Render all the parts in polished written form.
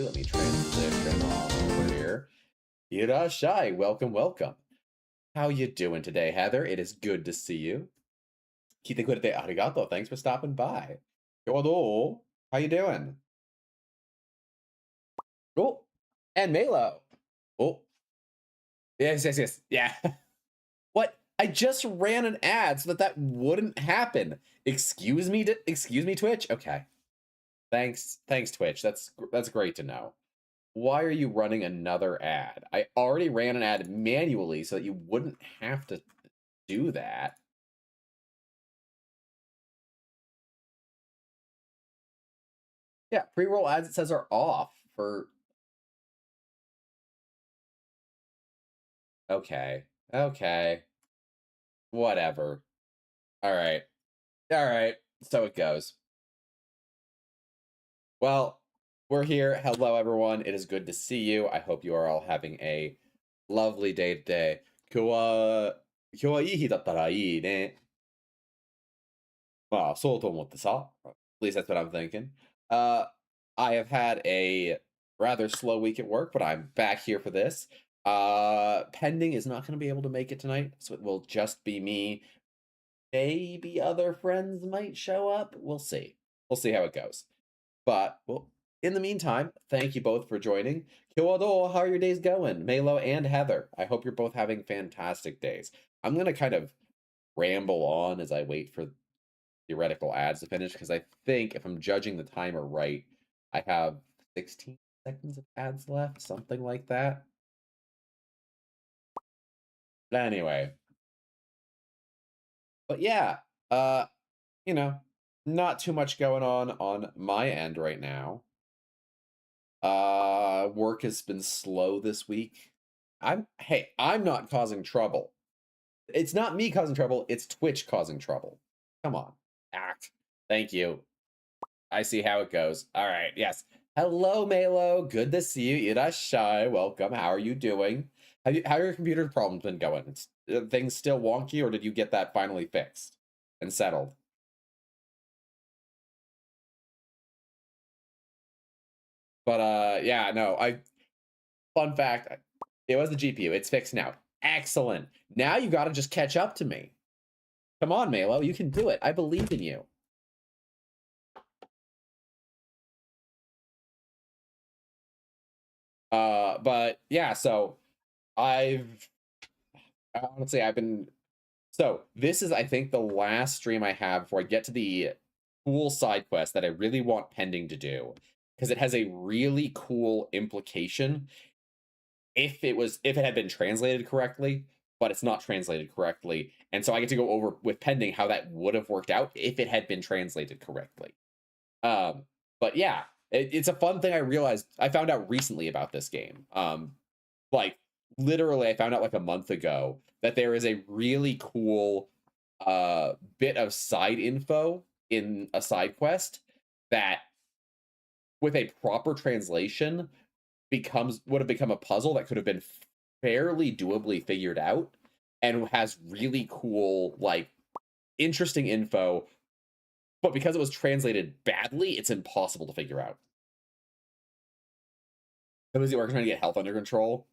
you. Let me transition on over here. Irashai, welcome, welcome. How you doing today, Heather? It is good to see you. Kite kurete arigato. Thanks for stopping by. Yodo, how you doing? Oh, and Malo. Oh, yes. Yeah. What? I just ran an ad so that wouldn't happen. Excuse me, Twitch. Okay. Thanks, Twitch. That's great to know. Why are you running another ad? I already ran an ad manually so that you wouldn't have to do that. Yeah, pre-roll ads, it says, are off for... Okay. Whatever. All right. So it goes. Well, we're here. Hello, everyone. It is good to see you. I hope you are all having a lovely day today. 今日はいい日だったらいいね。まあ、そうと思ってさ. At least that's what I'm thinking. I have had a rather slow week at work, but I'm back here for this. Pending is not going to be able to make it tonight, so it will just be me. Maybe other friends might show up. We'll see. We'll see how it goes. But, well, in the meantime, thank you both for joining. Kiwado, how are your days going? Malo and Heather, I hope you're both having fantastic days. I'm going to kind of ramble on as I wait for theoretical ads to finish, because I think, if I'm judging the timer right, I have 16 seconds of ads left, something like that. But anyway. But yeah, you know, not too much going on my end right now. Work has been slow this week. I'm not causing trouble. It's not me causing trouble, it's Twitch causing trouble. Come on. Act. Thank you. I see how it goes. All right, yes. Hello, Malo. Good to see you. Irashai. Welcome. How are you doing? How are your computer problems been going? Things still wonky, or did you get that finally fixed and settled? But yeah, no. Fun fact, it was the GPU. It's fixed now. Excellent. Now you got to just catch up to me. Come on, Malo. You can do it. I believe in you. But yeah, so honestly, so this is, I think, the last stream I have before I get to the cool side quest that I really want Pending to do, because it has a really cool implication if it had been translated correctly, but it's not translated correctly. And so I get to go over with Pending how that would have worked out if it had been translated correctly. But yeah, it's a fun thing I found out recently about this game. Like, literally, I found out like a month ago that there is a really cool bit of side info in a side quest that, with a proper translation, would have become a puzzle that could have been fairly doably figured out, and has really cool, like, interesting info, but because it was translated badly, it's impossible to figure out. So is it working trying to get health under control?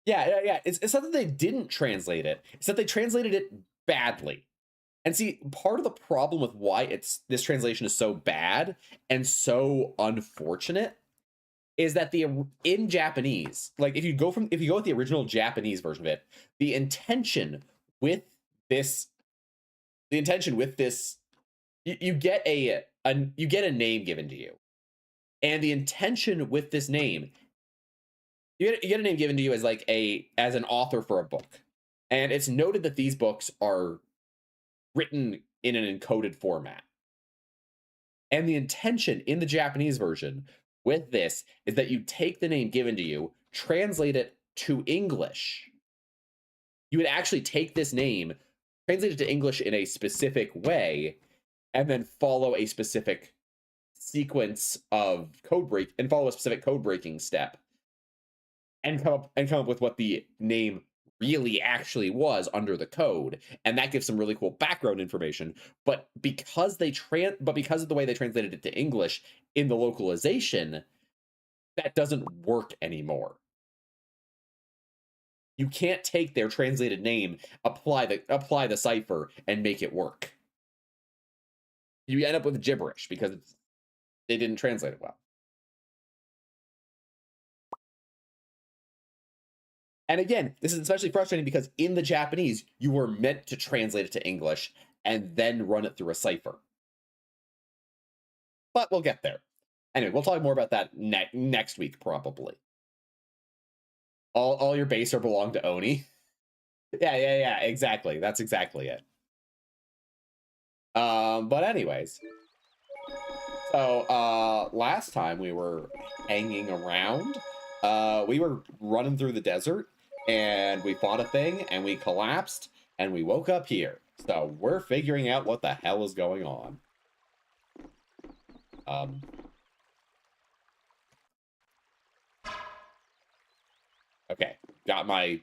Yeah. It's not that they didn't translate it. It's that they translated it badly. And see, part of the problem with why this translation is so bad and so unfortunate is that in Japanese, like, if you go with the original Japanese version of it, the intention with this, you get a name given to you, and the intention with this name, you get a name given to you as an author for a book, and it's noted that these books are written in an encoded format. And the intention in the Japanese version with this is that you take the name given to you, translate it to English. You would actually take this name, translate it to English in a specific way, and then follow a specific sequence of follow a specific code breaking step, and come up with what the name really actually was under the code, and that gives some really cool background information. But because of the way they translated it to English in the localization, that doesn't work anymore. You can't take their translated name, apply the cipher, and make it work. You end up with gibberish because they didn't translate it well. And again, this is especially frustrating because in the Japanese, you were meant to translate it to English and then run it through a cipher. But we'll get there. Anyway, we'll talk more about that next week, probably. All your base are belong to Oni. Yeah, exactly. That's exactly it. But anyways. So, last time we were hanging around, we were running through the desert, and we fought a thing, and we collapsed, and we woke up here. So, we're figuring out what the hell is going on. Okay, got my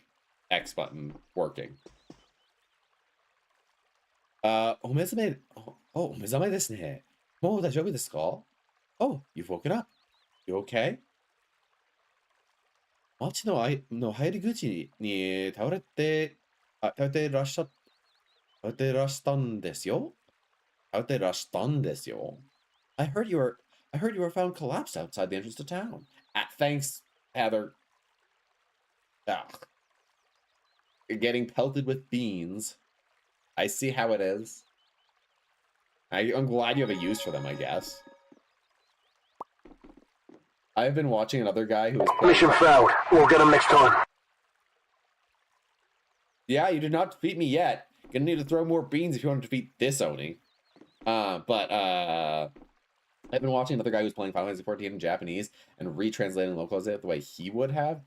X button working. お目覚め、お目覚めですね。もう大丈夫ですか? Oh, you've woken up. You okay? 街の入り口に倒れてらっしゃんですよ。倒れてらしたんですよ。I heard you were found collapsed outside the entrance to town. Thanks, Heather. Ugh. Getting pelted with beans. I see how it is. I'm glad you have a use for them, I guess. I've been watching another guy who is Mission failed. We'll get him next time. Yeah, you did not defeat me yet. Gonna need to throw more beans if you want to defeat this Oni. I've been watching another guy who's playing Final Fantasy XIV in Japanese and retranslating and localizing it the way he would have.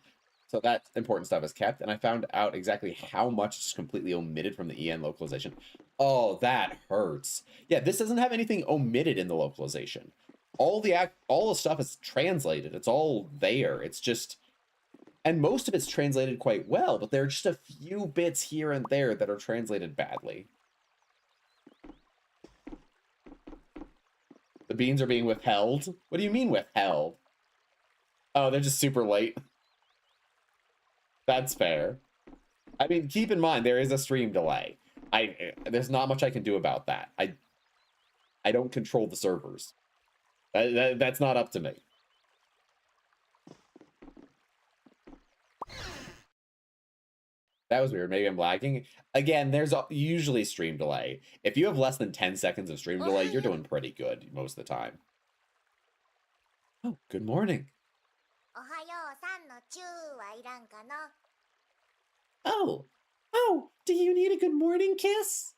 So that important stuff is kept, and I found out exactly how much is completely omitted from the EN localization. Oh, that hurts. Yeah, this doesn't have anything omitted in the localization. All the stuff is translated. It's all there. It's just, and most of it's translated quite well, but there are just a few bits here and there that are translated badly. The beans are being withheld? What do you mean withheld? Oh, they're just super late. That's fair. I mean, keep in mind, there is a stream delay. There's not much I can do about that. I don't control the servers. That's not up to me. That was weird. Maybe I'm lagging. Again, there's usually stream delay. If you have less than 10 seconds of stream delay, you're doing pretty good most of the time. Oh, good morning. Oh, do you need a good morning kiss?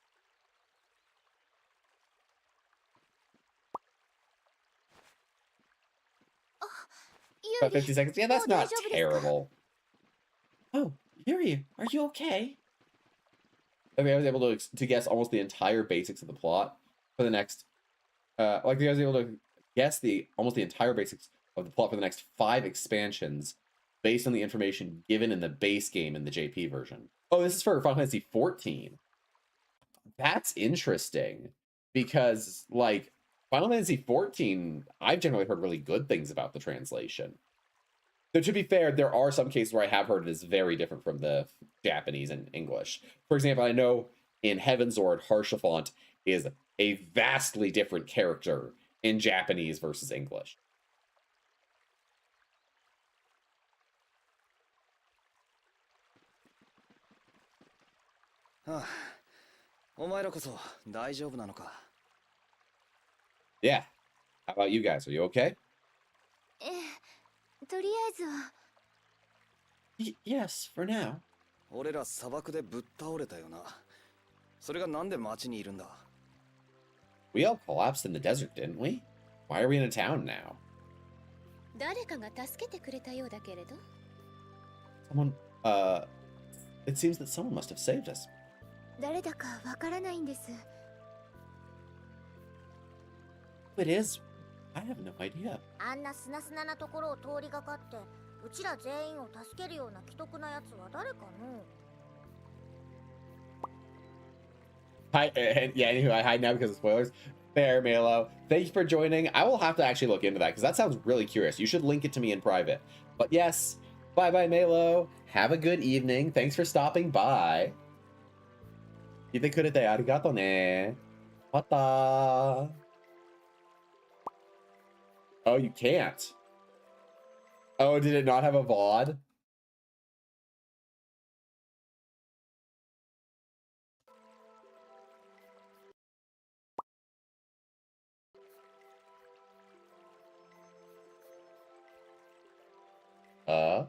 About 50 seconds? Yeah, that's not terrible. Oh, Yuri, are you okay? Okay, I was able to guess almost the entire basics of the plot for the next... I was able to guess almost the entire basics of the plot for the next 5 expansions based on the information given in the base game in the JP version. Oh, this is for Final Fantasy XIV. That's interesting, because, like, Final Fantasy XIV, I've generally heard really good things about the translation. Though, to be fair, there are some cases where I have heard it is very different from the Japanese and English. For example, I know in Heavensward, Haurchefant is a vastly different character in Japanese versus English. Yeah. How about you guys? Are you okay? Yes, for now. We all collapsed in the desert, didn't we? Why are we in a town now? Someone, it seems that someone must have saved us. Who it is? I have no idea. Hi, and yeah, anyway, I hide now because of spoilers. Fair, Melo. Thank you for joining. I will have to actually look into that because that sounds really curious. You should link it to me in private. But yes, bye-bye, Melo. Have a good evening. Thanks for stopping by. 聞いてくれてありがとね。また。Oh, you can't. Oh, did it not have a VOD? Uh?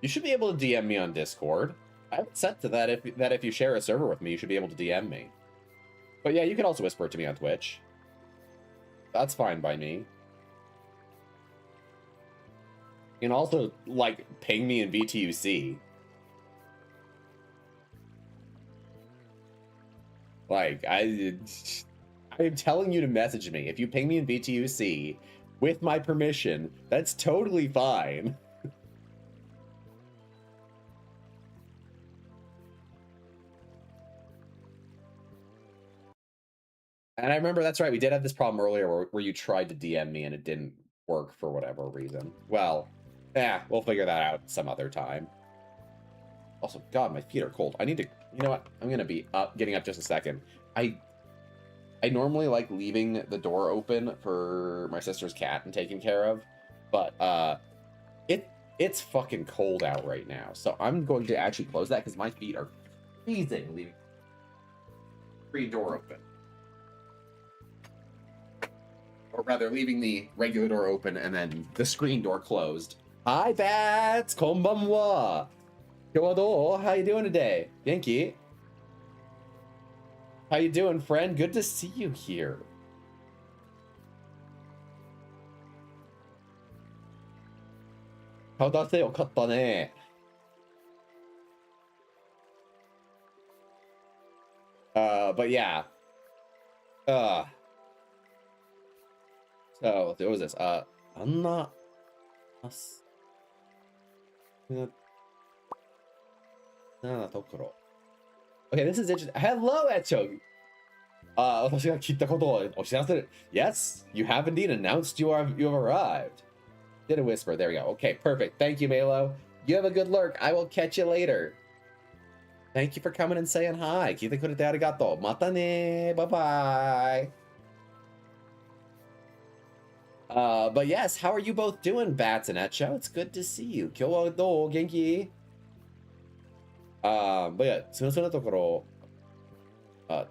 You should be able to DM me on Discord. I have it set to that if you share a server with me, you should be able to DM me. But yeah, you can also whisper it to me on Twitch. That's fine by me. You can also, like, ping me in VTUC. Like, I'm telling you to message me. If you ping me in VTUC with my permission, that's totally fine. And I remember, that's right, we did have this problem earlier where you tried to DM me and it didn't work for whatever reason. Well, yeah, we'll figure that out some other time. Also, God, my feet are cold. I need to, you know what? I'm gonna be getting up just a second. I normally like leaving the door open for my sister's cat and taking care of, but it's fucking cold out right now. So I'm going to actually close that because my feet are freezing leaving the door open. Or rather, leaving the regular door open and then the screen door closed. Hi, Bats! Konbanwa! Kyodo, how you doing today? Genki? How you doing, friend? Good to see you here. Kaodase yokatta ne. But yeah. So there was this Anna As Okay, this is interesting. Hello, Echo. 私が聞いたことをお知らせる. Yes, you have indeed announced you have arrived. Did a whisper. There we go. Okay, perfect. Thank you, Melo. You have a good lurk. I will catch you later. Thank you for coming and saying hi. 聞いてくれてありがとう。またね. Bye-bye. But yes, how are you both doing, Bats and Echo? It's good to see you. 今日はどう？元気？ but yeah, そのところ、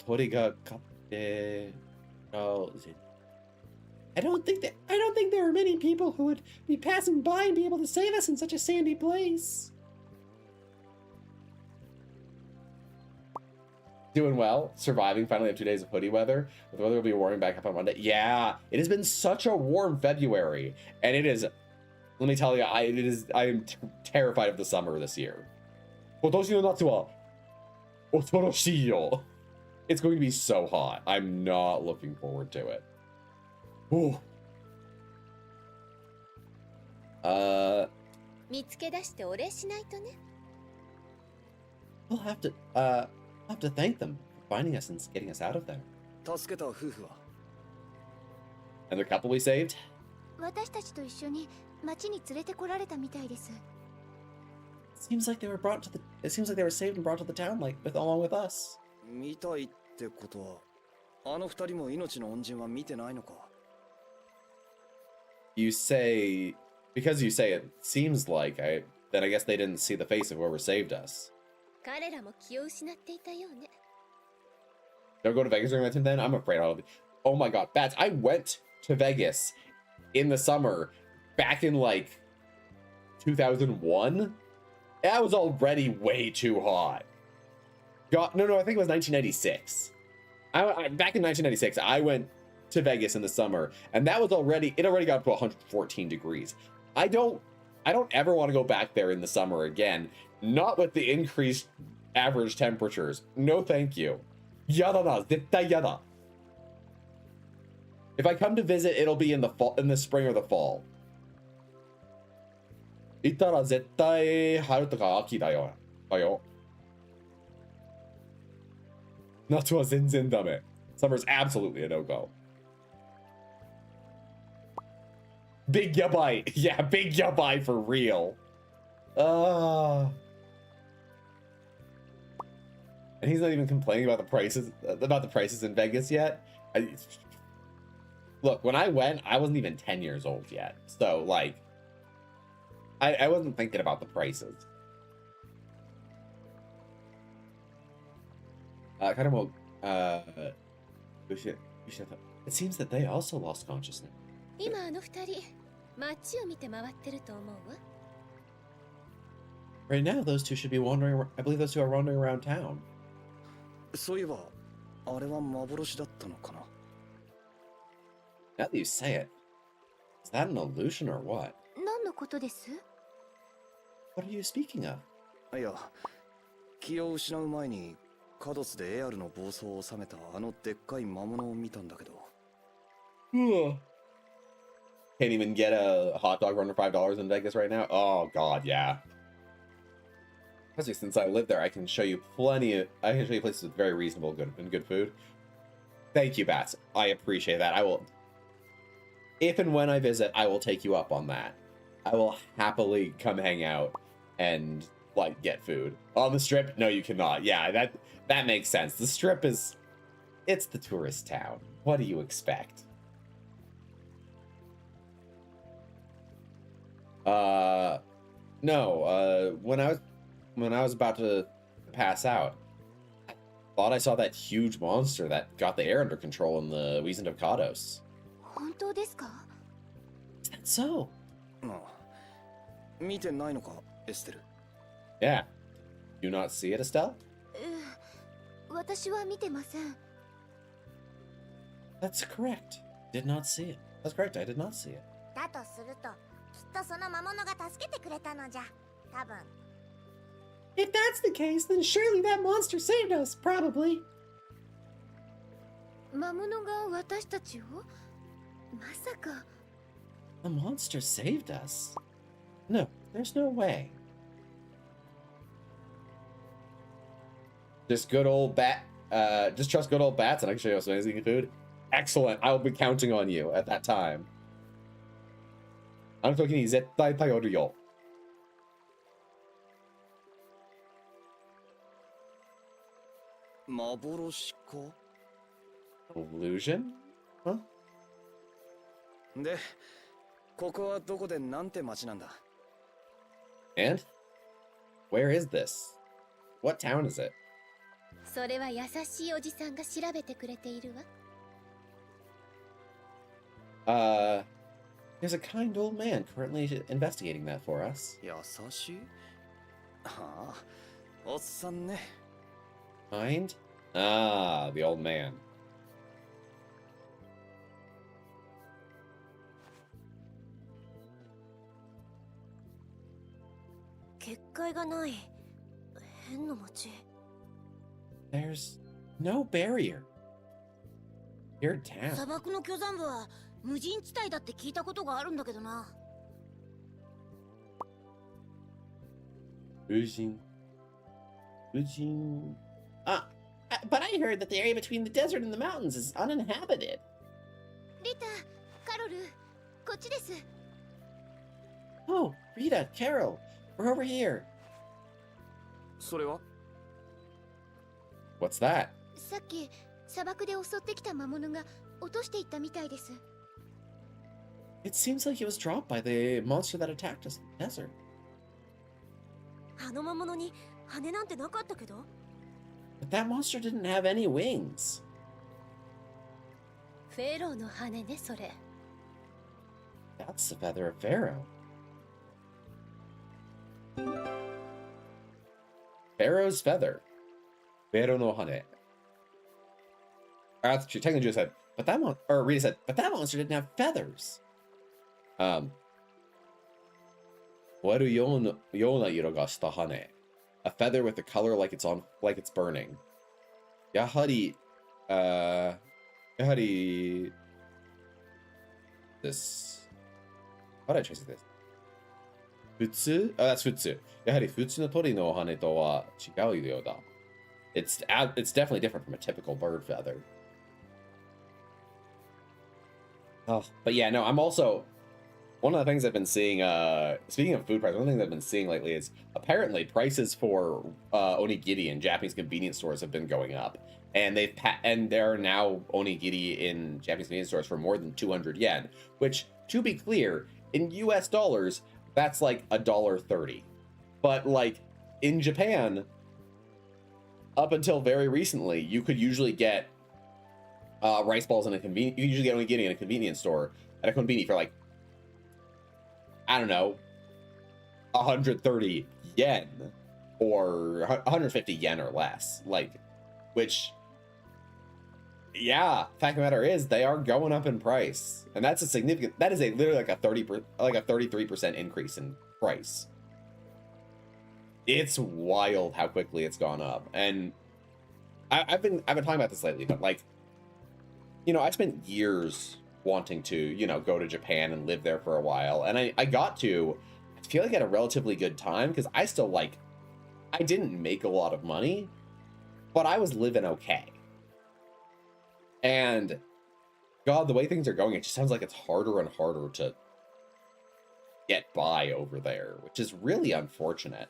鳥が飼って、I don't think there are many people who would be passing by and be able to save us in such a sandy place. Doing well, surviving. Finally have 2 days of hoodie weather. The weather will be warming back up on Monday. Yeah, it has been such a warm February, and it is. Let me tell you, I am terrified of the summer this year. 今年の夏は恐ろしいよ. It's going to be so hot. I'm not looking forward to it. Ooh. 見つけ出してお礼しないとね。I'll have to thank them for finding us and getting us out of there. 助けた夫婦は And the couple we saved? 私たちと一緒に町に連れてこられたみたいです。It seems like they were saved and brought to the town along with us. 見たいってことはあの二人も命の恩人は見てないのか Because you say it seems like, then I guess they didn't see the face of whoever saved us. 彼らも気を失っていたようね。Don't go to Vegas during that time then? I'm afraid I'll be. Oh my god, Bats, I went to Vegas in the summer back in 2001. That was already way too hot. God, no, I think it was 1996. Back in 1996, I went to Vegas in the summer, and it already got up to 114 degrees. I don't ever want to go back there in the summer again. Not with the increased average temperatures. No, thank you. Yada da, zettai yada. If I come to visit, it'll be in the fall, in the spring or the fall. 行ったら絶対春とか秋だよ。夏は全然ダメ。Summer's absolutely a no-go. Big yabai. Yeah, big yabai for real. And he's not even complaining about the prices in Vegas yet. Look, when I went, I wasn't even 10 years old yet. So, like, I wasn't thinking about the prices. It seems that they also lost consciousness. 今あの二人街を見て回ってると思うわ。 Right now, those two should be wandering. I believe those two are wandering around town. そういえばあれは幻だったのかな。 Now that you say it, is that an illusion or what? 何のことです？ What are you speaking of? いや、気を失う前にカドスでエアルの暴走を収めたあのでっかい魔物を見たんだけど。Can't even get a hot dog run for $5 in Vegas right now? Oh god, yeah. Especially since I live there, I can show you places with very reasonable good food. Thank you, Bats. I appreciate that. I will, if and when I visit, I will take you up on that. I will happily come hang out and like get food. On the Strip? No, you cannot. Yeah, that makes sense. The Strip it's the tourist town. What do you expect? No, when I was about to pass out, I thought I saw that huge monster that got the air under control in the Wiesent of Kados. 本当ですか？ Is that so? ああ、見てないのか、エステル。Yeah. Do not see it, Estelle? 私は見てません。 That's correct. Did not see it. That's correct. I did not see it. だとすると、きっとその魔物が助けてくれたのじゃ。多分。 If that's the case, then surely that monster saved us, probably. 魔物が私たちを？まさか。 The monster saved us? No, there's no way. Just good old just trust good old Bats and I can show you some amazing food. Excellent. I will be counting on you at that time. あの時に絶対頼るよ。幻か？ Illusion? Huh? で、ここはどこでなんて町なんだ？ And? Where is this? What town is it? それは優しいおじさんが調べてくれているわ。 There's a kind old man currently investigating that for us. 優しい？はあ、おっさんね。 Kind? Ah, the old man. 結界がない。変な町。 There's no barrier. Your town. 砂漠の巨山部は無人地帯だって聞いたことがあるんだけどな。 Ujin. But I heard that the area between the desert and the mountains is uninhabited. リタ、カロル、こっちです。 Oh, Rita, Carol, we're over here. それは？ What's that? さっき砂漠で襲ってきた魔物が落としていったみたいです。 It seems like it was dropped by the monster that attacked us in the desert. あの魔物に羽なんてなかったけど。 But that monster didn't have any wings. フェローの羽ね、それ。 That's the feather of Pharaoh. Pharaoh's feather. Pharaoh no hane. Actually, technically just said, but that Rita said, but that monster didn't have feathers. Waru yona iro ga shita hane. A feather with a color like it's burning. Yahari this. How did I translate this? Futsu? Oh, that's futsu. やはり普通の鳥の羽とは違うようだ. It's definitely different from a typical bird feather. Oh, but yeah, no, I'm also one of the things I've been seeing. Speaking of food prices, one of the things I've been seeing lately is apparently prices for onigiri in Japanese convenience stores have been going up, and there are now onigiri in Japanese convenience stores for more than 200 yen, which, to be clear, in U.S. dollars, that's like $1.30. But like in Japan, up until very recently, you could usually get rice balls in a convenience. You usually get onigiri in a convenience store at a konbini for like, I don't know, 130 yen or 150 yen or less. Like, which, yeah, fact of the matter is they are going up in price, and that's a significant. That is literally like a 33% increase in price. It's wild how quickly it's gone up, and I've been talking about this lately, but like, you know, I spent years wanting to, you know, go to Japan and live there for a while, and I got to, I feel like, at a relatively good time, because I still, like, I didn't make a lot of money, but I was living okay. And God, the way things are going, it just sounds like it's harder and harder to get by over there, which is really unfortunate.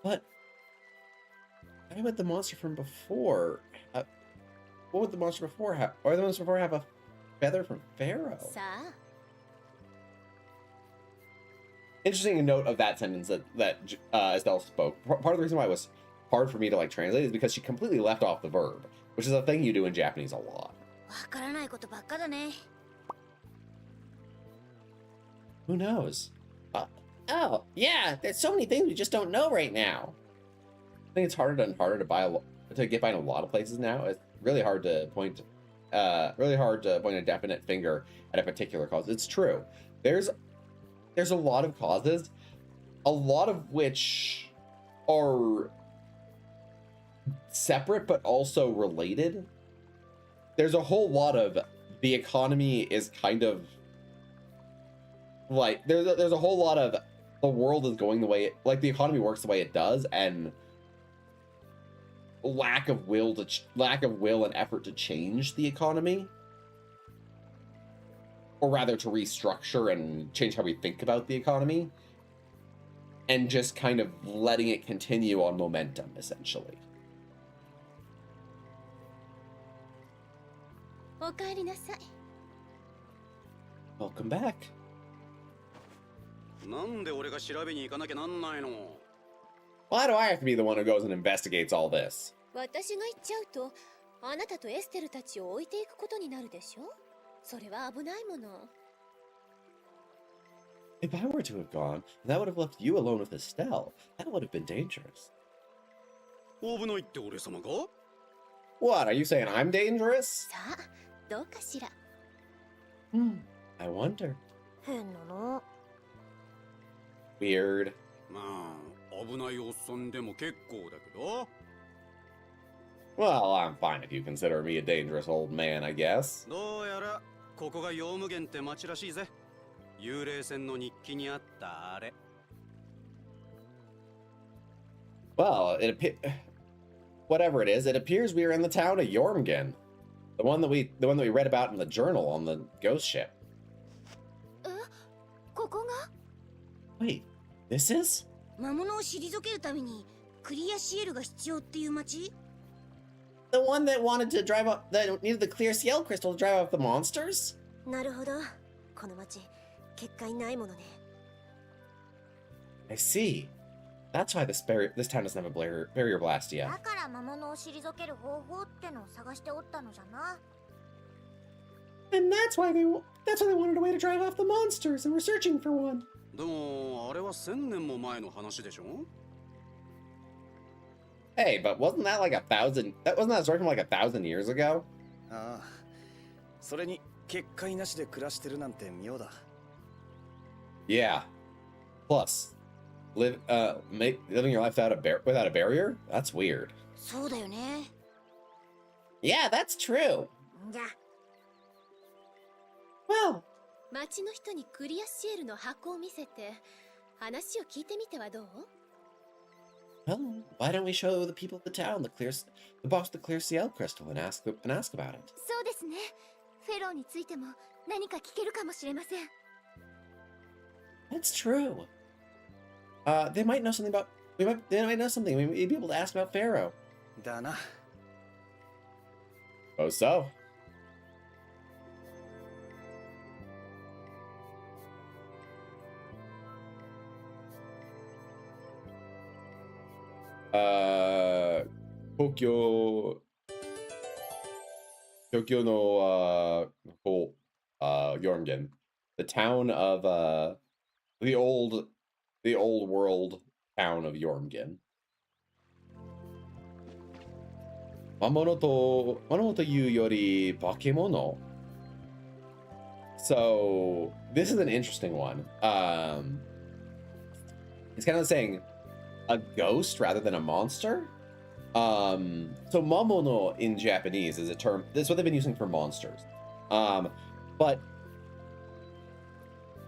But why would the monster from before? What would the monster before have? Or the monster before have a feather from Pharaoh? Interesting note of that sentence that Estelle spoke. Part of the reason why it was hard for me to like translate is because she completely left off the verb, which is a thing you do in Japanese a lot. Who knows? Oh, yeah, there's so many things we just don't know right now. I think it's harder and harder to get by in a lot of places now. It's really hard to point a definite finger at a particular cause. It's true. There's a lot of causes, a lot of which are separate but also related. There's a whole lot of the economy is kind of like there's a whole lot of the world is going the way like the economy works the way it does, and lack of will and effort to change the economy, or rather to restructure and change how we think about the economy, and just kind of letting it continue on momentum, essentially. Welcome back. Why do I have to be the one who goes and investigates all this? If I were to have gone, that would have left you alone with Estelle. That would have been dangerous. What, are you saying I'm dangerous? I wonder. Weird. Well, I'm fine if you consider me a dangerous old man, I guess. Well, whatever it is, it appears we are in the town of Jormungand. The one that we read about in the journal on the ghost ship. Wait, this is? The one that wanted to drive up, that needed the clear ciel crystal to drive off the monsters? I see. That's why this town doesn't have a barrier blast yet. And that's why they wanted a way to drive off the monsters, and we're searching for one. Hey, but wasn't that like 1,000? Wasn't that a story from like 1,000 years ago? Yeah. Plus, living your life without a barrier? That's weird. そうだよね。 Yeah, that's true. じゃあ Well, 町の人にクリアシエルの箱を見せて話を聞いてみてはどう？ well, why don't we show the people of the town the box with the clear CL crystal and ask about it? そうですね。フェローについても何か聞けるかもしれません。 That's true. They might know something about. They might know something. We may be able to ask about Pharaoh. だな。 Oh, so. Tokyo no Jormungand, the town of the old world town of Jormungand. Mamono to yu yori bakemono. So this is an interesting one. It's kind of saying a ghost rather than a monster. So mamono in Japanese is a term. That's what they've been using for monsters. But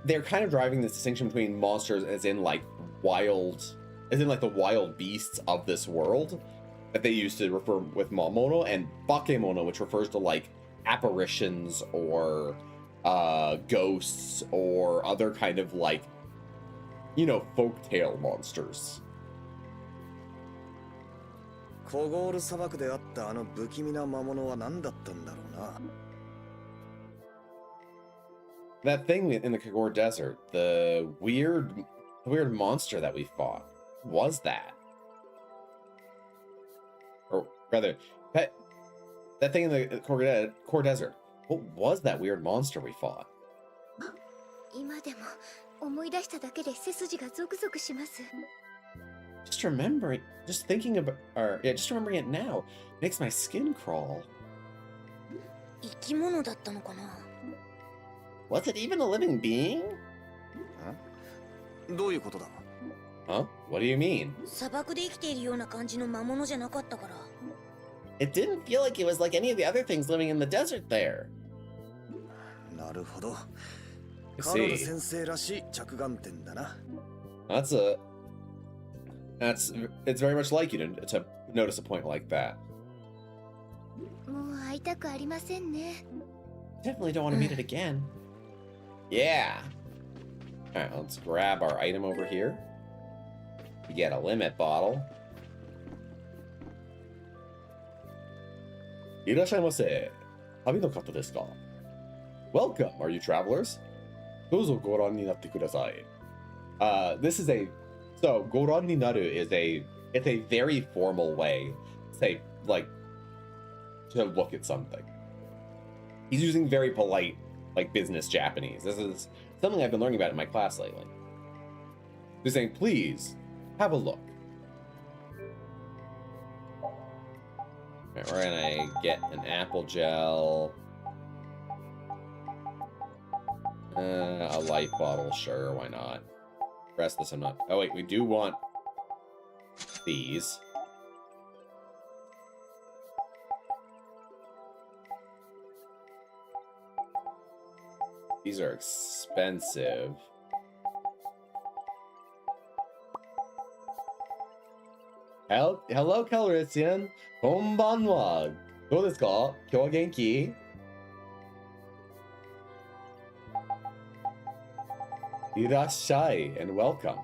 they're kind of driving this distinction between monsters as in like the wild beasts of this world that they used to refer with mamono, and bakemono, which refers to like apparitions or ghosts or other kind of like, folktale monsters. コゴール砂漠であったあの不気味な魔物は何だったんだろうな。 That thing in the Kagor Desert, the weird monster that we fought, was that? Or rather, that thing in the Kagor Desert, what was that weird monster we fought? 今でも思い出しただけで背筋がゾクゾクします。 Just remembering it now makes my skin crawl. 生き物だったのかな。 Was it even a living being? どういうことだ？ Huh? What do you mean? 砂漠で生きているような感じの魔物じゃなかったから。 It didn't feel like it was like any of the other things living in the desert there. なるほど。 I カロル see. 先生らしい着眼点だな。 It's very much like you to notice a point like that. もう会いたくありませんね。 Definitely don't want to meet it again. Yeah. Alright, let's grab our item over here. We get a limit bottle. いらっしゃいませ。旅の方ですか? Welcome, are you travelers? どうぞご覧になってください。This is so ご覧になる it's a very formal way to say, like, to look at something. He's using very polite, like, business Japanese. This is something I've been learning about in my class lately. He's saying, please, have a look. Alright, we're gonna get an apple gel. A life bottle, sure, why not? The rest of this I'm not... Oh wait, we do want these. These are expensive. Hello, Calrissian. Konbanwa. どうですか? 今日は元気? Irashai and welcome.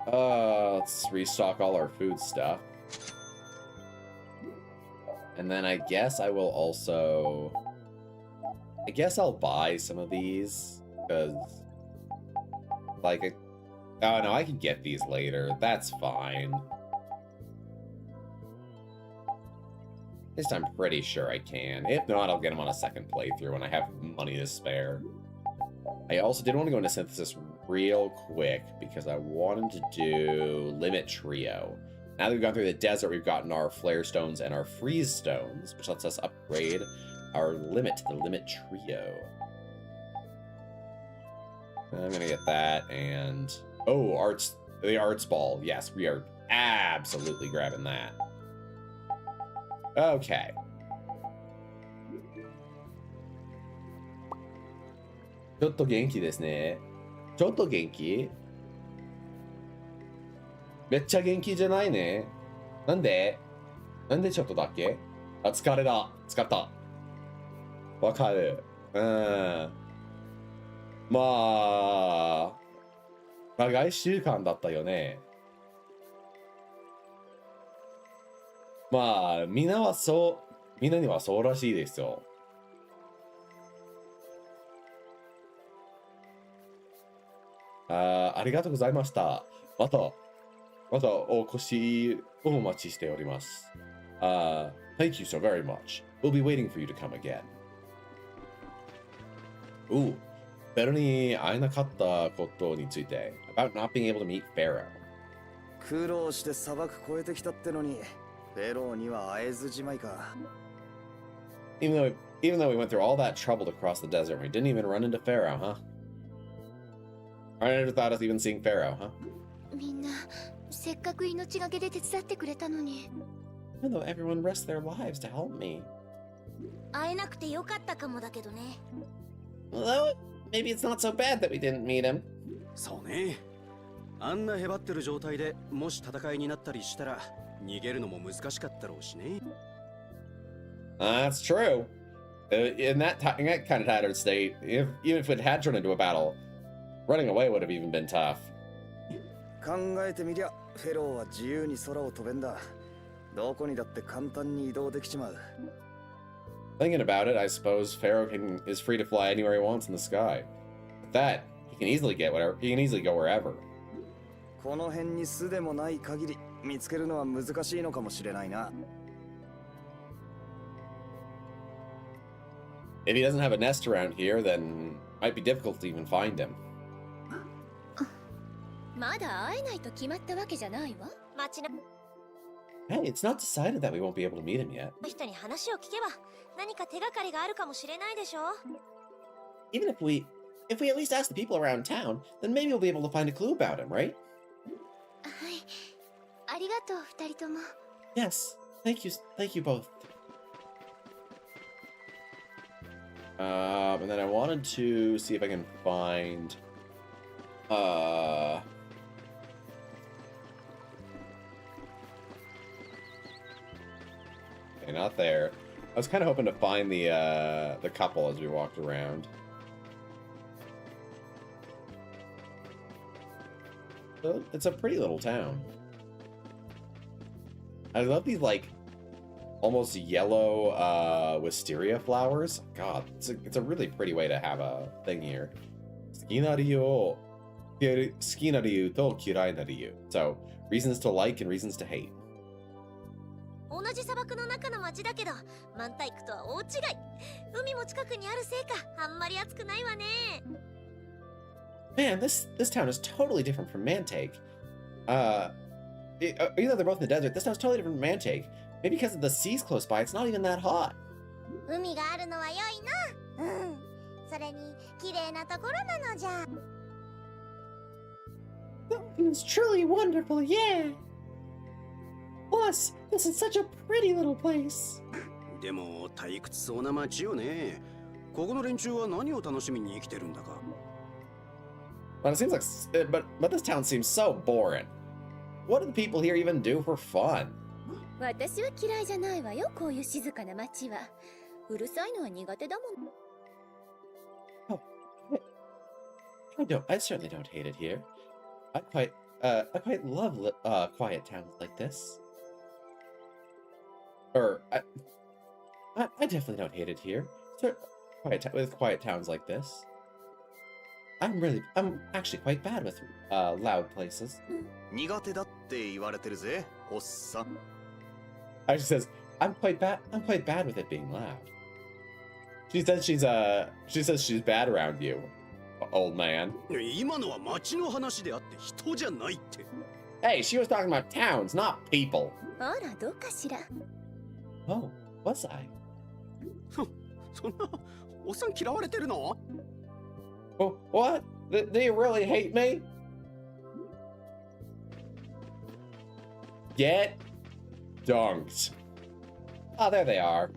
Let's restock all our food stuff. And then I guess I will also... I guess I'll buy some of these, because... Like, oh no, I can get these later. That's fine. At least I'm pretty sure I can. If not, I'll get them on a second playthrough when I have money to spare. I also did want to go into Synthesis real quick, because I wanted to do Limit Trio. Now that we've gone through the desert, we've gotten our Flare Stones and our Freeze Stones, which lets us upgrade our Limit to the Limit Trio. I'm gonna get that and the arts ball. Yes, we are absolutely grabbing that. Okay. Chotto genki desu ne. Chotto genki? Meccha genki janai ne. Nande? Nande chotto dakke? あ、疲れだ。疲れた。わかる。まあ、長い週間だったよね。まあ、みんなにはそうらしいですよ。ありがとうございました。またお越しお待ちしております。Thank you so very much. We'll be waiting for you to come again. フェロに会えなかったことについて about not being able to meet Pharaoh. 苦労して砂漠越えてきたってのにフェローには会えずじまいか。Even though we went through all that trouble to cross the desert, we didn't even run into Pharaoh, huh? I never thought of even seeing Pharaoh, huh? みんなせっかく命がけで手伝ってくれたのに。Even though everyone risked their lives to help me. 会えなくてよかったかもだけどね。 Although, maybe it's not so bad that we didn't meet him. そうね。あんなへばってる状態でもし戦いになったりしたら逃げるのも難しかったろうしね。That's true. In that kind of tattered state, even if it had turned into a battle, running away would have even been tough. 考えてみりゃフェローは自由に空を飛べんだ。どこにだって簡単に移動できちまう。 Thinking about it, I suppose Pharaoh is free to fly anywhere he wants in the sky. With that, he can easily go wherever. この辺に巣でもない限り見つけるのは難しいのかもしれないな。If he doesn't have a nest around here, then it might be difficult to even find him. まだ会えないと決まったわけじゃないわ。街の Hey, it's not decided that we won't be able to meet him yet. 人に話を聞けば何か手がかりがあるかもしれないでしょ。 Even if we at least ask the people around town, then maybe we'll be able to find a clue about him, right? はい。ありがとう二人とも。 Yes. Thank you both. And then I wanted to see if I can find okay, not there. I was kind of hoping to find the couple as we walked around. So it's a pretty little town. I love these like almost yellow wisteria flowers. God, it's a really pretty way to have a thing here. So reasons to like and reasons to hate. 同じ砂漠の中の町だけど、マンタイクとは大違い。海も近くにあるせいか、あんまり暑くないわね。Man, this town is totally different from Mantake. Even though they're both in the desert, this town's totally different from Mantake. Maybe because of the seas close by, it's not even that hot. 海があるのは良いな。うん。それに綺麗なところなのじゃ。It's truly wonderful, yeah. Plus, this is such a pretty little place. でも退屈そうな街よね。ここの連中は何を楽しみに生きてるんだか。But it seems like, but this town seems so boring. What do the people here even do for fun? 私は嫌いじゃないわよ、こういう静かな街は。うるさいのは苦手だもん。I certainly don't hate it here. I quite love quiet towns like this. I definitely don't hate it here. With quiet towns like this. I'm actually quite bad with loud places. 苦手だって言われてるぜ、おっさん。Actually says, I'm quite bad with it being loud. She says she's bad around you, old man. 今のは街の話であって人じゃないって。Hey, she was talking about towns, not people. あら、どうかしら。Oh, was I? そんなおっさん嫌われてるの？ Oh, what? Do you really hate me? Get dunked. Oh, there they are.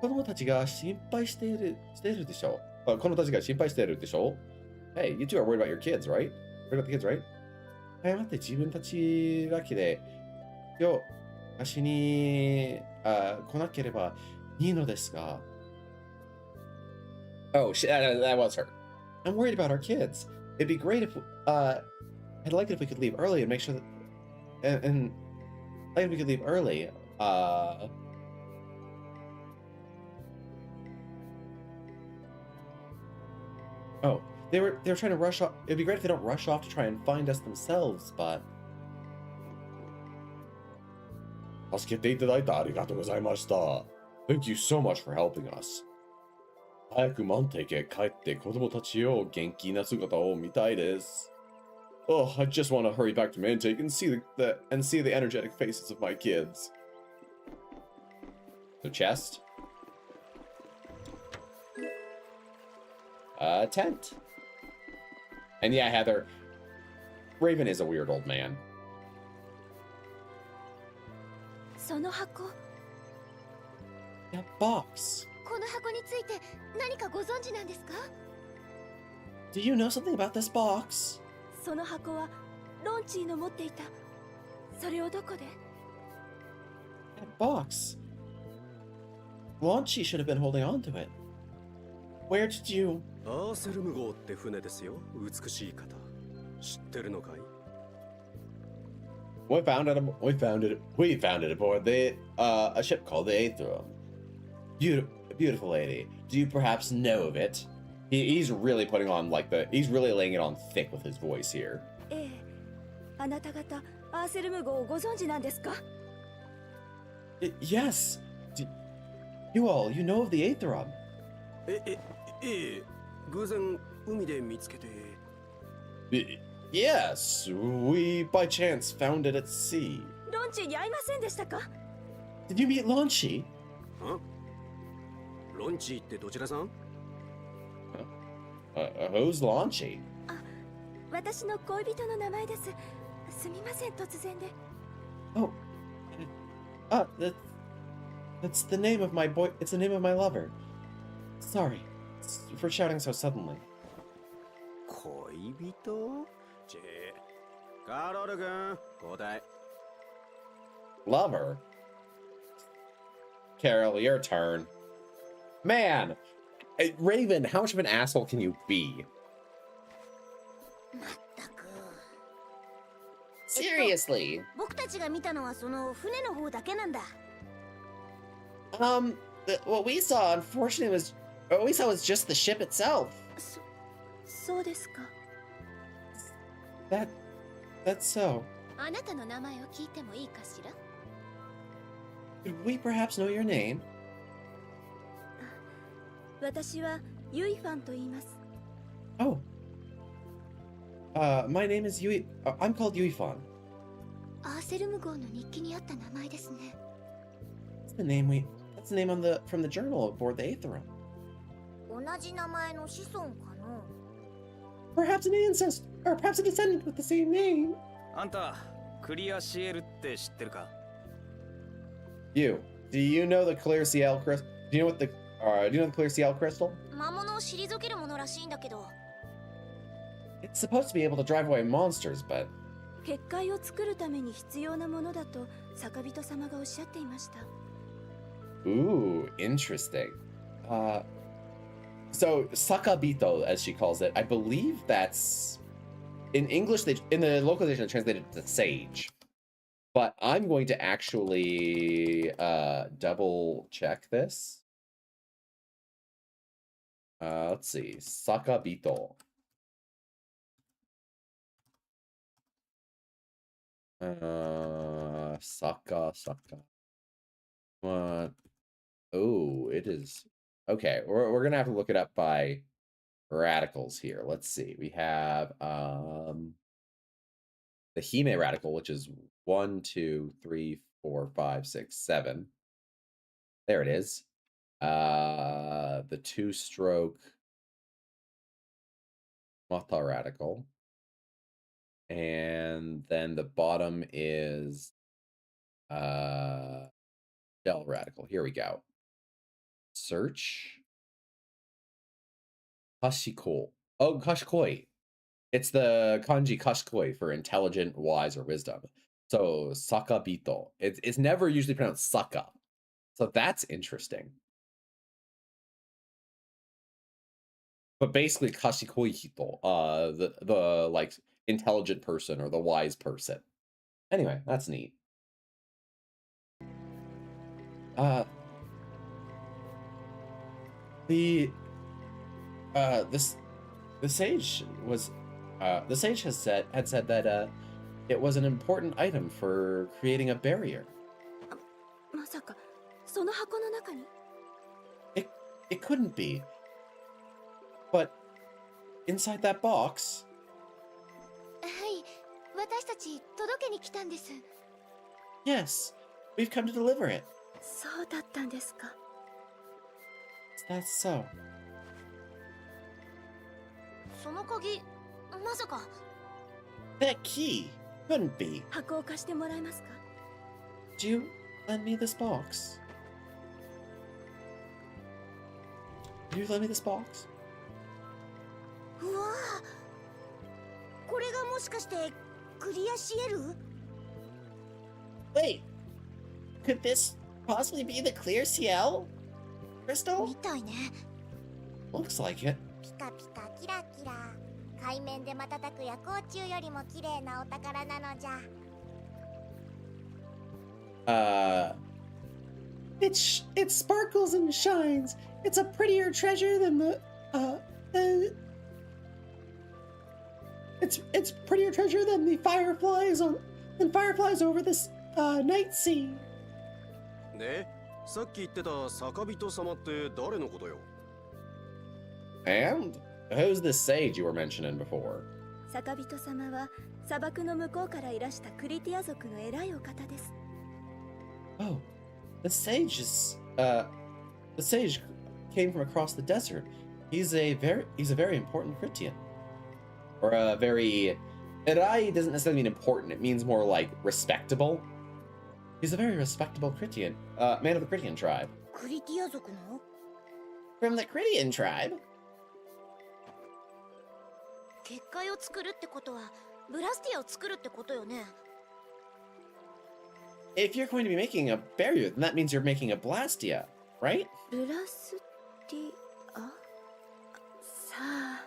子供たちが心配しているでしょ。子供たちが心配しているでしょ。Hey, you two are worried about your kids, right? Worried about the kids, right? はい、待って、自分たちだけで、今日、足に、来なければいいのですが。Oh, that was her. I'm worried about our kids. It'd be great if, I'd like it if we could leave early and make sure that, and like if we could leave early. Oh, they were trying to rush off. It'd be great if they don't rush off to try and find us themselves, but. 助けていただいてありがとうございました。Thank you so much for helping us. 早くマンテ家へ帰って子供たちを元気な姿を見たいです。Oh, I just want to hurry back to Mantake and see the energetic faces of my kids. The chest. Tent. And yeah, Heather, Raven is a weird old man. その箱、 That box. この箱について何かご存知なんですか？ Do you know something about this box? その箱はロンチーの持っていた。それをどこで？ That box. Launchy should have been holding on to it. Where did you? アーセルム号って船ですよ。美しい方。知ってるのかい？ We found it aboard a ship called the Aetherium. Beautiful lady. Do you perhaps know of it? He's really putting on he's really laying it on thick with his voice here. ええ、あなた方アーセルム号をご存知なんですか？ Yes. You know of the Aetherium. ええ、偶然海で見つけて。Yes, we by chance found it at sea. ロンチーに会いませんでしたか？ Did you meet Launchy? ん？ロンチーってどちらさん？ Who's Launchy? 私の恋人の名前です。すみません、突然で。Oh, that's the name of my boy. It's the name of my lover. Sorry for shouting so suddenly. 恋人？カロル君、交代。Lover? Carol, your turn. Man! Raven, how much of an asshole can you be? まったく。 Seriously? 僕たちが見たのはその船の方だけなんだ。What we saw, unfortunately, was just the ship itself. そうですか。 That's so. あなたの名前を聞いてもいいかしら？ Could we perhaps know your name? 私はユイファンと言います。 Oh. My name is Yui. I'm called Yuifan. アーセルム号の日記にあった名前ですね。 That's the name from the journal aboard the Aetherium. 同じ名前の子孫かな。 Perhaps an ancestor, or perhaps a descendant with the same name. あんたクリアシエルって知ってるか？ Do you know the Clear Ciel crystal? Do you know the Clear Ciel crystal? 魔物を退けるものらしいんだけど。 It's supposed to be able to drive away monsters, but 結界を作るために必要なものだと坂人様がおっしゃっていました。 ooh, interesting. So Sakabito, as she calls it, I believe that's in English. In the localization, it's translated to sage. But I'm going to actually double check this. Let's see, Sakabito. Saka. What? Oh, it is. Okay, we're gonna have to look it up by radicals here. Let's see. We have the Hime radical, which is 1, 2, 3, 4, 5, 6, 7. There it is. The two-stroke Mothar Radical. And then the bottom is Del Radical. Here we go. Search. Kashikoi. Oh, Kashikoi. It's the kanji kashikoi for intelligent, wise, or wisdom. So sakabito. It's never usually pronounced saka. So that's interesting. But basically kashikoi hito, the like intelligent person or the wise person. Anyway, that's neat. The sage was the sage had said that it was an important item for creating a barrier. まさかその箱の中に It couldn't be. But inside that box, はい私たち届けに来たんです yes, we've come to deliver it. そうだったんですか That's so. その鍵まさか That key couldn't be. 箱を貸してもらえますか Do you lend me this box? Do you lend me this box? うわあこれがもしかしてクリアシエル Wait, could this possibly be the clear CL? Crystal? みたいね Looks like it. ピカピカキラキラ海面で瞬く夜光虫よりも綺麗なお宝なのじゃ It sparkles and shines. It's a prettier treasure than it's prettier treasure than the fireflies over this night sea. で、さっき言ってた坂人様って誰のことよ And who's this sage you were mentioning before? 坂人様は砂漠の向こうからいらしたクリティア族の偉いお方です Oh, the sage came from across the desert. He's a very important Critian. Or a very Erai doesn't necessarily mean important, it means more like respectable. He's a very respectable Critian, man of the Critian tribe. クリティア族の From the Critian tribe? 結界を作るってことはブラスティアを作るってことよね If you're going to be making a barrier, then that means you're making a Blastia, right? ブラスティアさあ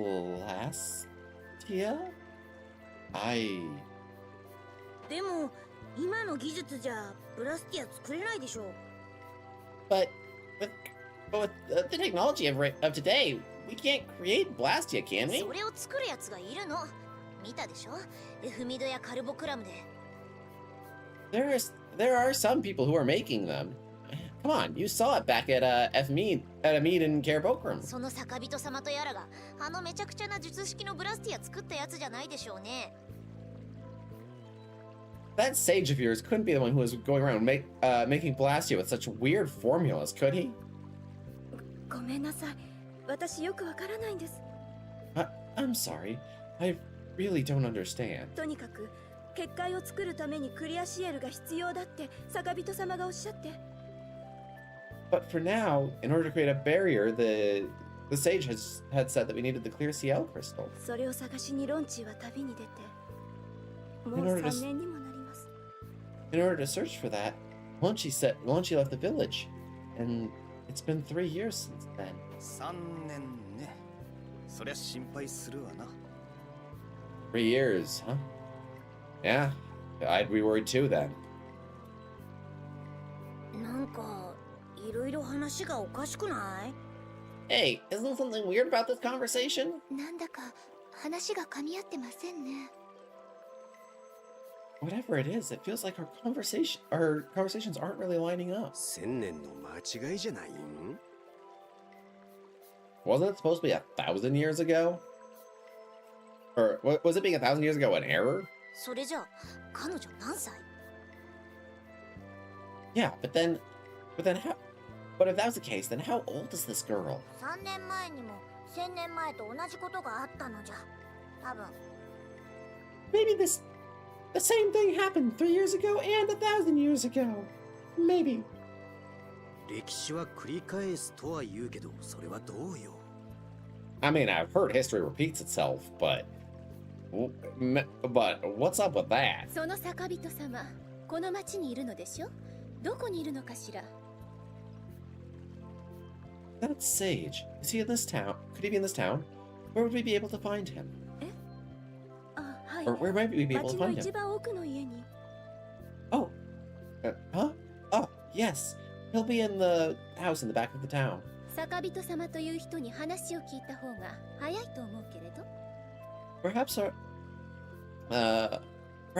Blastia? でも今の技術じゃブラスティア作れないでしょ But with the technology of today, we can't create Blastia, can we? それを作るやつがいるの見たでしょエフミドやカルボクラムで There are some people who are making them. Come on, you saw it back at Mead in Karabokram. その坂人様とやらがあのめちゃくちゃな術式のブラスティア作ったやつじゃないでしょうね That sage of yours couldn't be the one who was going around making Blastia with such weird formulas, could he? ごめんなさい私よくわからないんです I'm sorry. I really don't understand. とにかく結界を作るためにクリアシエルが必要だって坂人様がおっしゃって But for now, in order to create a barrier, the sage had said that we needed the clear CL crystal. それを探しにロンチーは旅に出てもう In order to 3年にもなります In order to search for that, Lonchi left the village, and it's been 3 years since then. 3年ねそりゃ心配するわな 3 years, huh? Yeah, I'd be worried too then. なんかいろいろ話がおかしくない Hey, isn't something weird about this conversation? なんだか話が噛み合ってませんね Whatever it is, it feels like our conversations aren't really lining up. 千年の間違いじゃないん Wasn't it supposed to be 1,000 years ago? Or was it being 1,000 years ago an error? それじゃあ彼女何歳 Yeah, but then But if that was the case, then how old is this girl? 3年前にも1000年前と同じことがあったのじゃ。多分。 Maybe the same thing happened 3 years ago and 1,000 years ago. Maybe. 歴史は繰り返すとは言うけど、それはどうよ。I mean, I've heard history repeats itself, but what's up with that? その坂人様、この町にいるのでしょ？どこにいるのかしら？ That's Sage. Is he in this town? Could he be in this town? Where would we be able to find him? あ、はい。 Or where might we be able 町 to の find 一 him? 番奥の家に。 Oh. Huh? Oh, yes. He'll be in the house in the back of the town. 坂人様という人に話を聞いた方が早いと思うけれど。 Perhaps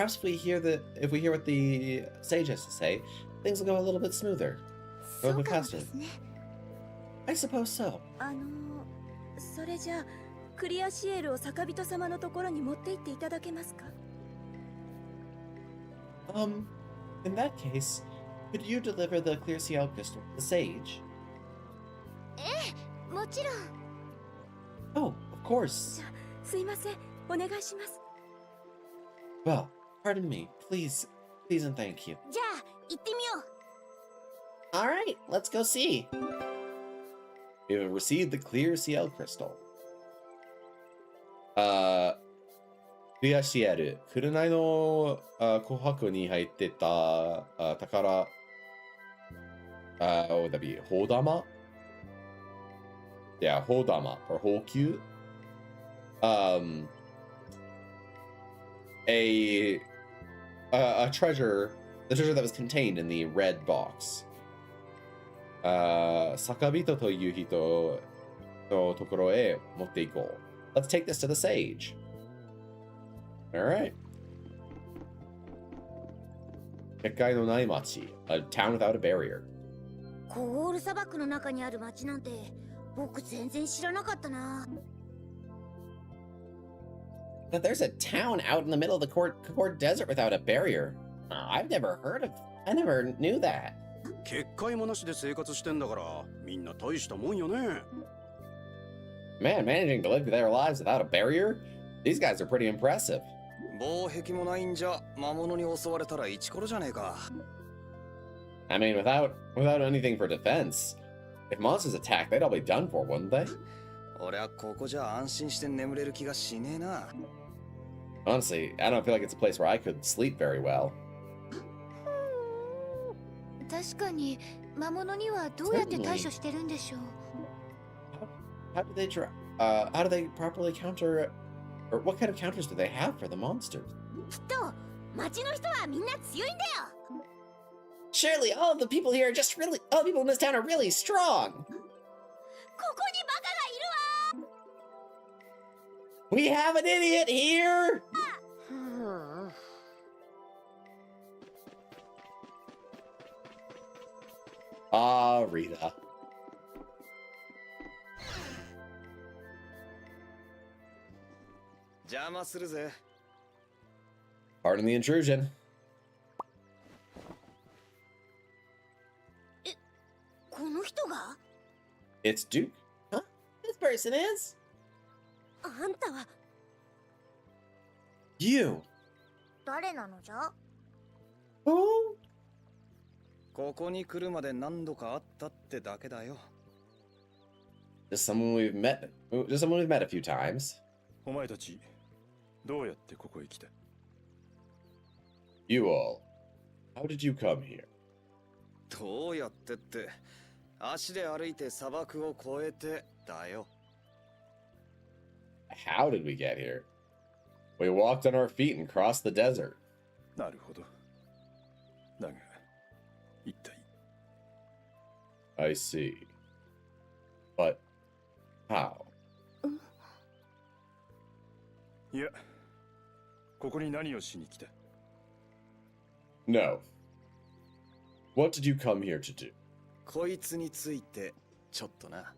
if we hear what the sage has to say, things will go a little bit smoother. そうかもですね。 I suppose so. それじゃあクリアシエルを坂人様のところに持って行っていただけますか？ In that case, could you deliver the clear Ciel crystal to the sage? もちろん。 Oh, of course. すいません、お願いします。 Well, pardon me. Please and thank you. じゃあ行ってみよう。 All right, let's go see. We have received the clear Ciel crystal. クリアシエル、紅の琥珀に入ってた宝、what would that be? ホダマ? Yeah, ホダマ or 宝球. A treasure, the treasure that was contained in the red box. 坂人という人のところへ持っていこう. Let's take this to the sage. All right. 結界のない町, a town without a barrier. コゴール砂漠の中にある町なんて僕全然知らなかったな。 That there's a town out in the middle of the Kakord Desert without a barrier. I never knew that. 結界もなしで生活してんだから、みんな大したもんよね。Man, managing to live their lives without a barrier? These guys are pretty impressive. 防壁もないんじゃ魔物に襲われたらイチコロじゃねえか。 I mean, without anything for defense, if monsters attack, they'd all be done for, wouldn't they? 俺はここじゃ安心して眠れる気がしねえな。 Honestly, I don't feel like it's a place where I could sleep very well. 確かに魔物にはどうやって対処してるんでしょう。 How do they properly counter, or what kind of counters do they have for the monsters? きっと町の人はみんな強いんだよ。 Surely all the people in this town are really strong. ここにバカがいるわ。 We have an idiot here. Ah, Rita. 邪魔するぜ。 Pardon the intrusion. この人が？ It's Duke. Huh? This person is? あんたは You. 誰なのじゃ？ Oh? ここに来るまで何度か会ったってだけだよ。 Just someone we've met a few times. お前たちどうやってここへ来た？ You all. How did you come here? どうやってって足で歩いて砂漠を越えてだよ。 How did we get here? We walked on our feet and crossed the desert. なるほど。だが一体 I see. But how? いや、ここに何をしに来た？ No. What did you come here to do? こいつについてちょっとな。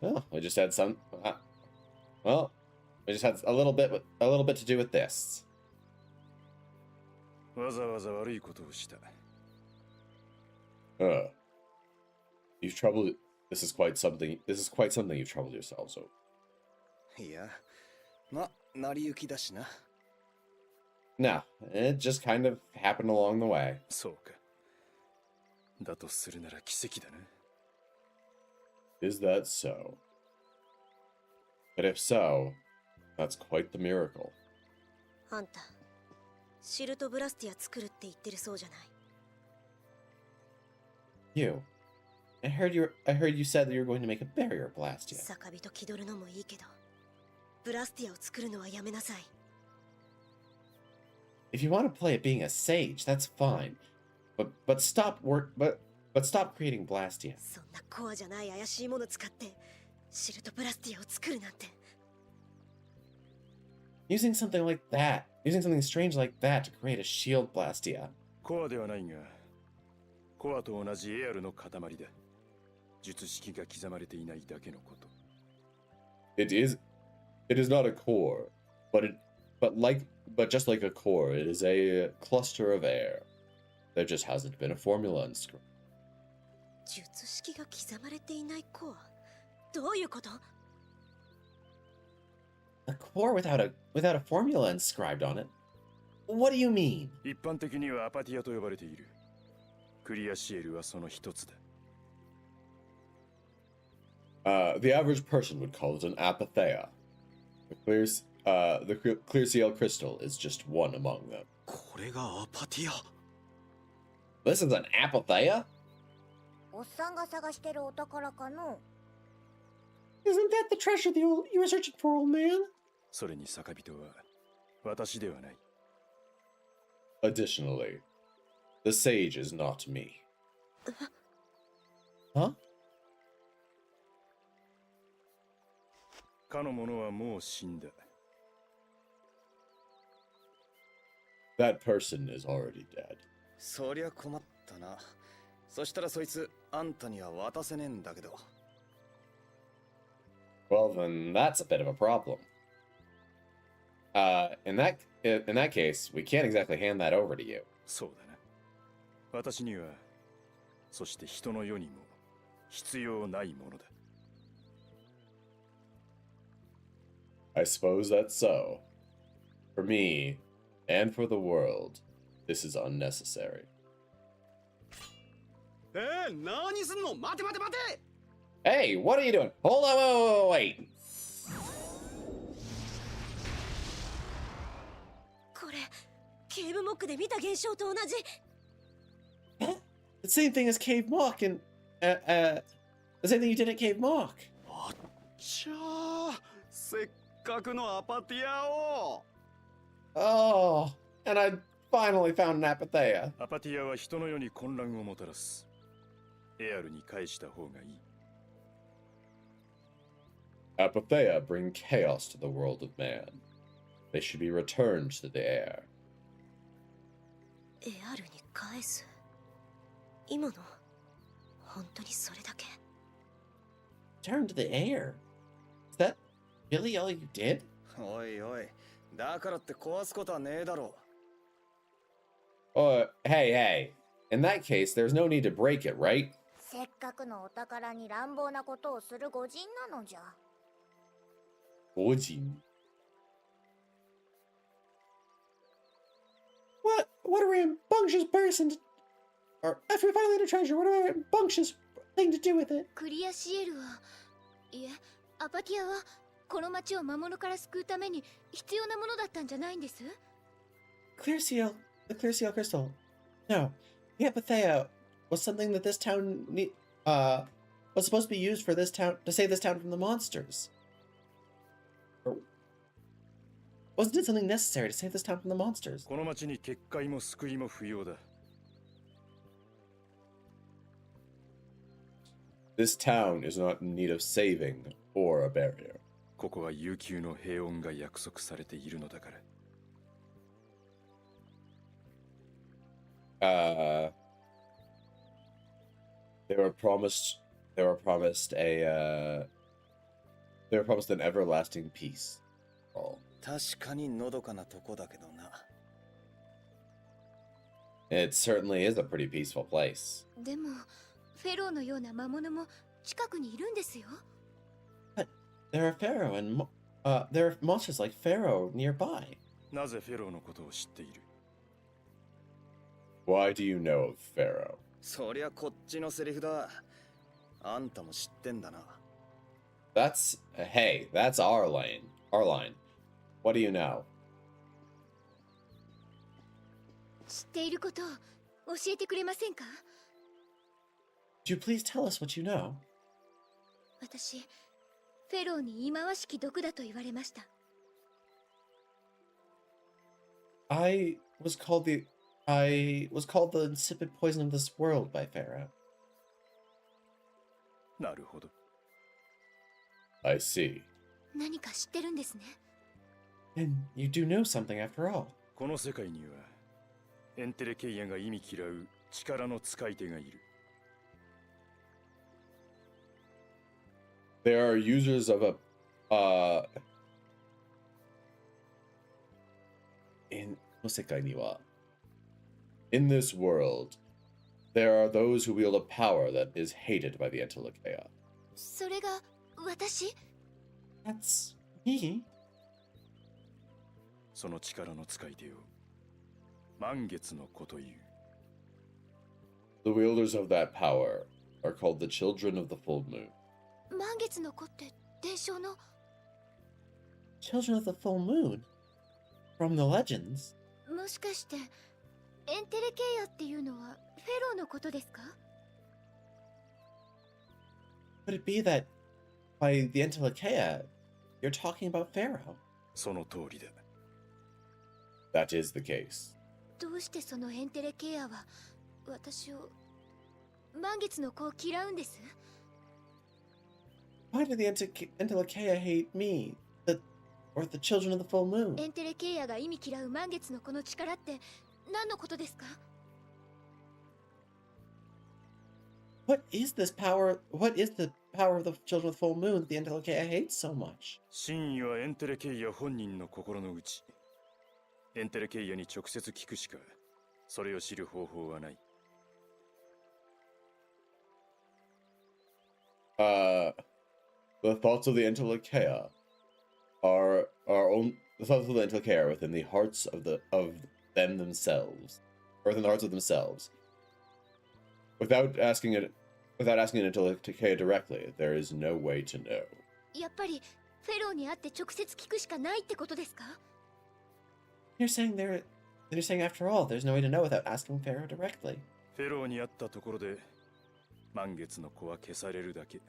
Well, we just had a little bit to do with this. わざわざ悪いことをした。You've troubled. This is quite something. This is quite something you've troubled yourselves over. いや、ま、成り行きだしな。No, it just kind of happened along the way. そうか。だとするなら奇跡だな。Is that so? But if so, that's quite the miracle. あんたシルトブラスティア作るって言ってるそうじゃない。 You. I heard you said that you were going to make a barrier blast yet. 坂人気取るのもいいけどブラスティアを作るのはやめなさい。 If you want to play it being a sage, that's fine. But stop stop creating Blastia. そんなコアじゃない怪しいもの使ってシルトブラスティアを作るなんて。 Using something strange like that to create a shield Blastia. コアではないが、コアと同じエアルの塊だ。術式が刻まれていないだけのこと。It is not a core, but just like a core, it is a cluster of air. There just hasn't been a formula inscribed. 術式が刻まれていないコアどういうこと？ A core without a formula inscribed on it? What do you mean? 一般的にはアパティアと呼ばれている。クリアシエルはその一つだ。The average person would call it an apatheia. The clear seal crystal is just one among them. これがアパティア。 This is an apatheia? おっさんが探してるお宝かの？ Isn't that the treasure you were searching for, old man? それに坂人は私ではない。 Additionally, the sage is not me. Huh? かの者はもう死んだ。 That person is already dead. そりゃ困ったな。そしたらそいつあんたには渡せねえんだけど。 Well, then that's a bit of a problem. In that case, we can't exactly hand that over to you. そうだな。私には、そして人の世にも必要ないものだ。 I suppose that's so. For me, and for the world, this is unnecessary. 何すんの？待て待て待て！ Hey, what are you doing? Hold on, wait. これケーブモックで見た現象と同じ。 The same thing as Cave Mock and, the same thing you did at Cave Mock. あっちゃー、せっかくのアパティアを。 Oh, and I finally found an apatheia. アパティアは人の世に混乱をもたらす。エアルに返した方がいい。 Apatheia bring chaos to the world of man. They should be returned to the air. エアルに返す。今の本当にそれだけ？ Turn to the air? Is that really all you did? おいおい、だからって壊すことはねえだろ。 Hey. In that case, there's no need to break it, right? せっかくのお宝に乱暴なことをする御仁なのじゃ。Ojin. What a rambunctious person to... Or, after we finally had a treasure, what a rambunctious thing to do with it? クリアシエルは、いえ、アパティアはこの町を魔物から救うために必要なものだったんじゃないんです？ The clear seal crystal. No, the apatheia was something that this town was supposed to be used for this town to save this town from the monsters. Or wasn't it something necessary to save this town from the monsters? この町に結界も救いも不要だ。 This town is not in need of saving or a barrier. ここは悠久の平穏が約束されているのだから。 They were promised an everlasting peace. Oh. 確かにのどかなとこだけどな。 It certainly is a pretty peaceful place. でも、フェローのような魔物も近くにいるんですよ。 There are Pharaoh and there are monsters like Pharaoh nearby. なぜフェローのことを知っている？ Why do you know of Pharaoh? そりゃこっちのセリフだ。あんたも知ってんだな。That's hey, that's our lane. Our line. What do you know? 知っていることを教えてくれませんか？ Could you please tell us what you know? 私、フェローに忌まわしき毒だと言われました。 I was called the insipid poison of this world by Pharaoh. なるほど。 I see. 何か知ってるんですね。 And you do know something after all. この世界にはエンテレケイアが忌み嫌う力の使い手がいる。 There are users of a in in this world, there are those who wield a power that is hated by the Entelekea. それが私？ That's me. その力の使い手を満月の子という。 The wielders of that power are called the children of the full moon. 満月の子って伝承の？ Children of the full moon. From the legends. もしかしてエンテレケイアっていうのはフェローのことですか？ Could it be that by the Entelekea, you're talking about Pharaoh? その通りだ。 That is the case. どうしてそのエンテレケイアは私を満月の子を嫌うんです？ Why did the Entelekea hate me? Or the children of the full moon? エンテレケイアが忌み嫌う満月の子の力って何のことですか？ What is this power? What is the power of the children of the full moon that the Entelekea hates so much? 真意はエンテレケイア本人の心の内。エンテレケイアに直接聞くしかそれを知る方法はない。 The thoughts of the Entelekea are the thoughts of the Entelekea are within the hearts of them themselves, or within the hearts of themselves. Without asking an Entelekea directly, there is no way to know. やっぱりフェローに会って直接聞くしかないってことですか？ You're saying after all, there's no way to know without asking Pharaoh directly. フェローに会ったところで満月の子は消されるだけ。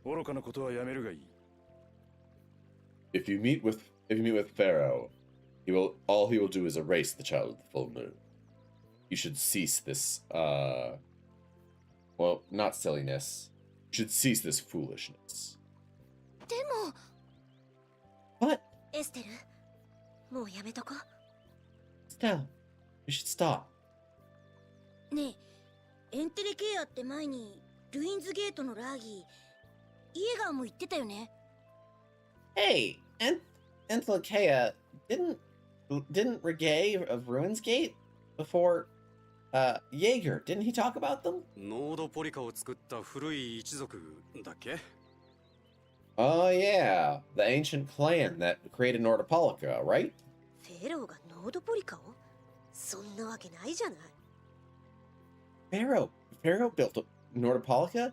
愚かなことはやめるがいい。 If you meet with Pharaoh, all he will do is erase the child of the full moon. You should cease this well, not silliness. You should cease this foolishness. でも What? エステル、もうやめとこ。 Stella, you should stop. ねえ、エンテレケイアって前にルインズゲートのラーギー、イエガーも言ってたよね。 Hey, Entelekea didn't Regay of Ruinsgate before Jaeger? Didn't he talk about them? ノードポリカを作った古い一族だっけ？ Oh yeah, the ancient clan that created Nordopolica, right? フェローがノードポリカを？そんなわけないじゃない。 Pharaoh built Nordopolica?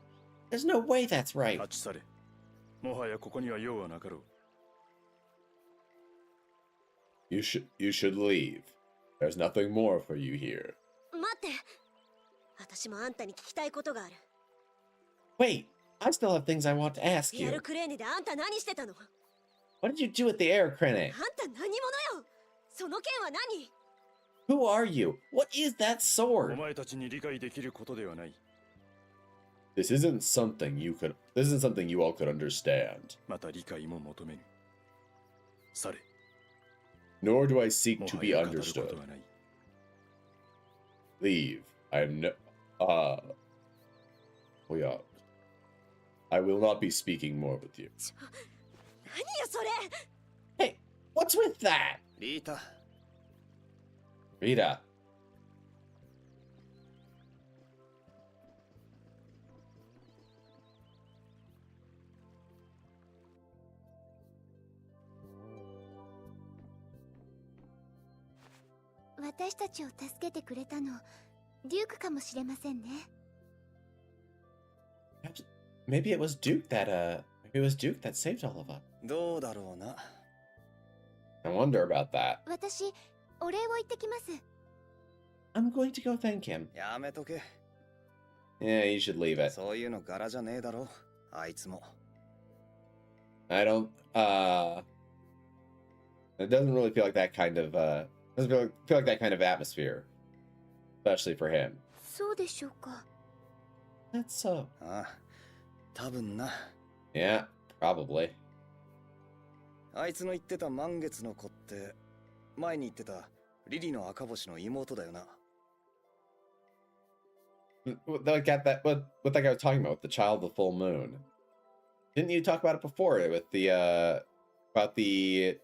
There's no way that's right. 立ち去れ。もはやここには用はなかろう。 You should leave. There's nothing more for you here. 待って。私もあんたに聞きたいことがある。 Wait, I still have things I want to ask エア you. ルクレーネであんた何してたの？ What did you do at the air clinic? あんた何者よ？その件は何？ Who are you? What is that お sword? 前たちに理解できることではない。 This isn't something you all could understand. また理解も求めぬ。去れ。 Nor do I seek も to は be や語るこ understood. とはない。 Leave. Well, yeah. I will not be speaking more with you. 何よそれ。 Hey, what's with that? リータ、 Rita. 私たちを助けてくれたのデュークかもしれませんね。 Maybe it was Duke that saved all of us. どうだろうな。 I wonder about that. 私お礼を言ってきます。 I'm going to go thank him. やめとけ。 Yeah, you should leave it. そういうの柄じゃねえだろ。あいつも。 I don't it doesn't really feel like that kind of doesn't feel like that kind of atmosphere. Especially for him. そうでしょうか。 That's so. ああ、多分な。 Yeah, probably. あいつの言ってた満月の子って、前に言ってたリリの赤星の妹だよな。 What that guy was talking about with the child of the full moon. Didn't you talk about it before with the about the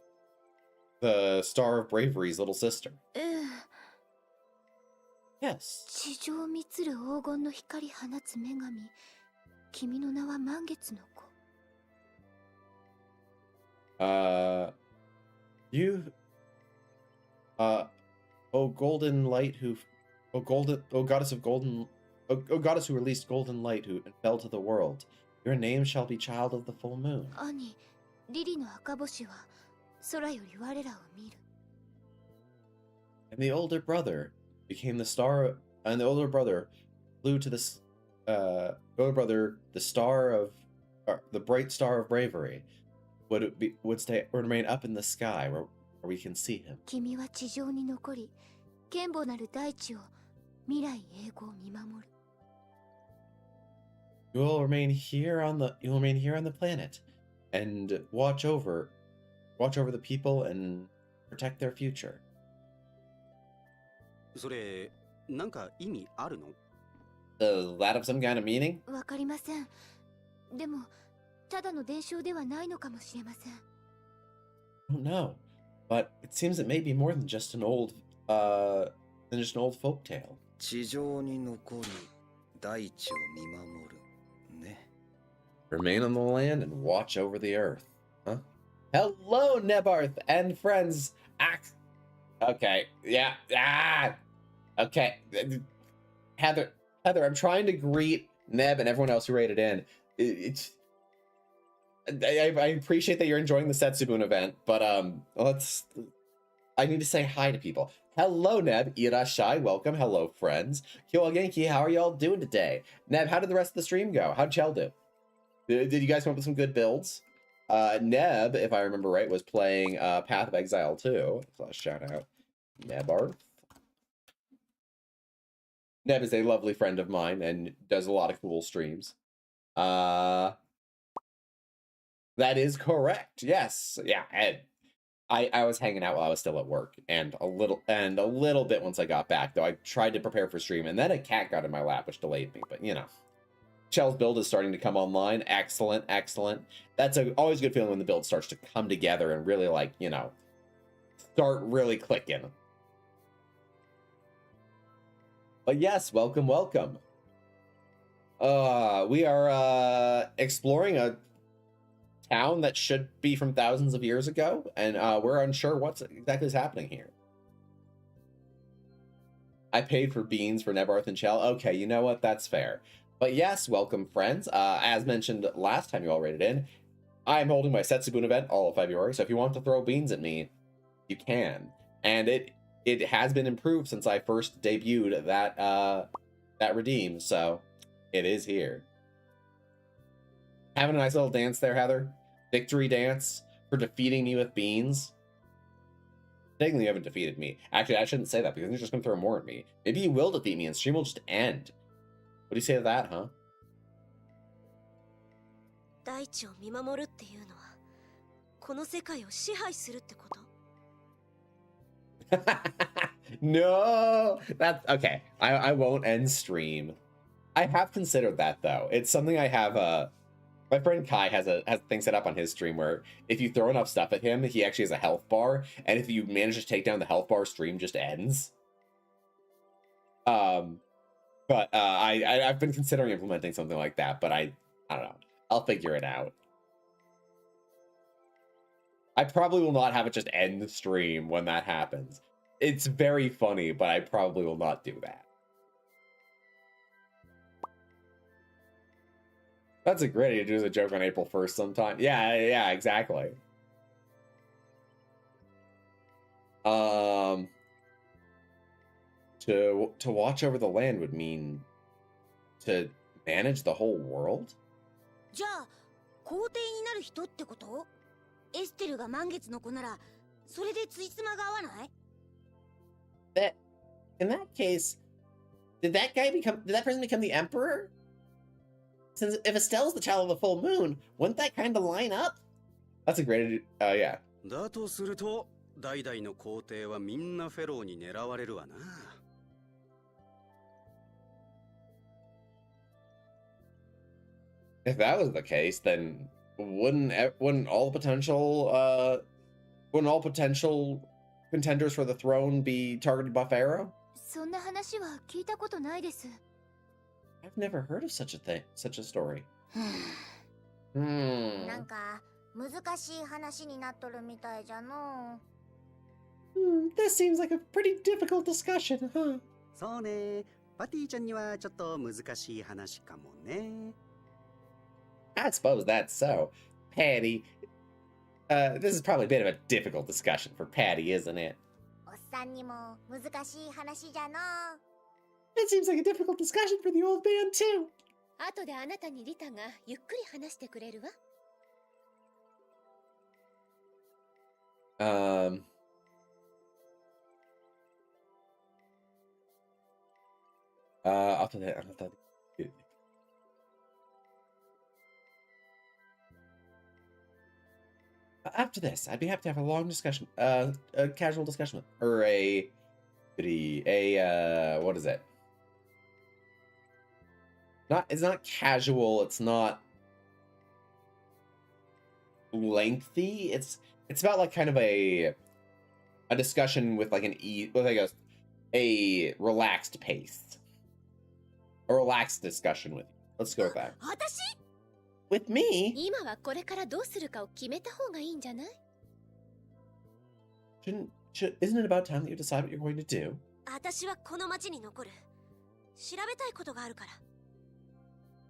Star of Bravery's little sister? ええ。 Yes. 地上を満つる黄金の光放つ女神。君の名は満月の子。 You oh golden light who oh goddess of golden oh goddess who released golden light who fell to the world. Your name shall be child of the full moon. 兄、リリの赤星は空より我らを見る。 And the older brother became the star and the older brother flew to this the older brother the star of the bright star of bravery would remain up in the sky where we can see him. 君は地上に残り、堅固なる大地を未来永劫見守る。 You will remain here on the planet and watch over the people and protect their future. それ、なんか意味あるの？ Does that have some kind of meaning? わかりません。でも、ただの伝承ではないのかもしれません。 I don't know, but it seems it may be more than just an old folk tale. 地上に残り、大地を見守る。ね。 Remain on the land and watch over the earth. Huh? Hello, Nebarth and friends. Okay. Yeah. Okay. Heather, I'm trying to greet Neb and everyone else who rated in. I appreciate that you're enjoying the Setsubun event, but I need to say hi to people. Hello, Neb. Irashai, welcome. Hello, friends. Kyo Genki, how are y'all doing today? Neb, how did the rest of the stream go? How'd Chell do? Did you guys come up with some good builds? Neb, if I remember right, was playing Path of Exile 2. So shout out Nebarth. Neb is a lovely friend of mine and does a lot of cool streams. That is correct. Yes. Yeah. And I was hanging out while I was still at work and a little bit once I got back, though I tried to prepare for stream and then a cat got in my lap, which delayed me, but you know. Chell's build is starting to come online. Excellent, excellent. That's always a good feeling when the build starts to come together and really, like, you know, start really clicking. But yes, welcome, welcome. We are exploring a town that should be from thousands of years ago, and we're unsure what's exactly is happening here. I paid for beans for Nebarth and Chell. Okay, you know what? That's fair. But yes, welcome, friends. As mentioned last time you all rated in, I'm holding my Setsubun event all of February, so if you want to throw beans at me, you can. And it has been improved since I first debuted that redeem, so it is here. Having a nice little dance there, Heather. Victory dance for defeating me with beans. Technically, you haven't defeated me. Actually, I shouldn't say that because you're just going to throw more at me. Maybe you will defeat me and stream will just end. What do you say to that, huh? 大地を見守るっていうのはこの世界を支配するってこと？ No, that's okay. I won't end stream. I have considered that though. It's something I have. My friend Kai has a thing set up on his stream where if you throw enough stuff at him, he actually has a health bar, and if you manage to take down the health bar, stream just ends. But I've been considering implementing something like that, but I don't know. I'll figure it out. I probably will not have it just end the stream when that happens. It's very funny, but I probably will not do that. That's a great idea to do as a joke on April 1st sometime. Yeah, exactly. To watch over the land would mean to manage the whole world? じゃあ皇帝になる人ってこと？エステルが満月の子ならそれでついつまが合わない？ In that case, did that person become the emperor? Since if Estelle's the child of the full moon, wouldn't that kind of line up? That's a great yeah. だとすると代々の皇帝はみんなフェローに狙われるわな。If that was the case, then wouldn't all potential contenders for the throne be targeted by Pharaoh? そんな話は聞いたことないです。 I've never heard of such a story. なんか難しい話になっとるみたいじゃの。This seems like a pretty difficult discussion, huh? そうね。パティちゃんにはちょっと難しい話かもね。I suppose that's so. Patty, this is probably a bit of a difficult discussion for Patty, isn't it? おっさんにも難しい話じゃの。 It seems like a difficult discussion for the old man, too. 後であなたにリタがゆっくり話してくれるわ。After that, after this, I'd be happy to have a long discussion, a casual discussion with, or what is it? It's not casual. It's not lengthy. It's about like kind of a discussion with like a relaxed pace, a relaxed discussion with you. Let's go with that. 私？ With me? 今はこれからどうするかを決めた方がいいんじゃない？ Isn't it about time that you decide what you're going to do? 私はこの町に残る。調べたいことがあるから。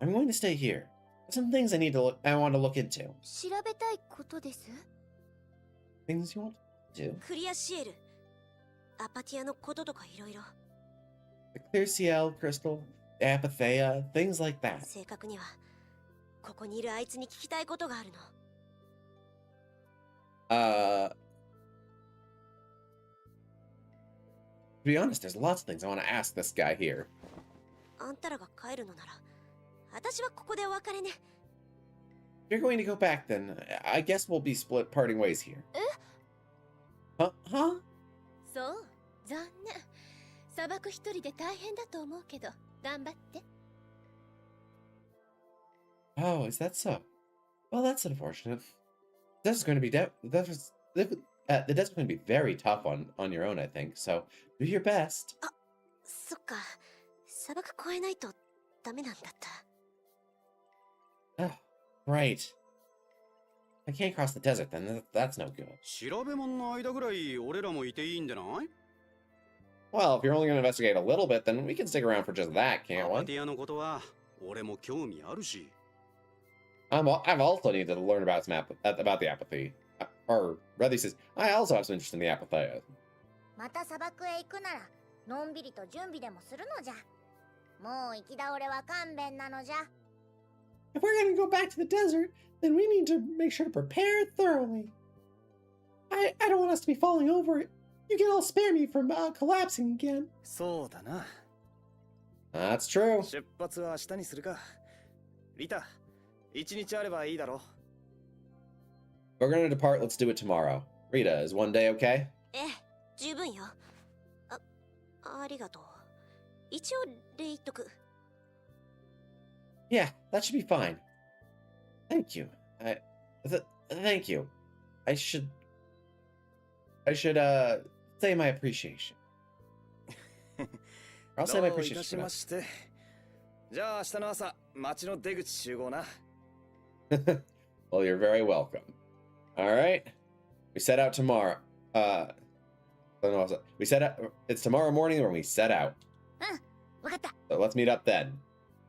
I'm going to stay here. Some things I want to look into. 調べたいことです。 Things you want to do? クリアシエル、アパティアのこととかいろいろ。 The Clear Ciel, Crystal, Apatheia, things like that. 正確にはここにいるあいつに聞きたいことがあるの。To be honest, there's lots of things I want to ask this guy here. あんたらが帰るのなら、私はここでお別れね。 If you're going to go back, then I guess we'll be parting ways here. Huh? そう、残念。砂漠一人で大変だと思うけど、頑張って。 Oh, is that so? Well, that's unfortunate. This is going to be the desert's going to be very tough on your own, I think. So do your best. そっか、砂漠越えないとダメなんだった。 Oh, right. I can't cross the desert then. That's no good. 調べ物の間ぐらい俺らもいていいんでない？ Well, if you're only going to investigate a little bit, then we can stick around for just that, ア can't パ we? ティアのことは俺も興味あるし。I've also need to learn about about the apathy. Or rather, he says, I also have some interest in the apatheia. また砂漠へ行くなら、のんびりと準備でもするのじゃ。もう行き倒れは勘弁なのじゃ。 If we're going to go back to the desert, then we need to make sure to prepare thoroughly. I don't want us to be falling over it. You can all spare me from collapsing again. そうだな。 That's true. 出発は明日にするか。リタ、一日あればいいだろ。 We're going to depart. Let's do it tomorrow. Rita, is one day okay? ええ、十分よ。ありがとう。一応礼言っとく。 Yeah, that should be fine. Thank you. Thank you. I should say my appreciation. I'll say my どういた appreciation. しまして。じゃあ明日の朝、町の出口集合な。 Well, you're very welcome. All right. We set out tomorrow. We set out. It's tomorrow morning when we set out. わかった。 So let's meet up then.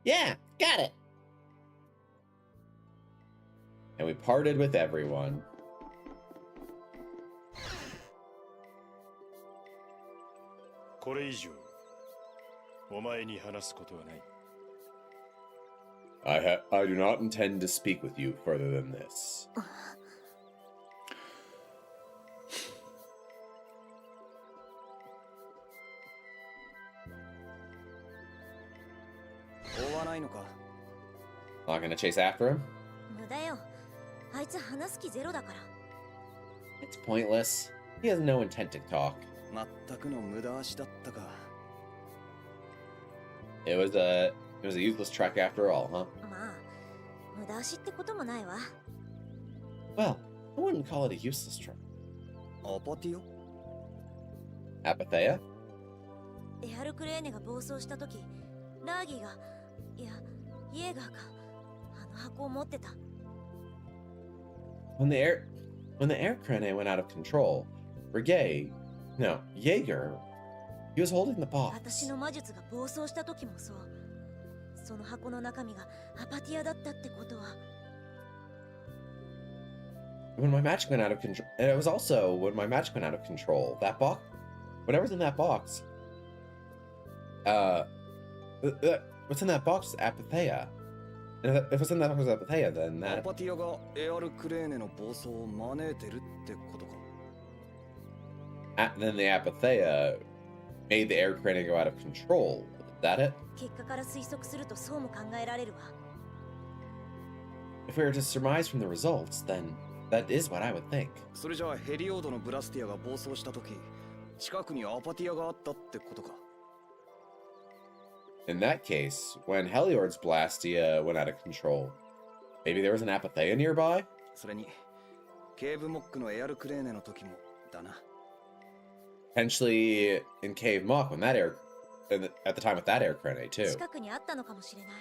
Yeah, got it. And we parted with everyone. これ以上お前に話すことはない。 I do not intend to speak with you further than this. 追わないのか？ Not gonna chase after him? 無駄よ。あいつ話す気ゼロだから。 It's pointless. He has no intent to talk. 全くの無駄足だったか。 It was a useless trek after all, huh? まあ、無駄足ってこともないわ。 Well, I wouldn't call it a useless trek. アパティオ？ Apatheia? エアルクレーネが暴走した時、ラーギーが、いや、イエーガーが、あの箱を持ってた。 When the air crane went out of control, Jaeger, he was holding the box. 私の魔術が暴走した時もそう。その箱の中身がアパティアだったってことは。 When my magic went out of control, and it was also when my magic went out of control. That box, whatever's in that box, what's in that box is Apatheia. And if what's in that box is Apatheia, then ア that パティアがエアルクレーネの暴走を招いてるってことか。 then the Apatheia made the air crane go out of control. Is that it? 結果から推測するとそうも考えられるわ。 If we were to surmise from the results, then that is what I would think. それじゃあヘリオードのブラスティアが暴走した時、近くにアパティアがあったってことか。 In that case, when Heliord's Blastia went out of control, maybe there was an Apatheia nearby? それにケーブモックのエアルクレーネの時もだな。 Potentially in Cave Mock when at the time with that air crane too. 近くにあったのかもしれない。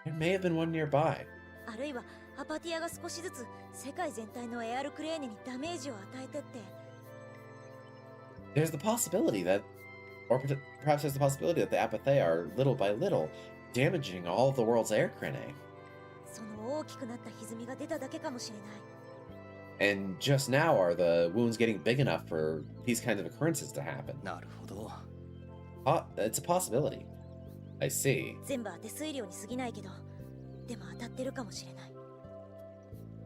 There may have been one nearby. あるいはアパティアが少しずつ世界全体のエアルクレーネにダメージを与えてって。 There's the possibility that, or perhaps there's the possibility that the Apatheia are little by little damaging all of the world's air crane. その大きくなった歪みが出ただけかもしれない。 And just now are the wounds getting big enough for these kinds of occurrences to happen? なるほど。 It's a possibility. I see. 全部当て推量に過ぎないけど、でも当たってるかもしれない。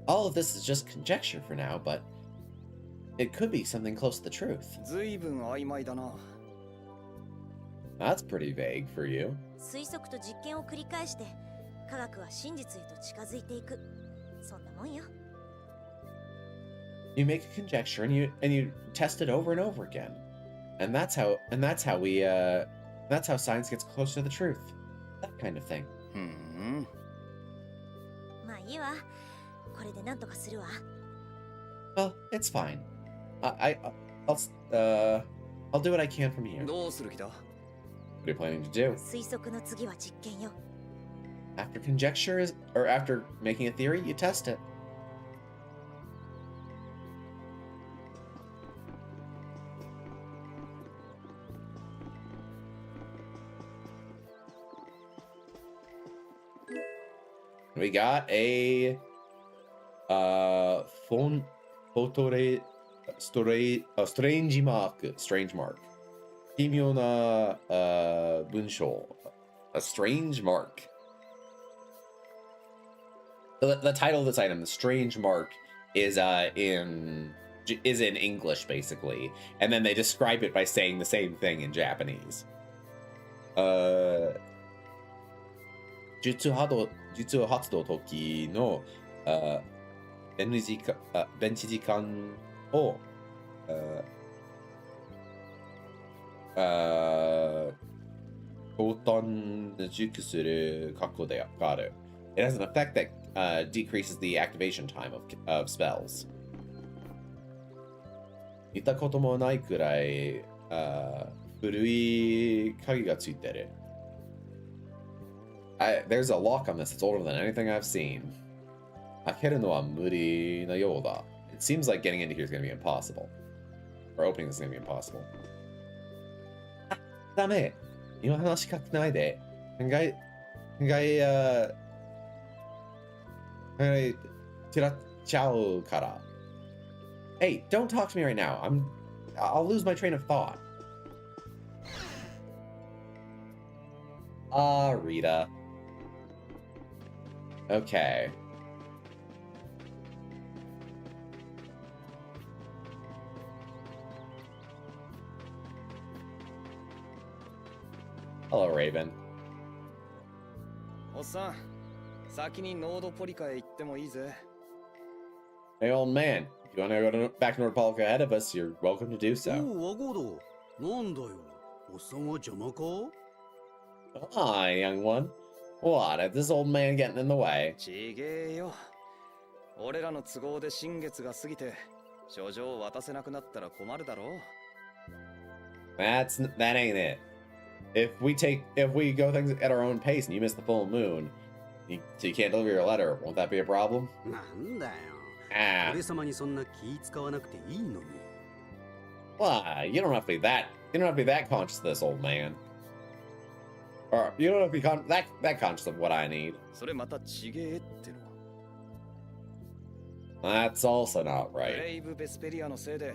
All of this is just conjecture for now, but it could be something close to the truth. ずいぶん曖昧だな。 That's pretty vague for you. 推測と実験を繰り返して、科学は真実へと近づいていく。そんなもんよ。 You make a conjecture and you test it over and over again, and that's how science gets closer to the truth. That kind of thing. ふん。まあいいわ。これでなんとかするわ。 Well, it's fine. I'll do what I can from here. どうする気だ？ What are you planning to do? 推測の次は実験よ。 After conjecture or after making a theory, you test it. We got a strange mark. 奇妙な文章. A strange mark. The title of this item, the strange mark, is in English basically, and then they describe it by saying the same thing in Japanese. 術発動時のベンチ時間を高短熟する格好である。It has an effect that decreases the activation time of spells. 見たこともないくらい古い鍵がついてる。There's a lock on this that's older than anything I've seen. 開けるのは無理なようだ. It seems like getting into here is going to be impossible. or opening this is gonna be impossible. ダメ。今話しかけないで。考えてらっちゃうから。Hey, don't talk to me right now. I'll lose my train of thought. Ah, Rita. Okay. Hello, Raven. おっさん、先にノードポリカへ行ってもいいぜ。 Hey, old man. If you want to go back to Nordpolica ahead of us, you're welcome to do お so. うワゴード、なんだよ、おっさんは邪魔か？ Ah, young one. What? Is this old man getting in the way? ちげえよ。俺らの都合で新月が過ぎて、書状を渡せなくなったら困るだろう。 That ain't it. If we go things at our own pace and you miss the full moon, so you can't deliver your letter, won't that be a problem? なんだよ。 Ah, 俺様にそんな気使わなくていいのに。 why? You don't have to be that conscious of this, old man. Or you don't have to be that conscious of what I need. それまたちげえっての。 That's also not ブ right. レイブ・ベスペリアのせいで、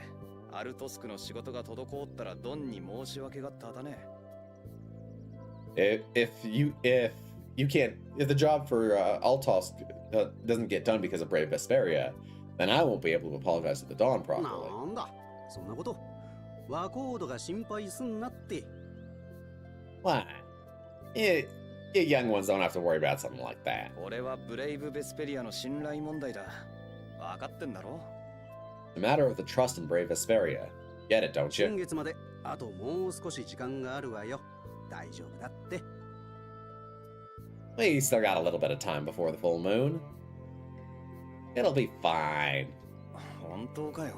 アルトスクの仕事が滞ったらドンに申し訳がただね。 If the job for Altos doesn't get done because of Brave Vesperia, then I won't be able to apologize to the Dawn な properly. んだ、そんなこと。ワコードが心配すんなって。 Why? You young ones don't have to worry about something like that. 俺はブレイブ・ベスペリアの信頼問題だ。分かってんだろ？ The matter of the trust in Brave Vesperia. Get it, don't 新 you? 月まであともう少し時間があるわよ。大丈夫だって。 We still got a little bit of time before the full moon. It'll be fine. 本当かよ。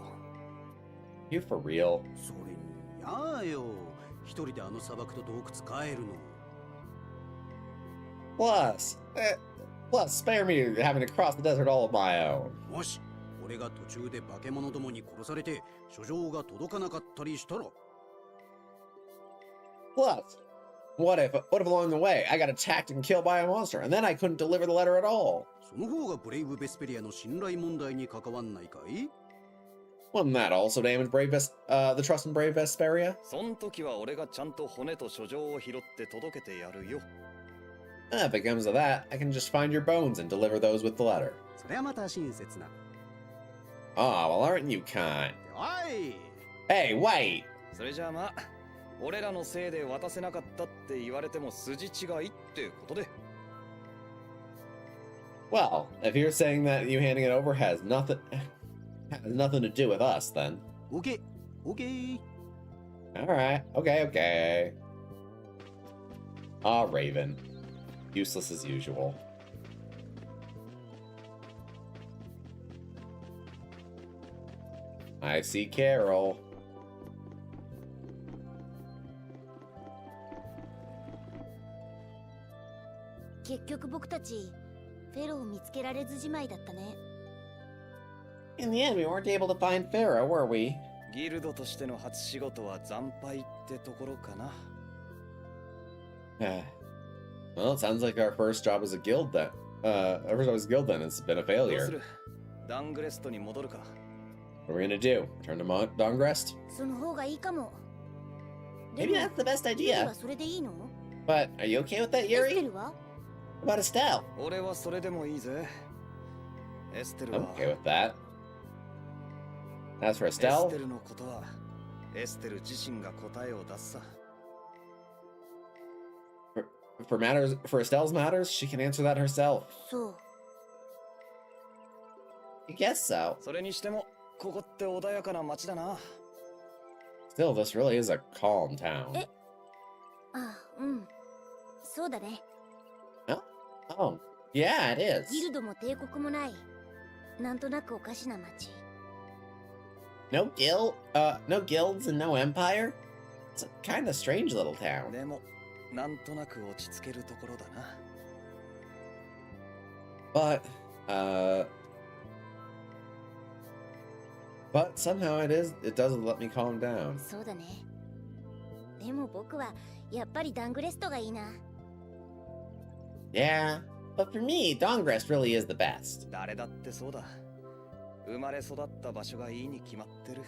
You for real? それに、やあよ。一人であの砂漠と洞窟帰るの。 Plus, spare me having to cross the desert all of my own. もし、俺が途中で化け物どもに殺されて、書状が届かなかったりしたら。 Plus, what if along the way I got attacked and killed by a monster, and then I couldn't deliver the letter at all? その方がブレイブ・ベスペリアの信頼問題に関わんないかい？ Wouldn't that also damage the trust in Brave Vesperia? そん時は俺がちゃんと骨と書状を拾って届けてやるよ。 If it comes to that, I can just find your bones and deliver those with the letter. それはまた親切な。 Ah, well, aren't you kind? おい！ Hey, wait! それじゃあまあ、俺らのせいで渡せなかったって言われても筋違いってことで。 Well, if you're saying that you handing it over has nothing to do with us, then. オッケー、オッケー。 Alright, okay. Ah, Raven. Useless as usual. I see Carol. 結局僕たちフェロを見つけられずじまいだったね。 In the end, we weren't able to find Pharaoh, were we? ギルドとしての初仕事は惨敗ってところかな。 Well, it sounds like our first job as a guild then. Our first job as a guild then has been a どうす failure. る？ダングレストに戻るか。 What are we gonna do? Return to Dongrest? その方がいいかも。 Maybe that's the best ユリ idea. はそれでいいの？ But are you okay with that, エステ Yuri? ルは？ What about Estelle? 俺はそれでもいいぜ。エステル I'm は。 okay with that. As for エステ Estelle, ルのことはエステル自身が答えを出すさ。 for Estelle's matters, she can answer that herself. そう。 I guess so. それにしてもここって穏やかな街だな。 Still, this really is a calm town. えあ、うん。そうだね。 Oh, yeah, it ギ is. ルドも帝国もない。なんとなくおかしな街。 No guilds and no empire? It's a kind of strange little town. でもなんとなく落ち着けるところだな。 But But somehow it doesn't let me calm down. そうだね。でも僕はやっぱりダングレストがいいな。Yeah, but for me, Dongrest really is the best. 誰だってそうだ。生まれ育った場所がいいに決まってる。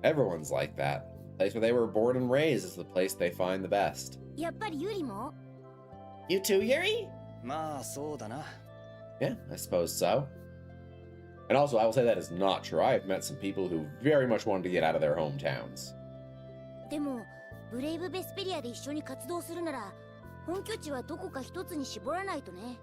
Everyone's like that. The place where they were born and raised is the place they find the best. やっぱりユリも You too, Yuri? まあそうだな。Yeah, I suppose so. And also, I will say that is not true. I have met some people who very much wanted to get out of their hometowns. でもブレイブ・ベスペリアで一緒に活動するなら本拠地はどこか一つに絞らないとね。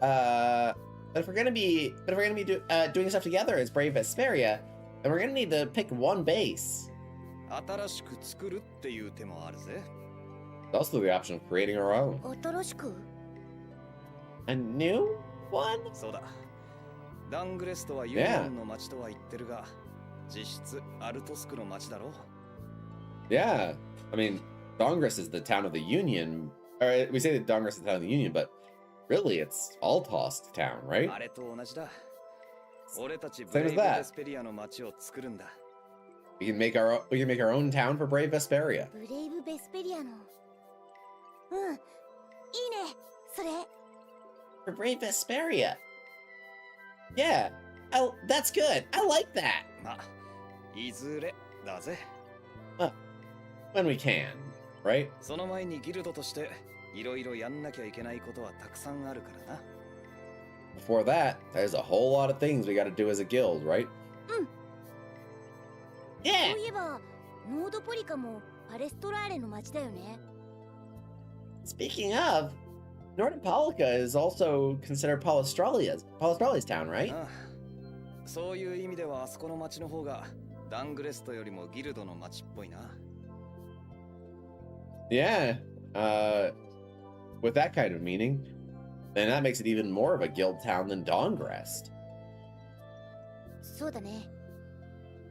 But if we're gonna be doing stuff together as Brave Vesperia, then we're gonna need to pick one base. 新しく作るっていう手もあるぜ。There's also the option of creating our own. 新しく A new one? そうだ。ダングレストはユニオンの町とは言ってるが、実質アルトスクの町だろ。Yeah. I mean, Dongress is the town of the Union. Or we say that Dongress is the town of the Union, but really it's Altosk town, right? あれと同じだ。俺たちブ Same レ as イブ that. ベスペリアの町を作るんだ。We can make our own town for Brave Vesperia. ブレイブ・ベスペリアのうんいいねそれ For Brave Vesperia. Yeah. That's good. I like that. まあ、いずれだぜ。When we can, right? その前にギルドとしていろいろやんなきゃいけないことはたくさんあるからな。Before that, there's a whole lot of things we gotta do as a guild, right? そう Yeah! いえばノードポリカもパレストラーレの町だよね。 Speaking of, Nordopolica is also considered Palestralia's town, right? ああそういう意味ではあそこの町の方がダングレストよりもギルドの町っぽいな。Yeah. With that kind of meaning, then that makes it even more of a guild town than Dongrest. そうだね。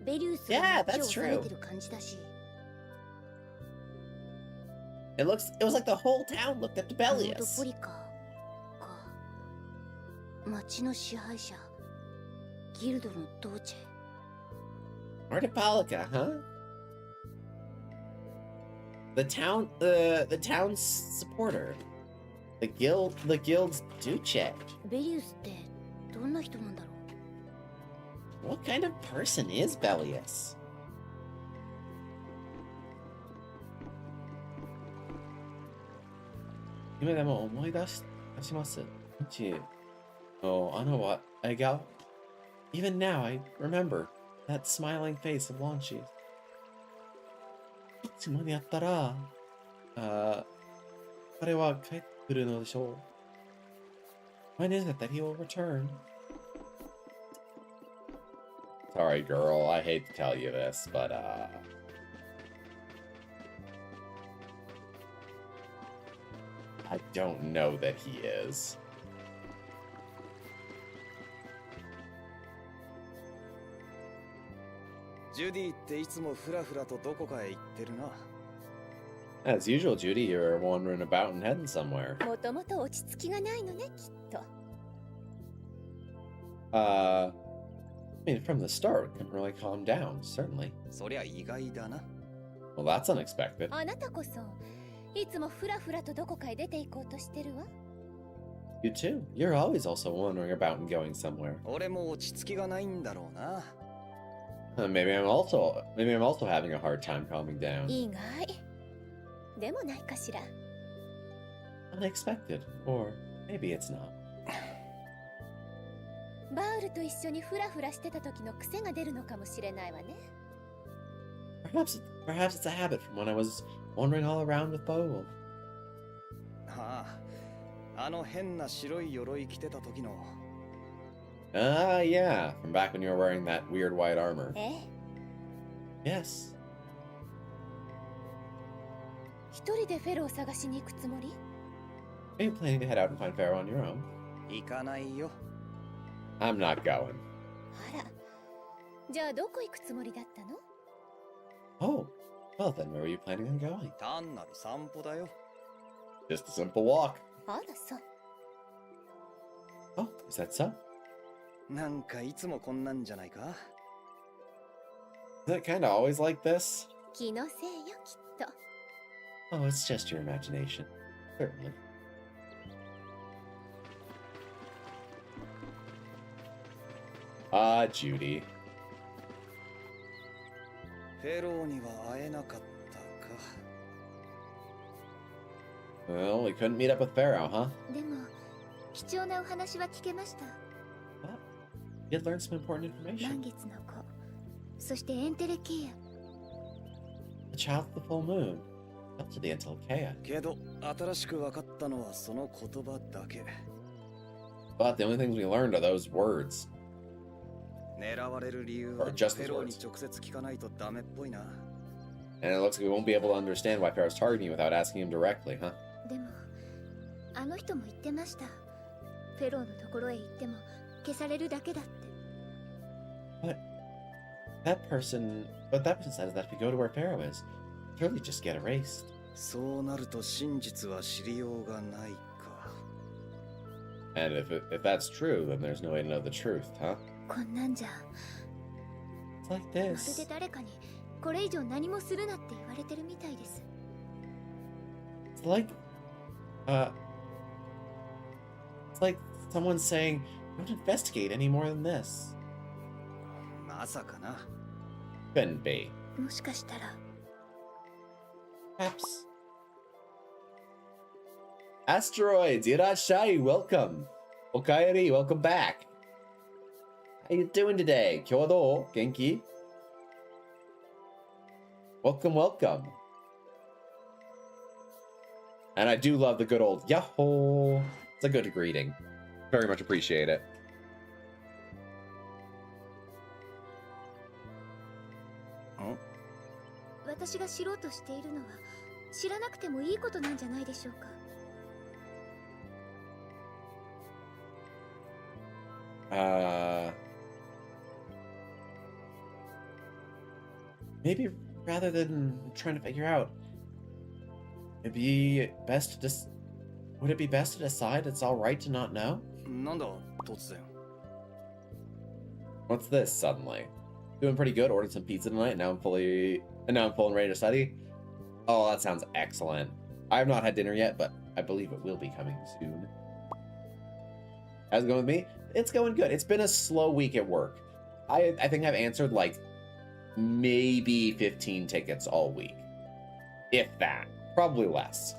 ベリウス Yeah, が that's 町を true. 治めてる感じだし。It was like the whole town looked up to ノード Bellius. ポリカか。町の支配者ギルドのドーチェ。 Nordopolica, huh? The town's supporter. The guild's duce. ベリウスってどんな人なんだろう。 What kind of person is Bellius? Even now, I remember that smiling face of Launchi. When is it that he will return? Sorry, girl, I hate to tell you this, but, I don't know that he is. ジュディっていつもフラフラとどこかへ行ってるな。As usual, Judy, you're wandering about and heading somewhere. もともと落ち着きがないのねきっと。 I mean, from the start, couldn't really calm down, certainly. そりゃ意外だな。 Well, that's unexpected. あなたこそいつもフラフラとどこかへ出て行こうとしてるわ。 You too. You're always also wandering about and going somewhere. 俺も落ち着きがないんだろうな。Maybe I'm also having a hard time calming down. 意外でもないかしら。 Unexpected, or maybe it's not. バウルと一緒にフラフラしてた時の癖が出るのかもしれないわね。 Perhaps it's a habit from when I was wandering all around with Bogle. ああ、あの変な白い鎧着てた時の。Yeah, from back when you were wearing that weird white armor. え Yes. 一人でフェロを探しに行くつもり？ Are you planning to head out and find Pharaoh on your own? 行かないよ。I'm not going. あら、じゃあどこ行くつもりだったの？ Oh, well then, where were you planning on going? 単なる散歩だよ。 Just a simple walk. あらそう。 Oh, is that so? なんかいつもこんなんじゃないか？ Is it kind of always like this? 気のせいよきっと。 Oh, it's just your imagination. Certainly. Ah, Judy. フェローには会えなかったか。 Well, we couldn't meet up with Pharaoh, huh? でも貴重なお話は聞けました。 Well, you learned some important 満 information. 月の子、そしてエンテレケア。 The child of the full moon. Up to the Antilocheia. けど新しく分かったのはその言葉だけ。 But the only things we learned are those words. 狙われる理由は Or フ just those ェローに words. 直接聞かないとダメっぽいな。 And it looks like we won't be able to understand why Pharaoh's targeting you without asking him directly, huh? でもあの人も言ってました。フェローのところへ行っても消されるだけだって。 That person says that if you go to where Pharaoh is, you'll really just get erased. そうなると真実は知りようがないか。 And if that's true, then there's no way to know the truth, huh? こんなんじゃ It's like まるで this. 誰かにこれ以上何もするなって言われてるみたいです。 It's like, it's like someone saying, "Don't investigate any more than this." まさかな。 Couldn't be. もしかしたら Perhaps. Asteroids, irashai, welcome. Okaeri, welcome back. How you doing today? Kyou wa dou? Genki? Welcome, welcome. And I do love the good old yahoo. It's a good greeting. Very much appreciate it. 私が知ろうとしているのは知らなくてもいいことなんじゃないでしょうか。 Maybe rather than trying to figure out, would it be best to decide it's all right to not know? なんだ突然。 What's this suddenly? Doing pretty good. Ordered some pizza tonight. Now I'm full and ready to study. Oh, that sounds excellent. I have not had dinner yet, but I believe it will be coming soon. How's it going with me? It's going good. It's been a slow week at work. I think I've answered like maybe 15 tickets all week. If that. Probably less.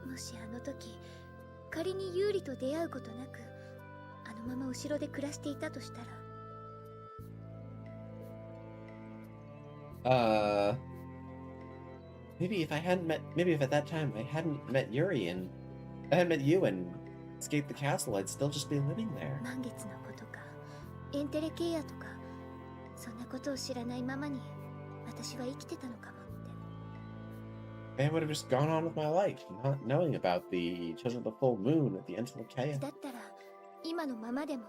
もしあの時仮にユーリと出会うことなくあのまま後ろで暮らしていたとしたら Maybe if at that time I hadn't met Yuri and I hadn't met you and escaped the castle, I'd still just be living there. 満月の子とかエンテレケアとかそんなことを知らないままに私は生きてたのかもって。 I would have just gone on with my life, not knowing about the children of the full moon at the end of the chaos. だったら今のままでも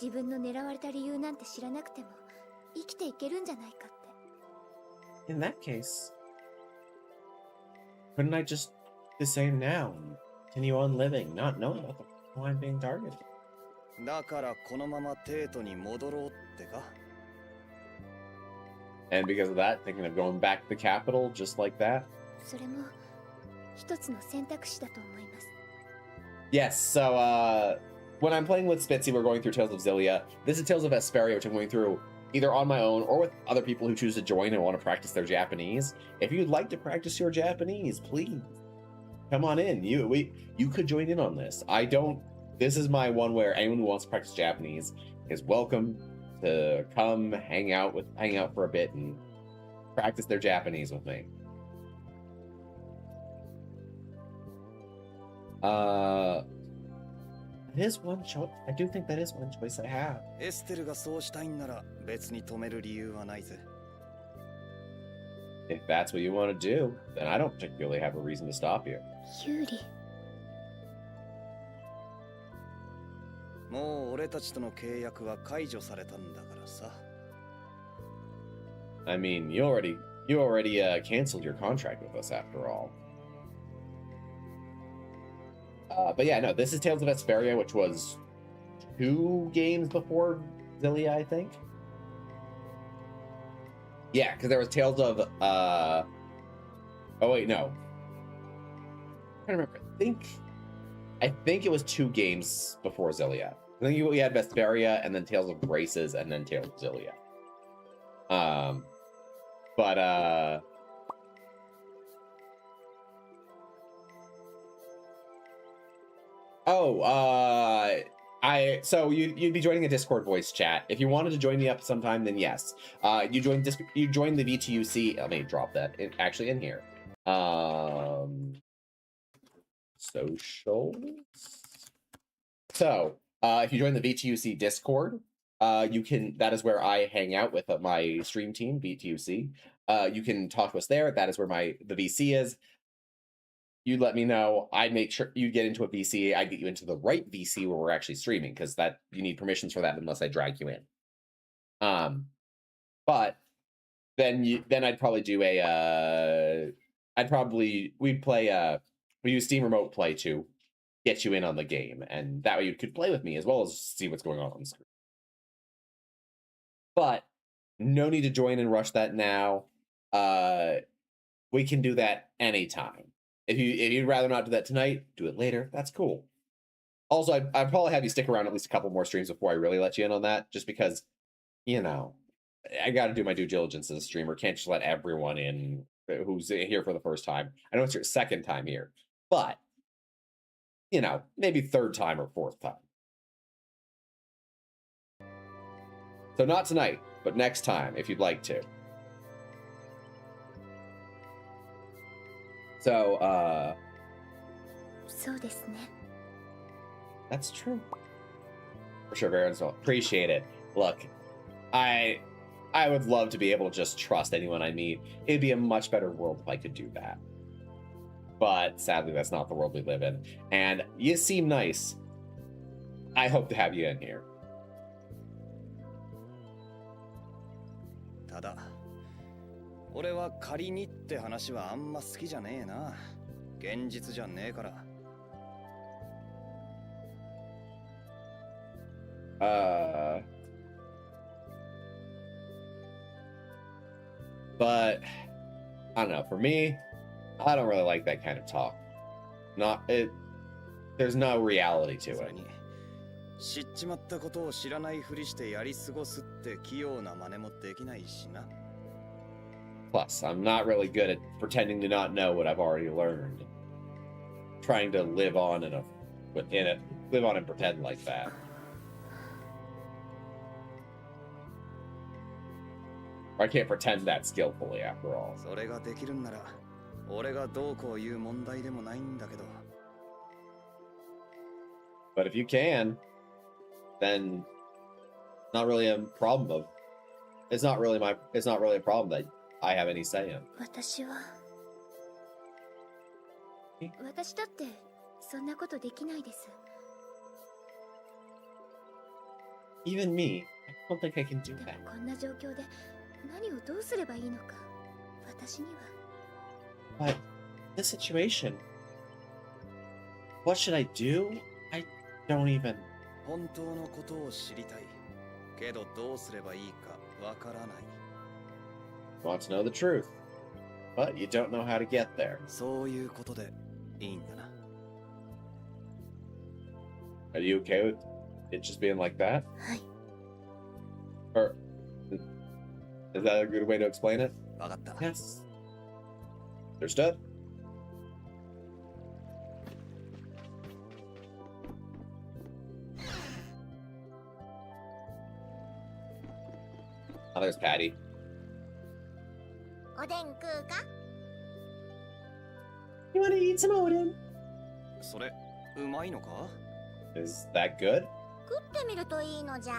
自分の狙われた理由なんて知らなくても生きていけるんじゃないかって。 In that case, couldn't I just do the same now and continue on living, not knowing about who I'm being targeted? だからこのままテートに戻ろうってか。 And because of that, thinking of going back to the capital just like that. それも一つの選択肢だと思います。 Yes, so when I'm playing with Spitzy, we're going through Tales of Zillia. This is Tales of Vesperia, which I'm going through either on my own or with other people who choose to join and want to practice their Japanese. If you'd like to practice your Japanese, please come on in. You could join in on this. This is my one where anyone who wants to practice Japanese is welcome to come hang out for a bit and practice their Japanese with me. It is one choice. I do think that is one choice I have. エステルがそうしたいんなら別に止める理由はないぜ。 If that's what you want to do, then I don't particularly have a reason to stop you. ユーリ、もう俺たちとの契約は解除されたんだからさ。 I mean, you already canceled your contract with us after all. But yeah, no, this is Tales of Vesperia, which was 2 games before Xillia, I think. Yeah, because there was Tales of oh wait, no. I'm trying to remember. I think it was 2 games before Xillia. I think we had Vesperia and then Tales of Graces and then Tales of Xillia. So you'd be joining a Discord voice chat. If you wanted to join me up sometime, then yes. You join the VTUC. Let me drop that actually in here. Socials. So if you join the VTUC Discord, that is where I hang out with my stream team, VTUC. You can talk to us there. That is where the VC is. You let me know. I make sure you get into a VC. I get you into the right VC where we're actually streaming, because that you need permissions for that unless I drag you in. But then I'd probably do we use Steam Remote Play to get you in on the game, and that way you could play with me as well as see what's going on the screen. But no need to join and rush that now. We can do that anytime. If you'd rather not do that tonight, do it later. That's cool. Also, I'd probably have you stick around at least a couple more streams before I really let you in on that, just because, I got to do my due diligence as a streamer. Can't just let everyone in who's here for the first time. I know it's your second time here, but, maybe third time or fourth time. So not tonight, but next time, if you'd like to. So, そうですね。 that's true. For sure, Baron. Appreciate it. Look, I would love to be able to just trust anyone I meet. It'd be a much better world if I could do that. But sadly, that's not the world we live in. And you seem nice. I hope to have you in here. ただ俺は仮にって話はあんま好きじゃねえな。現実じゃねえから。But I don't know. For me, I don't really like that kind of talk. There's no reality to そ it. れに知っちまったことを知らないふりしてやり過ごすって器用な真似もできないしな。 Plus, I'm not really good at pretending to not know what I've already learned. Trying to live on and pretend like that. I can't pretend that skillfully after all. それができるんなら俺がどうこう言う問題でもないんだけど。 But if you can, then not really a problem of it's not really a problem that I have any say in. 私は私だってそんなことできないです。 Even me, I don't think I can do で that. もこんな状況で何をどうすればいいのか私には。 But this situation, what should I do? I don't even. 本当のことを知りたい。けどどうすればいいかわからない。 Want to know the truth, but you don't know how to get there. そういうことでいいんだな。 Are you okay with it just being like that? はい。 Or is that a good way to explain it? わかった。 Yes. Understood? Oh, there's Patty. おでん食うか？ You want to eat some Odin? それうまいのか？ Is that good? 食ってみるといいのじゃ。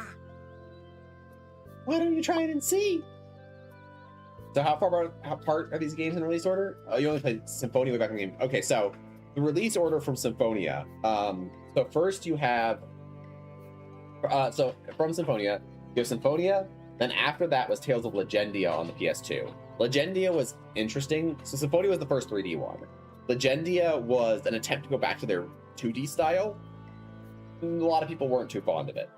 Why don't you try it and see? So how part are these games in release order? Oh, you only played Symphonia way back in the game. Okay, so the release order from Symphonia. So first you have so from Symphonia, you have Symphonia, then after that was Tales of Legendia on the PS2. Legendia was interesting. So Symphonia was the first 3D one. Legendia was an attempt to go back to their 2D style. a lot of people weren't too fond of it.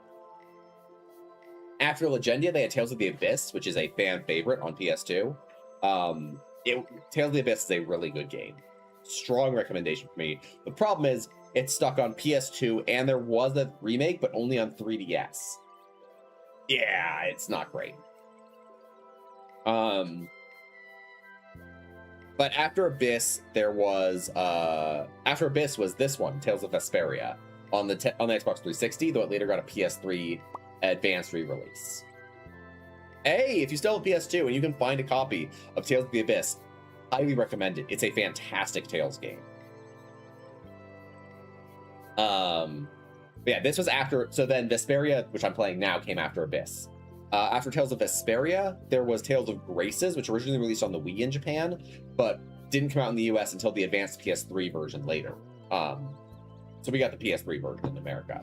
After Legendia, they had Tales of the Abyss, which is a fan favorite on PS2. Tales of the Abyss is a really good game. Strong recommendation for me. The problem is, it's stuck on PS2, and there was a remake, but only on 3DS. Yeah, it's not great. But after Abyss, there was after Abyss was this one, Tales of Vesperia, on the Xbox 360, though it later got a PS3 Advanced re-release. Hey, if you still have a PS2 and you can find a copy of Tales of the Abyss, highly recommend it. It's a fantastic Tales game. Yeah, this was after. So then Vesperia, which I'm playing now, came after Abyss. After Tales of Vesperia, there was Tales of Graces, which originally released on the Wii in Japan, but didn't come out in the US until the advanced PS3 version later. So we got the PS3 version in America.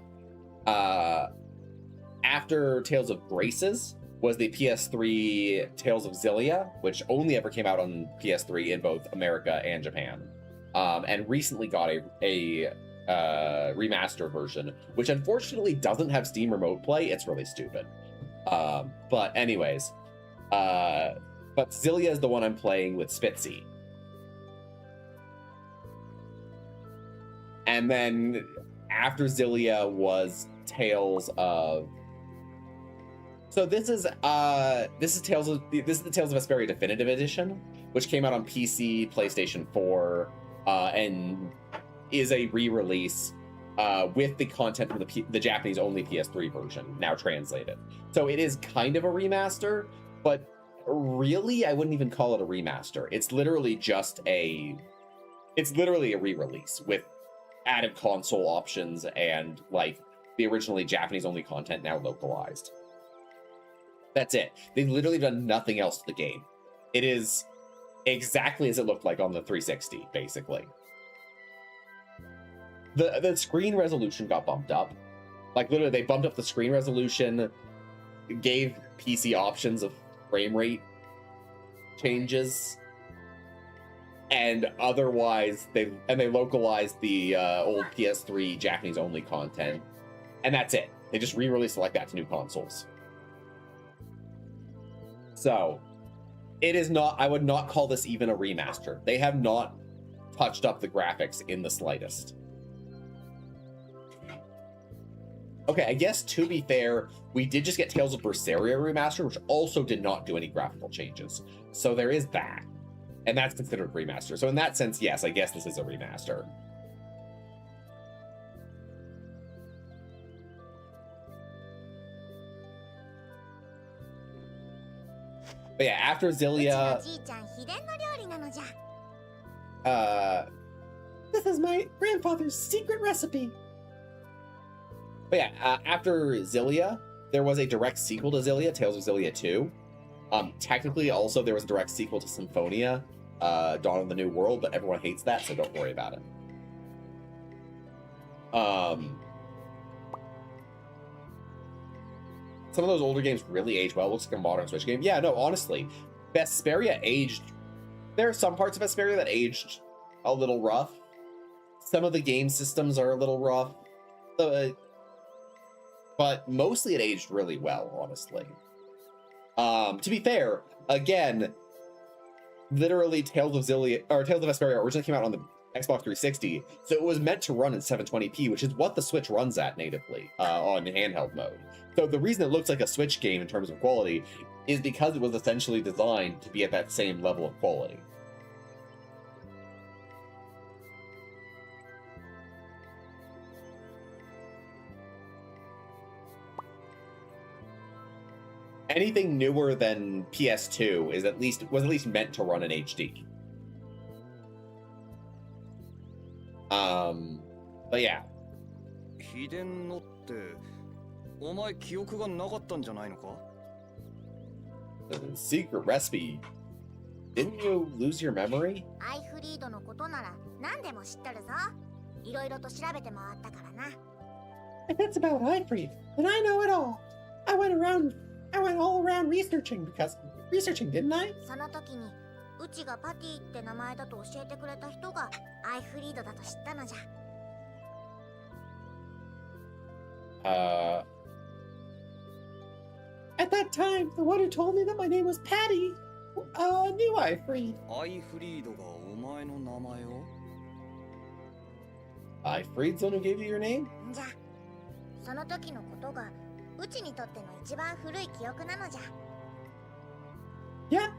After Tales of Graces was the PS3 Tales of Xillia, which only ever came out on PS3 in both America and Japan, and recently got a remastered version, which unfortunately doesn't have Steam Remote Play. It's really stupid. But anyways, but Xillia is the one I'm playing with Spitzy. And then after Xillia was Tales of. So this is the Tales of Vesperia Definitive Edition, which came out on PC, PlayStation 4, and is a re-release with the content from the Japanese only PS3 version now translated. So it is kind of a remaster, but really I wouldn't even call it a remaster. It's literally a re-release with added console options and like the originally Japanese only content now localized. That's it. They've literally done nothing else to the game. It is exactly as it looked like on the 360, basically. The screen resolution got bumped up. Like, literally, they bumped up the screen resolution, gave PC options of frame rate changes, and otherwise, they localized the old PS3 Japanese-only content, and that's it. They just re-released it like that to new consoles. So, it is not, I would not call this even a remaster. They have not touched up the graphics in the slightest. Okay, I guess to be fair, we did just get Tales of Berseria remastered, which also did not do any graphical changes. So there is that. And that's considered remaster. So in that sense, yes, I guess this is a remaster. But yeah, after Xillia, this is my grandfather's secret recipe. But yeah, after Xillia, there was a direct sequel to Xillia, Tales of Xillia 2. Technically, also, there was a direct sequel to Symphonia, Dawn of the New World, but everyone hates that, so don't worry about it. Some of those older games really age well. Looks like a modern Switch game. Yeah, no, honestly, Vesperia aged. There are some parts of Vesperia that aged a little rough. Some of the game systems are a little rough. But mostly it aged really well, honestly. To be fair, again, literally Tales of Vesperia originally came out on the Xbox 360, so it was meant to run in 720p, which is what the Switch runs at natively on handheld mode. So the reason it looks like a Switch game in terms of quality is because it was essentially designed to be at that same level of quality. Anything newer than PS2 was at least meant to run in HD. But yeah. 秘伝のってお前記憶がなかったんじゃないのか? The secret recipe. Didn't you lose your memory? アイフリードのことなら何でも知っとるぞ。いろいろと調べて回ったからな。That's about Ifrit, and I know it all. I went all around researching, didn't I? その時にうちがパティって名前だと教えてくれた人がアイフリードだと知ったのじゃ。At that time, the one who told me that my name was Patty, knew Ifreed. アイフリードがお前の名前を Ifreed's the one who gave you your name? じゃその時のことがうちにとっての一番古い記憶なのじゃ。 Yeah.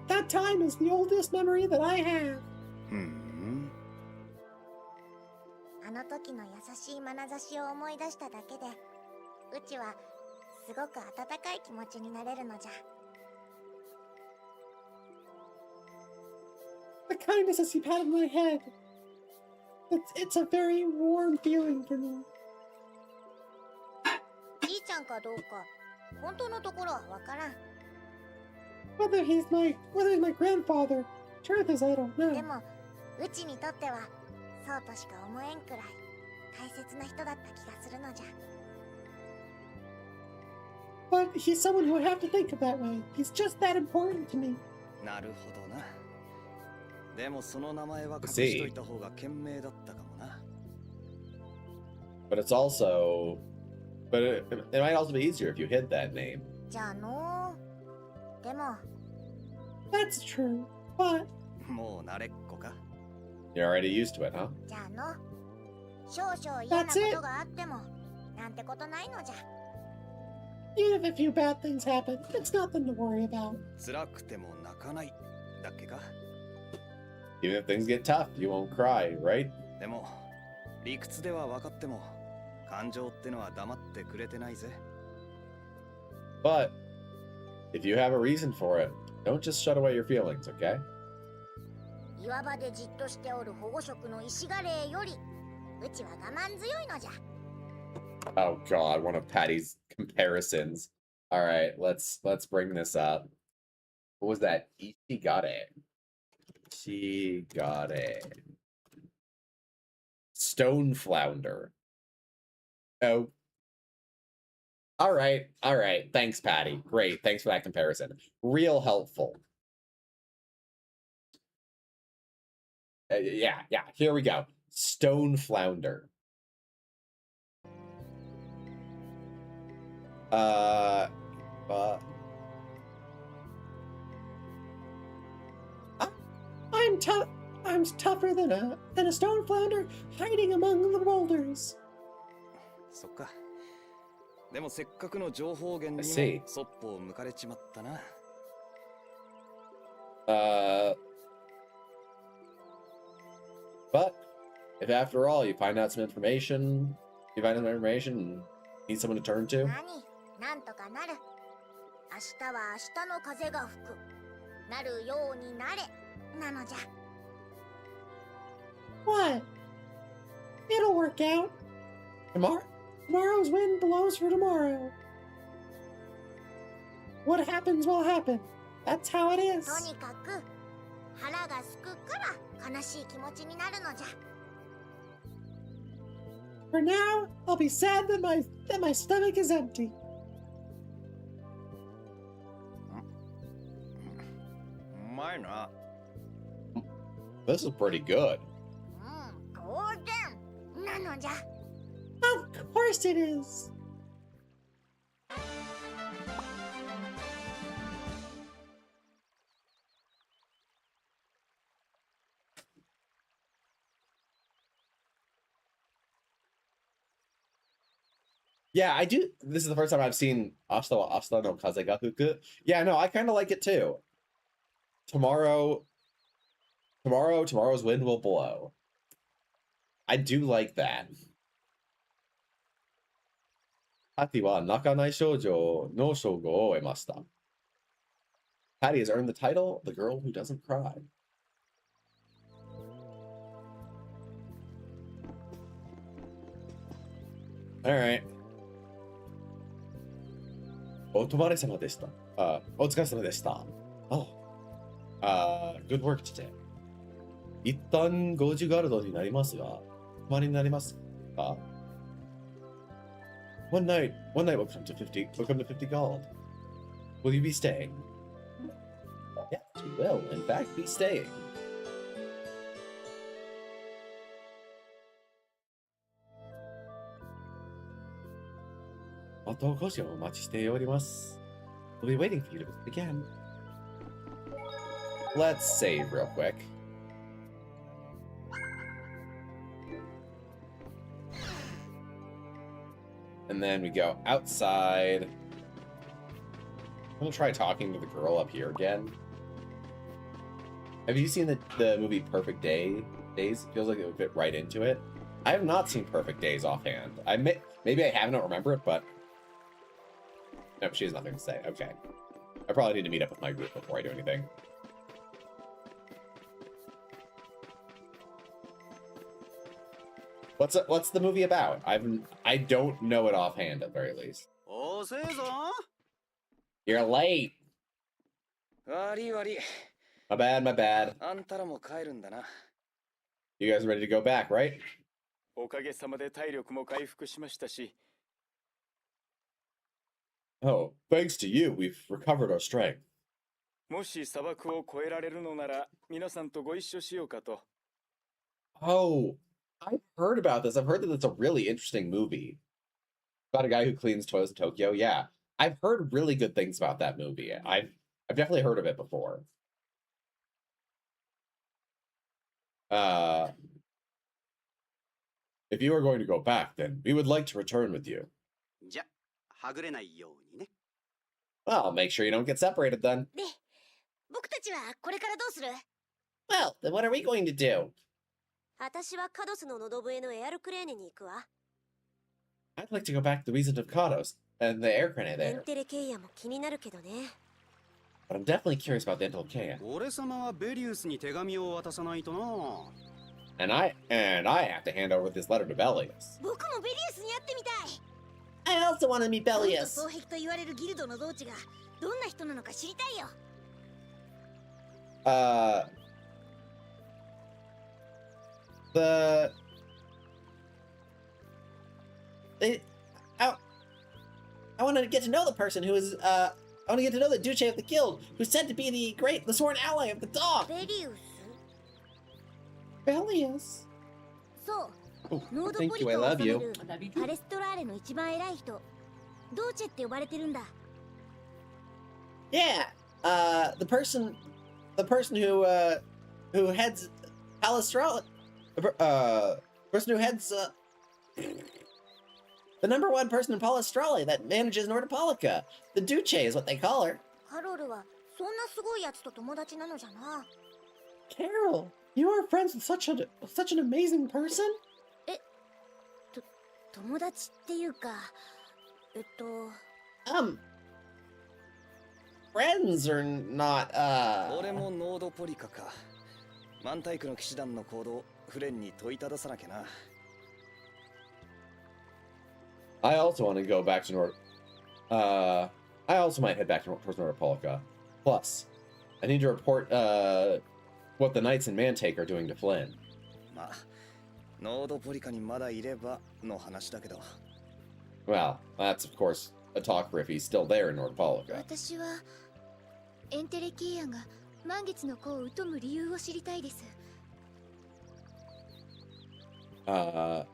That time is the oldest memory that I have. ふん。あの時の優しい眼差しを思い出しただけでうちはすごく温かい気持ちになれるのじゃ。 The kindness as he patted my head. It's a very warm feeling for me. じいちゃんかどうか本当のところはわからん。 Whether he's my grandfather, truth is I don't で know. もうちにとってはそうとしか思えんくらい大切な人だった気がするのじゃ。 But he's someone who I have to think of that way. He's just that important to me. なるほどな。でもその名前は隠しといた方が賢明だったかもな。 But it's also, it might also be easier if you hid that name. じゃあのでも That's true, but もう慣れっこか。 you're already used to it, huh? じゃあの少々嫌なことがあってもなんてことないのじゃ。 Even if a few bad things happen, it's nothing to worry about. 辛くても泣かないだっけか。 Even if things get tough, you won't cry, right? でも理屈では分かっても感情ってのは黙ってくれてないぜ。 But if you have a reason for it, don't just shut away your feelings, okay? 岩場でじっとしておる保護色の石ガレーよりうちは我慢強いのじゃ。 Oh god, one of Patty's comparisons. All right, let's bring this up. What was that? Ishigare. Ishigare. Stone flounder. Oh. All right. Thanks, Patty. Great. Thanks for that comparison. Real helpful. Yeah. Here we go. Stone flounder. I'm tougher than a stone flounder hiding among the boulders. そっか。でもせっかくの情報源 I に see. もそっぽを向かれちまったな。 But if after all you find out some information, and need someone to turn to, 何なんとかなる。明日は明日の風が吹く。なるようになれ。なのじゃ。 What? It'll work out. Tomorrow's wind blows for tomorrow. What happens will happen. That's how it is. とにかく腹がすくから悲しい気持ちになるのじゃ。 For now, I'll be sad that my stomach is empty. うまいな。 this is pretty good. 当然なのじゃ。 Of course it is. Yeah, I do. This is the first time I've seen Ashita no Kaze ga Fuku. Yeah, no, I kind of like it too. Tomorrow's wind will blow. I do like that. Patty wa nakanai shoujo no shougo o oemashita. Patty has earned the title, the girl who doesn't cry. All right. お疲れ様でした。お疲れ様でした。Oh. Good work today. 一旦50ガルドになりますが、たまになりますか One night will come to 50 gold. Will you be staying? Yes, we will, in fact, be staying. We'll be waiting for you to visit again. Let's save real quick. And then we go outside. I'm gonna try talking to the girl up here again. Have you seen the movie Perfect Days? It feels like it would fit right into it. I have not seen Perfect Days offhand. Maybe I have, don't remember it, but no, she has nothing to say. Okay, I probably need to meet up with my group before I do anything. What's the movie about? I don't know it offhand at the very least. 遅えぞ You're late. 悪い悪い。 My bad, my bad. あんたらも帰るんだな。 You guys ready to go back, right? おかげさまで体力も回復しましたし、 Oh, thanks to you, we've recovered our strength. もし砂漠を越えられるのなら皆さんとご一緒しようかと。 Oh, I've heard about this. I've heard that it's a really interesting movie. About a guy who cleans toilets in Tokyo. Yeah. I've heard really good things about that movie. I've definitely heard of it before. If you are going to go back, then we would like to return with you. じゃ、はぐれないようにね。 Well, make sure you don't get separated then. で、僕たちはこれからどうする？ Well, then what are we going to do? 私はカドスの喉笛のエアルクレーネに行くわ。 I'd like to go back to the Wizard of Kados and the air grenade エン there, テレケイヤも気になるけどね。 but I'm definitely curious about the Intelkea. 俺様はベリウスに手紙を渡さないとな。 And I have to hand over this letter to Bellius. 僕もベリウスに会ってみたい。 I also want to meet 本と Bellius. 双璧と言われるギルドの同地がどんな人なのか知りたいよ。 I want to get to know the person who is, I want to get to know the Duce of the Guild, who's said to be the sworn ally of the dog. ベリウス？ Bellius. そう。 Oh, ノード thank ポ you, リ I コを love 治め you. るパレストラーレの一番偉い人、ドーチェって呼ばれてるんだ。 Yeah, the person who heads Palestrella, person who heads, the number one person in Palestrella that manages Nordopolica. The Duce is what they call her. ハロルはそんなすごいやつと友達なのじゃな。 Carol, you are friends with such an amazing person? 友達っていうか、Friends are not, 俺もノードポリカか。マンタイクの騎士団の行動、フレンに問いたださなきゃな。 I also want to go back to I also might head back towards Nordopolica. Plus, I need to report, what the Knights in Mantake are doing to Flynn. まあ、ノードポリカにまだいればの話だけど。 Well, that's of course a talk for if he's still there in Nordopolica. 私はエンテレケイアが満月の子を疎む理由を知りたいです。 I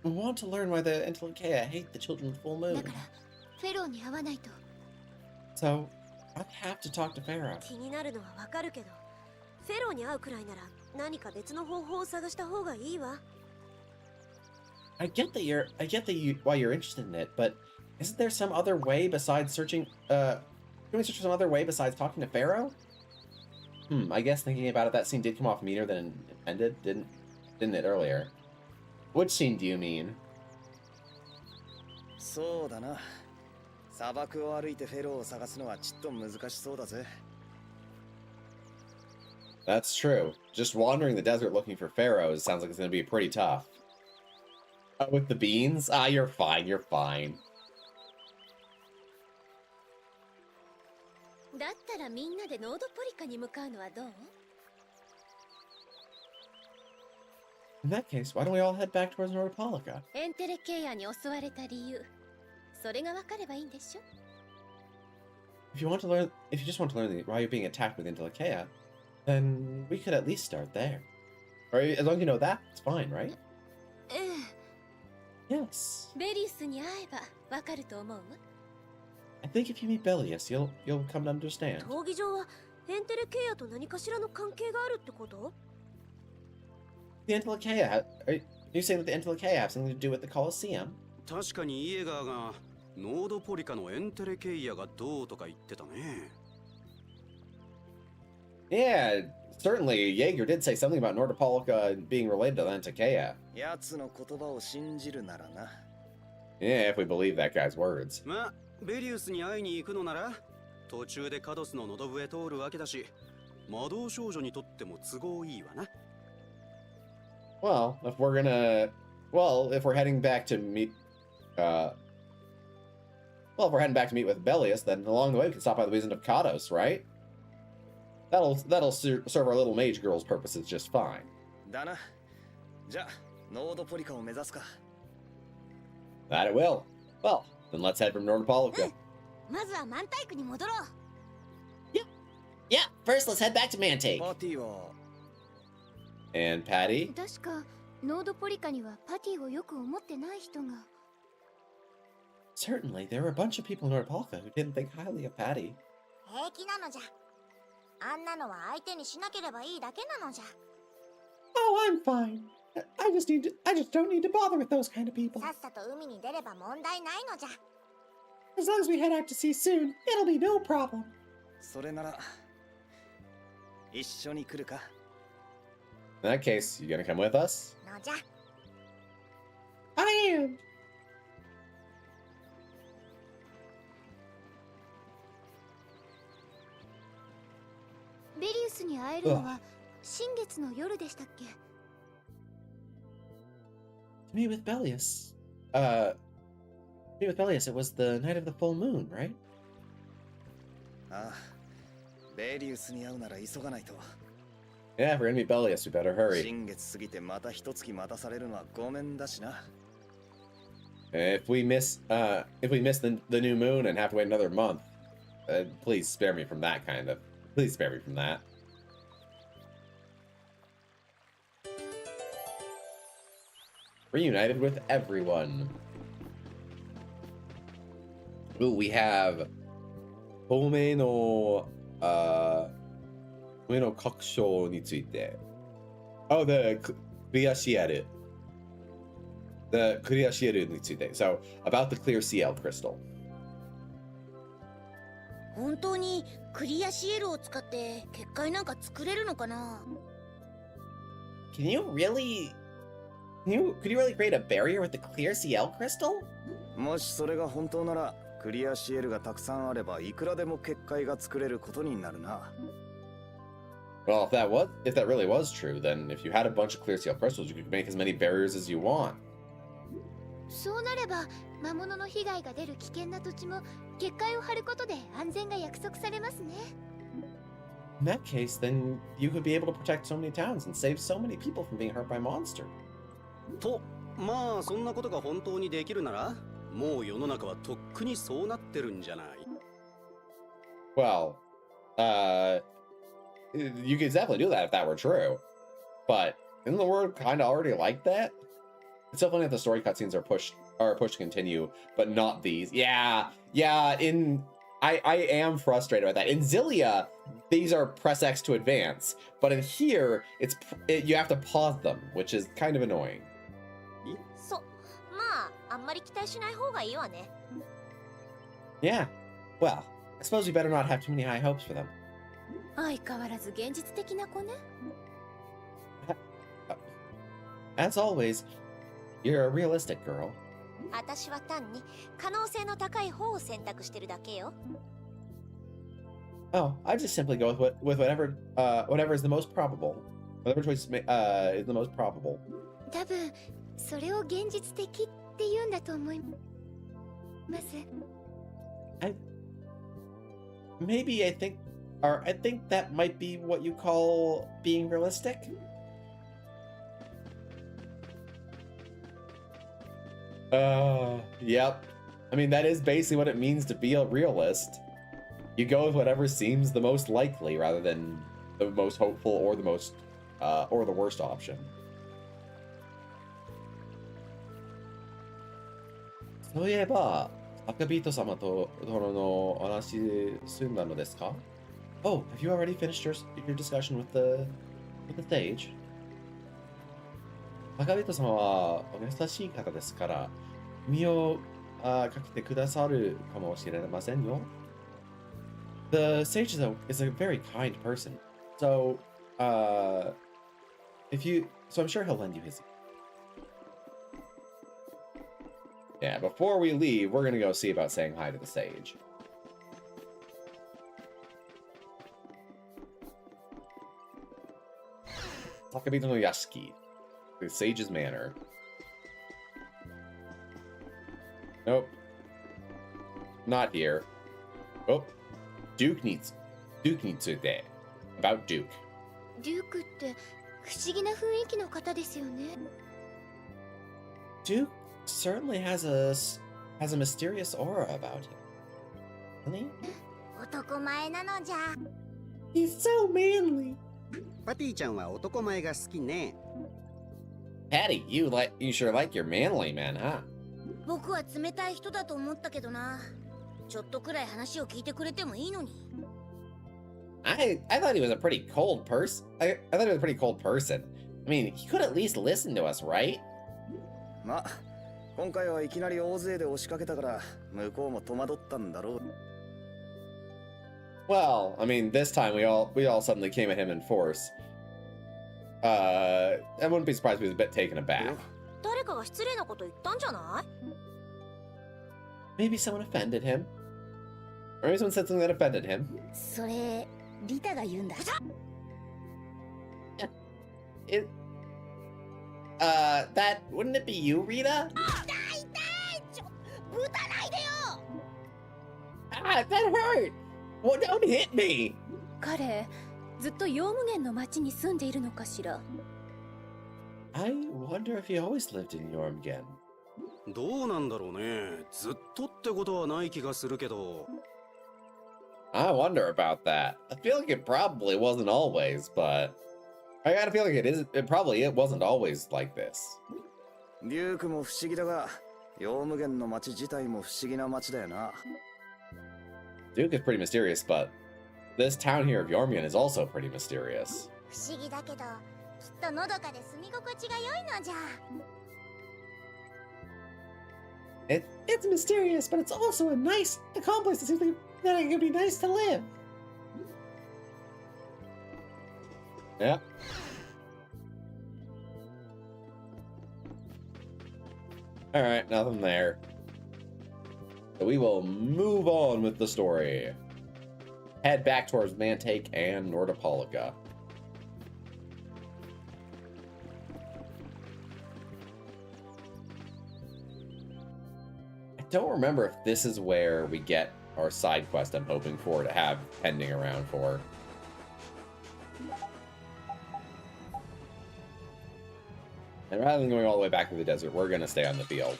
want to learn why the Intelkea hate the children of the full だ moon. からフェローに会わないと。 So, I'd have to talk to Pharaoh. 気になるのはわかるけど、フェローに会うくらいなら何か別の方法を探した方がいいわ。 I get why you're interested in it, but isn't there some other way besides searching, can we search for some other way besides talking to Pharaoh? I guess thinking about it, that scene did come off meaner than intended, didn't it earlier? Which scene do you mean? そうだな。砂漠を歩いてフェローを探すのはちっと難しそうだぜ。 That's true. Just wandering the desert looking for pharaohs sounds like it's going to be pretty tough. With the beans? Ah, you're fine, you're fine. だったらみんなでノードポリカに向かうのはどう？ In that case, why don't we all head back towards Nordopolica? エンテレケイアに襲われた理由、それが分かればいいんでしょ？ If you just want to learn why you're being attacked with Intelkea, then we could at least start there. Or as long as you know that, it's fine, right? え Yes. えベリウスに会えばわかると思うわ I think if you meet Belius, you'll come to understand. 闘技場はエンテレケイアと何かしらの関係があるってこと？ The Antilocheia, are you saying that the Antilocheia have something to do with the Colosseum? 確かにイエガーがノードポリカのエンテレケイアがどうとか言ってたね。 Yeah, certainly. Jaeger did say something about Nordopolica being related to the Antilocheia. 奴の言葉を信じるならな。 Yeah, if we believe that guy's words. まあ、ベリウスに会いに行くのなら途中でカドスの喉笛通るわけだし、魔導少女にとっても都合いいわな。 Well, if we're heading back to meet, if we're heading back to meet with Belius, then along the way we can stop by the Weasand of Kados, right? That'll serve our little mage girl's purposes just fine. だな。じゃあ、ノードポリカを目指すか。 That it will. Well, then let's head from Nordopolica. まずはマンタイクに戻ろう。 Yeah, first let's head back to Mantake. パーティーは And Patty? 確かノードポリカにはパティをよく思ってない人が Certainly, there were a bunch of people in Nordopolica who didn't think highly of Patty. 平気なのじゃ。あんなのは相手にしなければいいだけなのじゃ。 Oh, I'm fine. I just don't need to bother with those kind of people. さっさと海に出れば問題ないのじゃ。 As long as we head out to sea soon, it'll be no problem. それなら一緒に来るか。 In that case, you gonna come with us? のじゃ。 I am. ベリウスに会えるのは新月の夜でしたっけ To meet with Belius. Meet with Belius, it was the night of the full moon, right? ああ、ベリウスに会うなら急がないと。 Yeah, if we're gonna meet Belius, we better hurry. 新月過ぎてまた一月待たされるのはごめんだしな。 If we miss the new moon and have to wait another month, please spare me from that kind of. Please spare me from that. Reunited with everyone. Ooh, we have Tome no kakusho ni tsuite. Oh, the Clear Shieru. The Clear Shieru ni tsuite. So, about the Clear Ciel crystal. 本当にクリアシエルを使って結界なんか作れるのかな？ Could you really create a barrier with the Clear Ciel crystal? もしそれが本当なら、クリアシエルがたくさんあればいくらでも結界が作れることになるな。 Well, if that really was true, then if you had a bunch of Clear Ciel crystals, you could make as many barriers as you want. そうなれば魔物の被害が出る危険な土地も結界を張ることで安全が約束されますね In that case, then you could be able to protect so many towns and save so many people from being hurt by monster. と、まあそんなことが本当にできるなら、もう世の中はとっくにそうなってるんじゃない。 Well, you could definitely do that if that were true. But isn't the world kind of already like that? It's so funny that the story cutscenes are pushed to continue, but not these. Yeah. I am frustrated with that. In Xillia, these are press X to advance, but in here, you have to pause them, which is kind of annoying. そう。まあ、あんまり期待しない方がいいわね。 Yeah. Well, I suppose we better not have too many high hopes for them. 相変わらず現実的な子ね As always, you're a realistic girl. 私は単に可能性の高い方を選択してるだけよ。 Oh, I just simply go with whatever is the most probable. Whatever choice is the most probable. 多分それを現実的って言うんだと思います Maybe I think that might be what you call being realistic. Yep. I mean, that is basically what it means to be a realist. You go with whatever seems the most likely rather than the most hopeful or the most or the worst option. So いえば、赤ビート様と殿のお話済んだのですか? Oh, have you already finished your discussion with the sage? 赤ビート様はお優しい方ですから、身をかけてくださるかもしれませんよ。The sage is a very kind person, so I'm sure he'll lend you his. Yeah, before we leave, we're gonna go see about saying hi to the sage. Takabito no Yashiki, the sage's manor. Nope. Not here. Oh, Duke needs there. About Duke. デュークって不思議な雰囲気の方ですよね。 Duke certainly has a mysterious aura about him. Doesn't he? 男前なのじゃ。 He's so manly. パティちゃんは男前が好きね。 Patty, you sure like your manly man, huh? 僕は冷たい人だと思ったけどな。ちょっとくらい話を聞いてくれてもいいのに。I thought he was a pretty cold person. I thought he was a pretty cold person. I mean, he could at least listen to us, right? ま、今回はいきなり大勢で押しかけたから向こうも戸惑ったんだろう。 Well, I mean, this time we all suddenly came at him in force. I wouldn't be surprised if he was a bit taken aback. 誰かが失礼なこと言ったんじゃない？ Maybe someone offended him. Or maybe someone said something that offended him. それリタが言うんだ。 That wouldn't it be you, Rita? 痛いちょ、ぶたないでよ。 Ah, that hurt. Well, don't hit me. 彼ずっとヨウムゲンの町に住んでいるのかしら。 I wonder if he always lived in Yormgen. どうなんだろうね。ずっとってことはない気がするけど。 I wonder about that. I feel like it probably wasn't always, but I gotta feel like it wasn't always like this. デュークも不思議だが、ヨウムゲンの町自体も不思議な町だよな。 Duke is pretty mysterious, but this town here of Yormian is also pretty mysterious. 不思議だけど、きっとのどかで住み心地が良いのじゃ。 It's mysterious, but it's also a calm place that it could be nice to live. Yeah. Alright, nothing there. So we will move on with the story. Head back towards Mantake and Nordopolica. I don't remember if this is where we get our side quest I'm hoping for to have pending around for. And rather than going all the way back to the desert, we're going to stay on the field.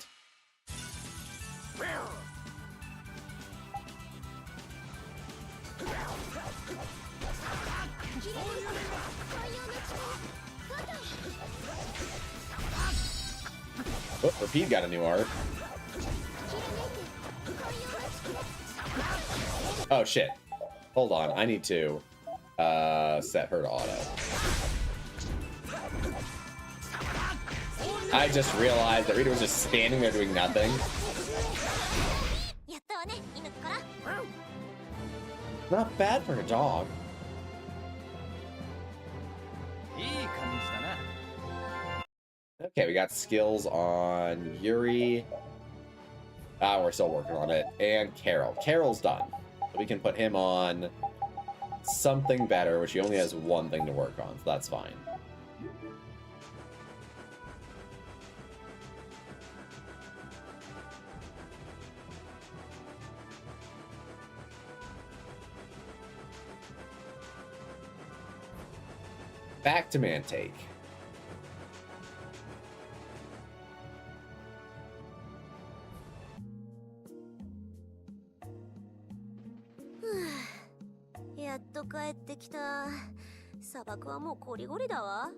Oh, Repeat got a new art. Oh, shit. Hold on. I need to set her to auto. I just realized that Rita was just standing there doing nothing. やったわね、犬から。 Not bad for a dog. いい感じだな。 Okay, we got skills on Yuri. We're still working on it. And Carol. Carol's done. So we can put him on something better, which he only has one thing to work on, so that's fine. Back to Mantake. 砂漠はもうこりごりだわ。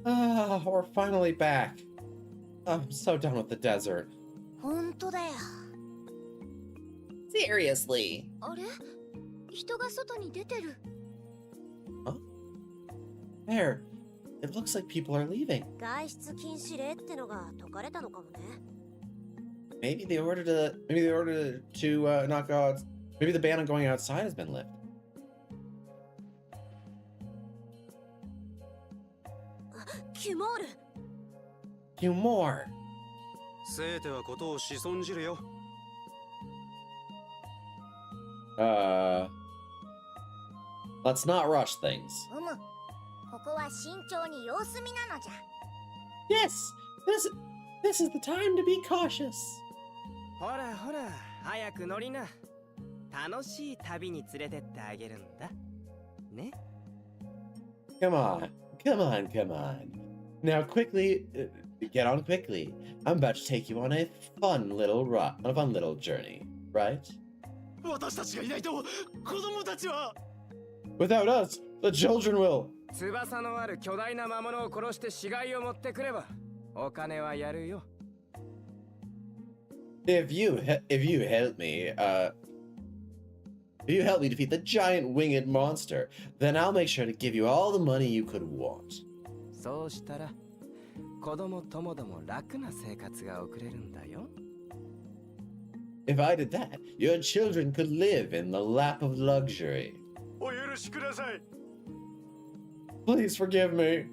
Ah, we're finally back. I'm so done with the desert. 本当だよ。 Seriously. あれ人が外に出てる。 There. It looks like people are leaving. 外出禁止令ってのが解かれたのかもね。 Maybe the order to not go out. Maybe the ban on going outside has been lifted. キュモール。 Few more. 全てはことを子孫じるよ。 Let's not rush things. ここは慎重に様子見なのじゃ。 Yes, this is the time to be cautious. ほらほら、早く乗りな。楽しい旅に連れてってあげるんだ。ね。 Come on. Now quickly, get on quickly. I'm about to take you on a fun little journey, right? 私たちがいないと子供たちは。 Without us, the children will. 翼のある巨大な魔物を殺して死骸を持ってくれば、お金はやるよ。 If you help me defeat the giant winged monster, then I'll make sure to give you all the money you could want. そうしたら、子供ともども楽な生活が送れるんだよ。 If I did that, your children could live in the lap of luxury. お許しください。 Please forgive me.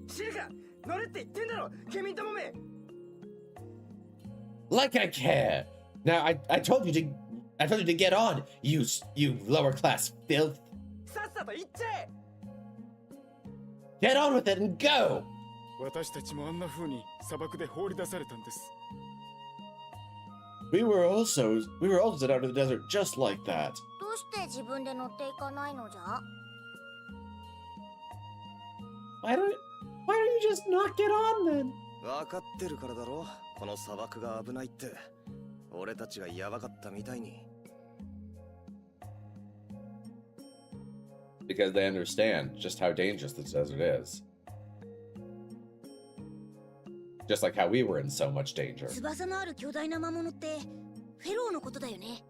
知るか、乗れって言ってんだろ、ケミントモメ。 Like I care. Now I told you to get on, you lower class filth. さっさと行っちゃえ。 Get on with it and go. 私たちもあんな風に砂漠で放り出されたんです。 We were also sent out to the desert just like that. どうして自分で乗っていかないのじゃ？ Why don't you just not get on then? 分かってるからだろ。この砂漠が危ないって。俺たちがヤバかったみたいに。 Because they understand just how dangerous the desert is. Just like how we were in so much danger. 翼のある巨大な魔物ってフェローのことだよね。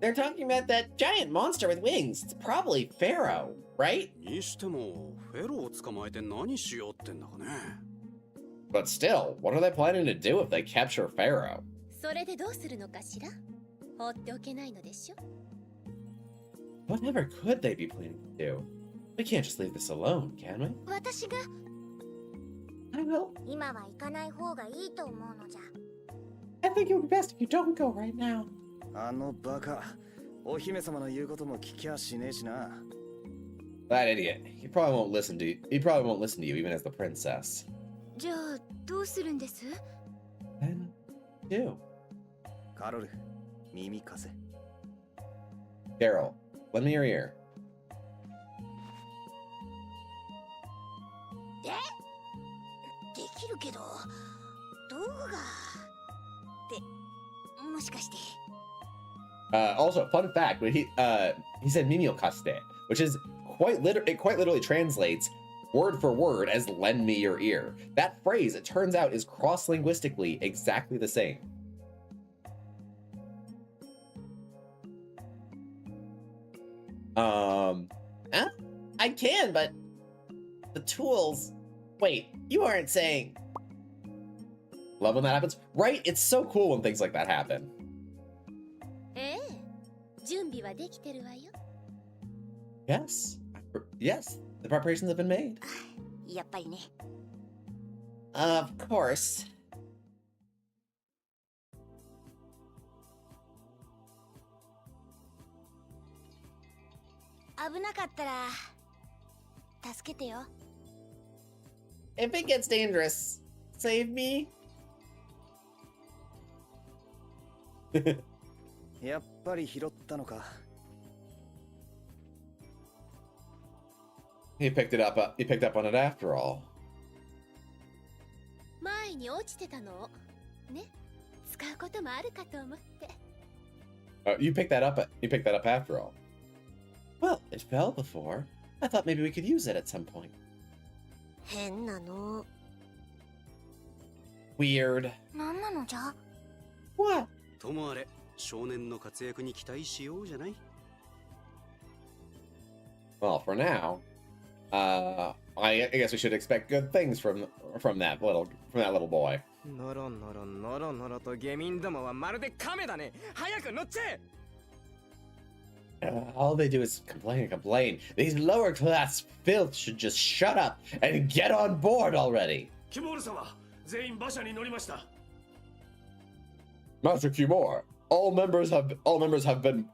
They're talking about that giant monster with wings. It's probably Pharaoh, right? にしてもフェローを捕まえて何しようってんだかね。 But still, what are they planning to do if they capture Pharaoh? それでどうするのかしら？放っておけないのでしょ？ Whatever could they be planning to do? We can't just leave this alone, can we? 私が I will. 今は行かない方がいいと思うのじゃ。 I think it would be best if you don't go right now. あのバカ、お姫様の言うことも聞きゃしねえしな。 That idiot. He probably won't listen to you. He probably won't listen to you even as the princess. じゃあどうするんです？ Then do. カロル、耳貸せ。 Carol, lend me your ear. できるけど道具がってもしかして。 Also, fun fact, when he said "mimio kaste," which is it quite literally translates word for word as "lend me your ear." That phrase, it turns out, is cross-linguistically exactly the same. I can, but the tools. Wait, you aren't saying. Love when that happens, right? It's so cool when things like that happen. ええ、準備はできてるわよ。 Yes. Yes, the preparations have been made. やっぱりね。 Of course. 危なかったら助けてよ。 If it gets dangerous, save me. やっぱり拾ったのか。 He picked up on it after all. 前に落ちてたの。ね、使うこともあるかと思って。You picked that up after all. Well, Well, it fell before. I thought maybe we could use it at some point. 変なの。 Weird. なんなのじゃ。 What? ともあれ少年の活躍に期待しようじゃない。 Well, for now, I guess we should expect good things from that little boy. ノロノロノロノロと下民どもはまるで亀だね。早く乗っちゃえ。 All they do is complain and complain. These lower class filth should just shut up and get on board already. キモール様、全員馬車に乗りました。 Master Kimura, all members have been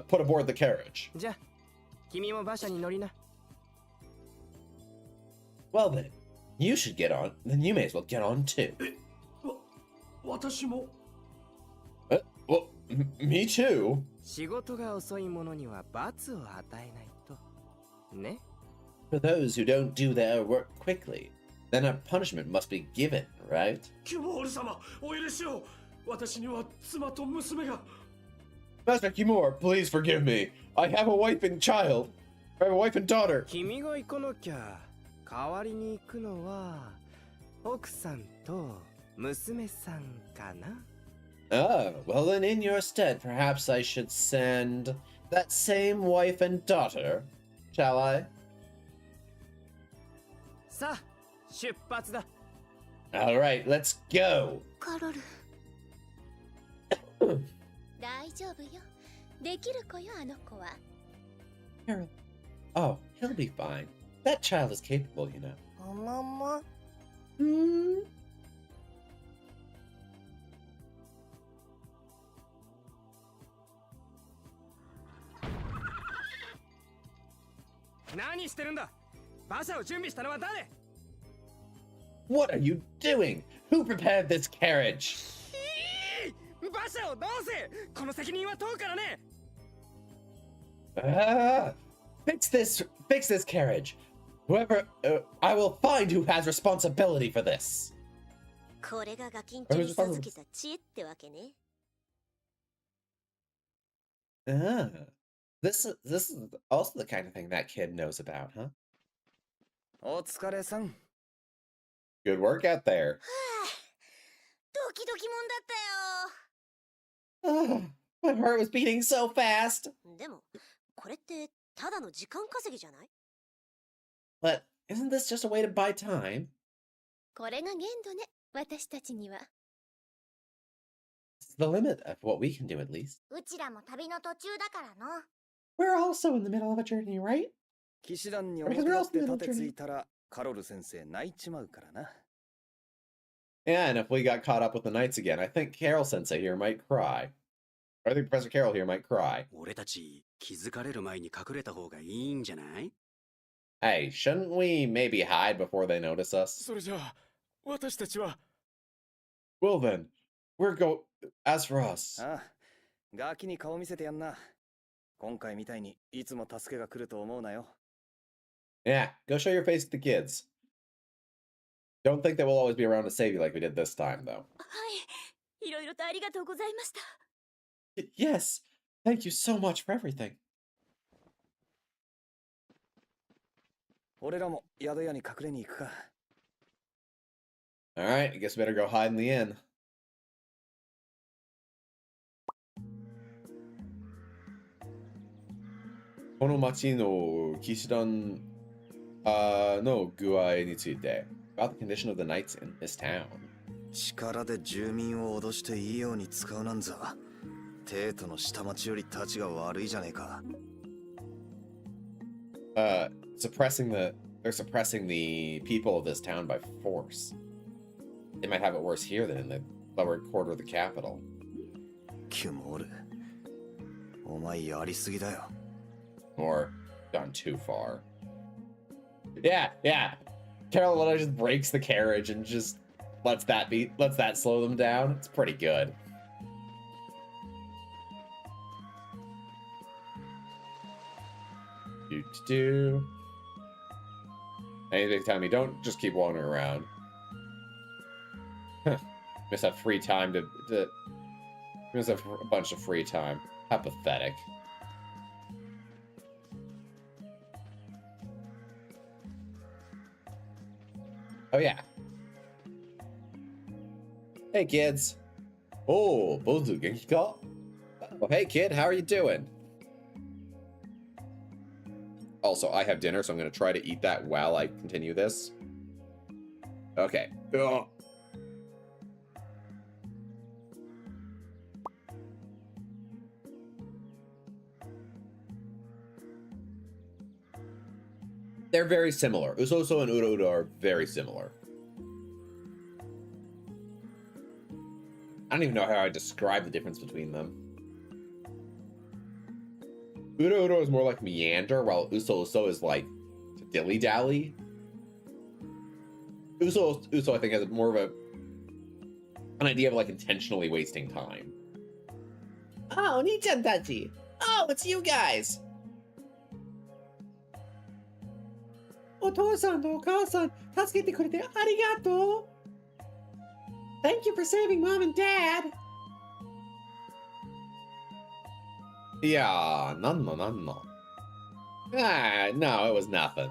put aboard the carriage. じゃあ君も馬車に乗りな。 Well then, you should get on. Then you may as well get on too. 私も。 Well, me too. 仕事が遅い者には罰を与えないと。ね。 For those who don't do their work quickly, then a punishment must be given, right? キモール様、お許しを。私には妻と娘が。 Master Kimura, please forgive me. I have a wife and child. I have a wife and daughter. 君が行かなきゃ代わりに行くのは奥さんと娘さんかな。 Oh, well then in your stead, perhaps I should send that same wife and daughter, shall I? さあ出発だ。 Alright, let's go! カロル。大丈夫よ。できる子よ、あの子は。 Harold. Oh, he'll be fine. That child is capable, you know. ももも。 Hmm? 何してるんだ。馬車を準備したのは誰。 What are you doing? Who prepared this carriage? 馬車をどうせ。この責任は問うからね。 Fix this carriage. Whoever, I will find who has responsibility for this. これがガキンチョに授けた知恵ってわけね。 This is also the kind of thing that kid knows about, huh? お疲れさん。 Good work out there. はあ、ドキドキもんだったよ。 My heart was beating so fast. でも、これってただの時間稼ぎじゃない？ But isn't this just a way to buy time? これが限度ね、私たちには。 It's the limit of what we can do, at least. うちらも旅の途中だからの。 We're also in the middle of a journey, right? 騎士団に表立って立てついたらカロル先生泣いちまうからな。 Yeah, and if we got caught up with the knights again, I think Carol Sensei here might cry. Or I think Professor Carol here might cry. 俺たち気づかれる前に隠れた方がいいんじゃない？ Hey, shouldn't we maybe hide before they notice us? それじゃあ、私たちは。 Well then, as for us. ああ、ガキに顔見せてやんな。今回みたいにいつも助けが来ると思うなよ。 Yeah, go show your face to the kids. Don't think that we'll always be around to save you like we did this time, though. はい、いろいろとありがとうございました。 Yes. Thank you so much for everything. 俺らも宿屋に隠れに行くか。 Alright, I guess we better go hide in the inn. Konomachi no Kishidan no guai ni tsuite. About the condition of the knights in this town. 力で住民を脅していいように使うなんざ、帝都の下町より立ちが悪いじゃねえか。They're suppressing the people of this town by force. They might have it worse here than in the lower quarter of the capital. キュモール、お前やりすぎだよ。 Or gone too far. Yeah. Carol literally just breaks the carriage and just lets that slow them down. It's pretty good. Do. Anything telling me don't just keep wandering around. Must have free time to must have a bunch of free time. How pathetic. Oh, yeah. Hey, kids. Oh, Bozu genki ka? Oh, hey, kid, how are you doing? Also, I have dinner, so I'm going to try to eat that while I continue this. Okay. Ugh. They're very similar. Usoso and Uro are very similar. I don't even know how I describe the difference between them. Uro is more like meander, while Uso is like dilly-dally. Uso, I think, has more of an idea of like intentionally wasting time. Oh, Nichan Tachi! Oh, it's you guys! Otosan to Okasan, tasukete kurete arigato! Thank you for saving Mom and Dad! Yeah, no. Ah, no, it was nothing.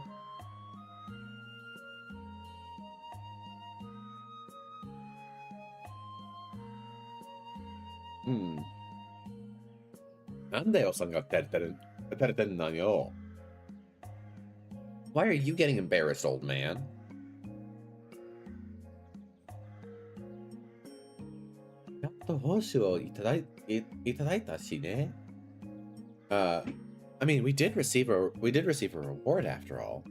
Why are you getting embarrassed, old man? I mean, we did receive a reward after all.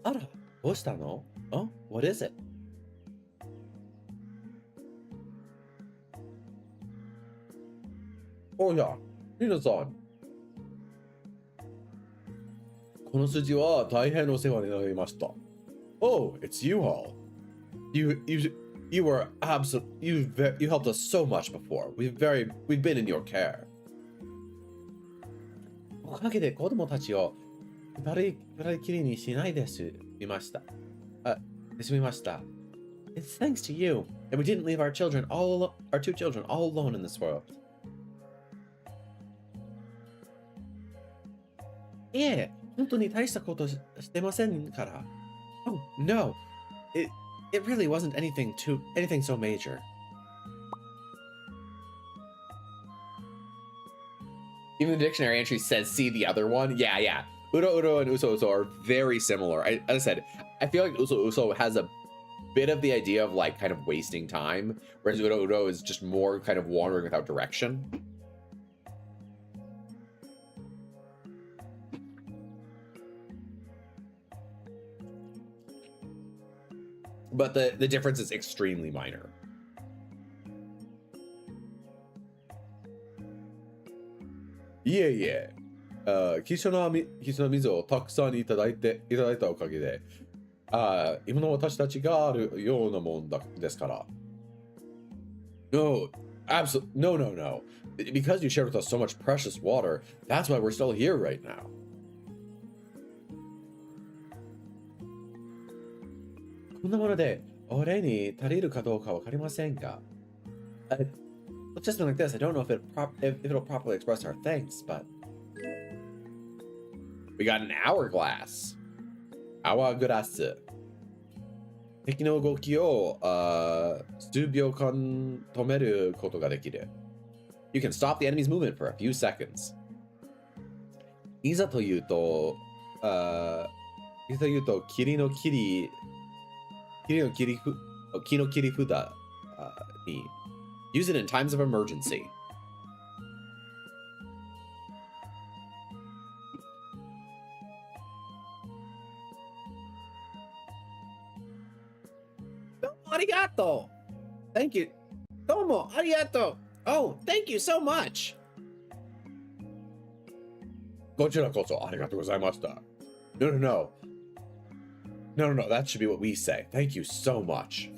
Ara, doshita no? Oh, what is it? Oh yeah, Rina-san. この筋は大変お世話になりました. Oh, it's you all. You were you helped us so much before. We've been in your care. おかげで子供たちを二人きりにしないで済みました. It's thanks to you that we didn't leave our two children all alone in this world. Yeah, 本当に大したことしてませんから. Oh, no. It really wasn't anything so major. Even the dictionary entry says see the other one. Yeah. Uro and Uso are very similar. As I said, I feel like Uso has a bit of the idea of like kind of wasting time, whereas Uro is just more kind of wandering without direction. But the difference is extremely minor. Yeah. 貴重な水をたくさんいただいたおかげで、今の私たちがあるようなもんですから。No, absolutely, no. Because you shared with us so much precious water, that's why we're still here right now. こんなものでお礼に足りるかどうかわかりませんが。With just like this, I don't know if it'll properly express our thanks, but we got an hourglass. Hourglass. 敵の動きを数秒間止めることができる. You can stop the enemy's movement for a few seconds. いざというと木の切り札に use it in times of emergency. Arigato! Thank you. Domo, arigato! Oh, thank you so much! こちらこそありがとうございました. No. That should be what we say. Thank you so much.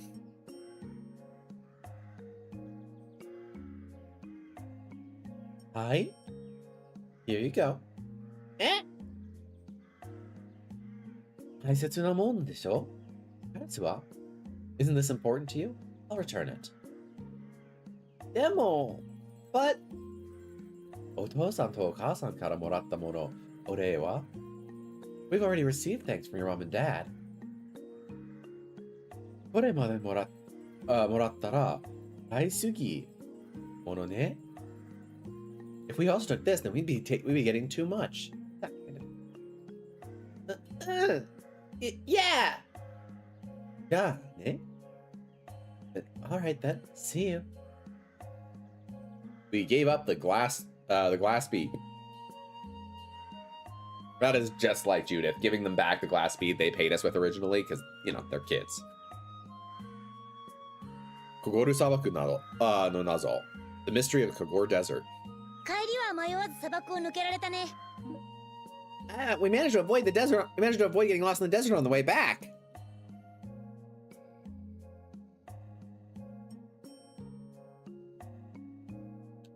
Hi. Here you go. 大切なもんでしょ? That's what. Isn't this important to you? I'll return it. でも, but お父さんとお母さんからもらったもの、お礼は? We've already received thanks from your mom and dad. これまでもらったら買いすぎものね。If we also took this, then we'd be getting too much. That kind of. Yeah. Yeah, ne? All right then. See you. We gave up the glass bead. That is just like Judith, giving them back the glass bead they paid us with originally, because, you know, they're kids. Kogoru Sabaku no Nazo. The mystery of Kogor Desert. 帰りは迷わず砂漠を抜けられたね。We managed to avoid the desert. We managed to avoid getting lost in the desert on the way back.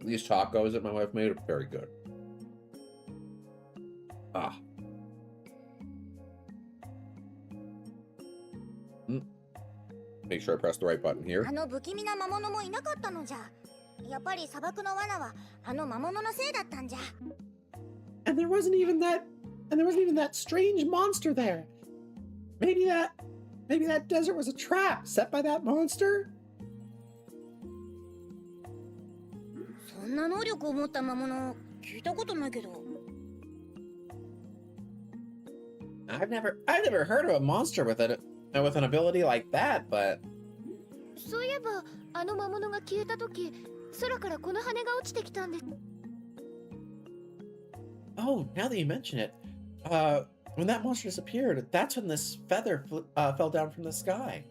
These tacos that my wife made are very good. Ah. Make sure I press the right button here. あの不気味な魔物もいなかったのじゃ。やっぱり砂漠の罠はあの魔物のせいだったんじゃ。And there wasn't even that strange monster there. Maybe that desert was a trap set by that monster. そんな能力を持った魔物聞いたことないけど。I've never heard of a monster with an ability like that, but そういえばあの魔物が消えた時、空からこの羽が落ちてきたんです。oh, now that you mention it, when that monster disappeared, that's when this feather fell down from the sky.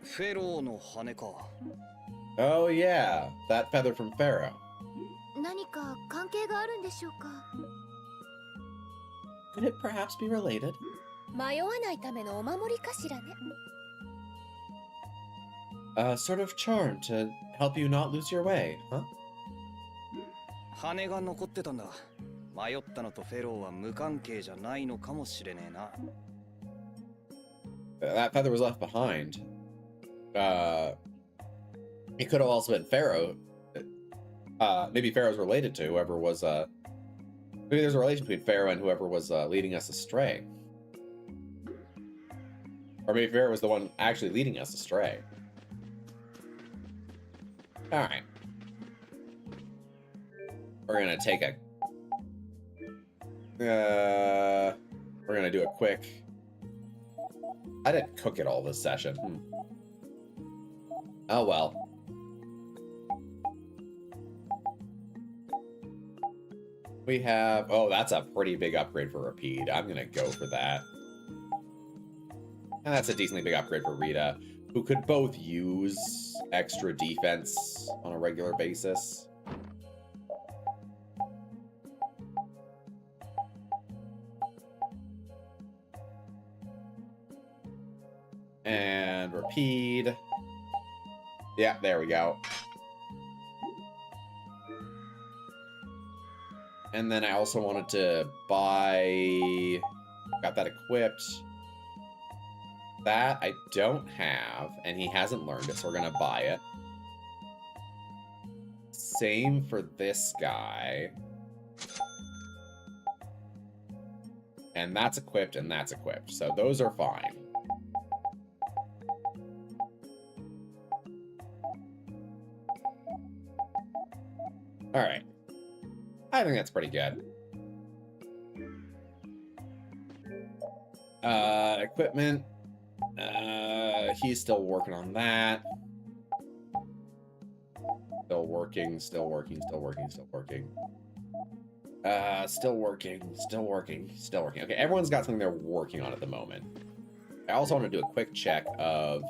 フェローの羽か。 Oh yeah, that feather from Pharaoh. 何か関係があるんでしょうか。 Could it perhaps be related? 迷わないためのお守りかしらね。A sort of charm to help you not lose your way, huh? 羽が残ってたんだ。迷ったのとフェローは無関係じゃないのかもしれねえな。That feather was left behind. It could have also been Pharaoh. Maybe Pharaoh's related to whoever was. Maybe there's a relation between Pharaoh and whoever was leading us astray. Or maybe Pharaoh was the one actually leading us astray. Alright. We're gonna take a... we're gonna do a quick... I didn't cook it all this session. Oh well. We have... Oh, that's a pretty big upgrade for Rapide. I'm gonna go for that. And that's a decently big upgrade for Rita, who could both use extra defense on a regular basis. And Rapide. Yeah, there we go. And then I also wanted to buy... Got that equipped. That I don't have, and he hasn't learned it, so we're gonna buy it. Same for this guy. And that's equipped, and that's equipped. So those are fine. Alright. I think that's pretty good. Equipment. He's still working on that. Still working. Still working. Okay, everyone's got something they're working on at the moment. I also want to do a quick check of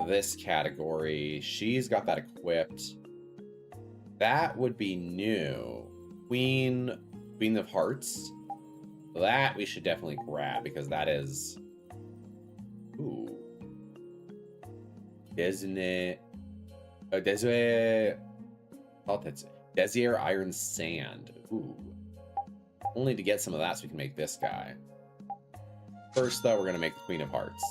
this category. She's got that equipped. That would be new. Queen of Hearts. That we should definitely grab because that is... Ooh. Desire Iron Sand. Ooh. Only to get some of that so we can make this guy. First, though, we're going to make the Queen of Hearts.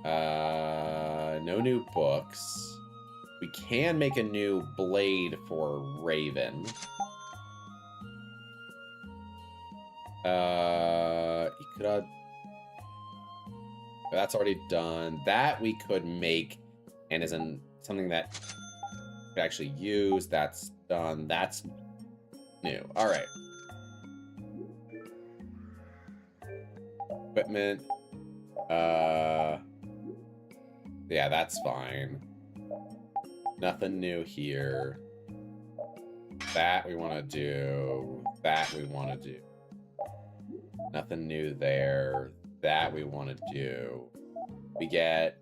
No new books. We can make a new blade for Raven. Ikura... That's already done. That we could make and isn't something that we could actually use. That's done. That's new. All right. Equipment. Yeah, that's fine. Nothing new here. That we want to do. That we want to do. Nothing new there. That we want to do. We get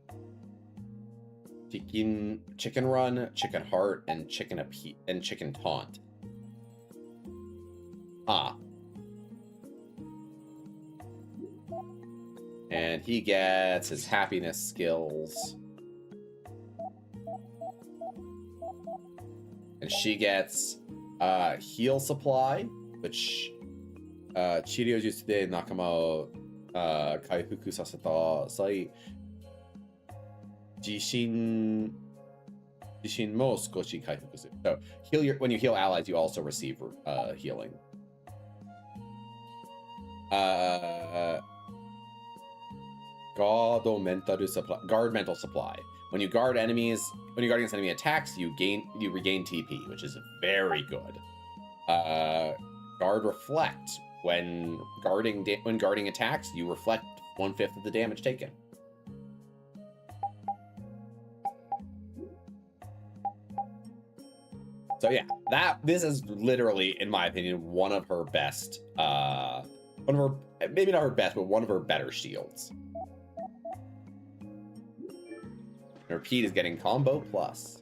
chicken run, chicken heart, and chicken taunt. Ah. And he gets his happiness skills. And she gets heal supply, which Chiryo used de nakama o kaifuku saseta sai jishin mo skoshi kaifuku suru. So when you heal allies, you also receive healing. Guard mental supply. When you guard against enemy attacks, you regain TP, which is very good. Guard reflect. When guarding attacks, you reflect 1/5 of the damage taken. So yeah, this is literally, in my opinion, one of her best, maybe not her best, but one of her better shields. And Repeat is getting combo plus.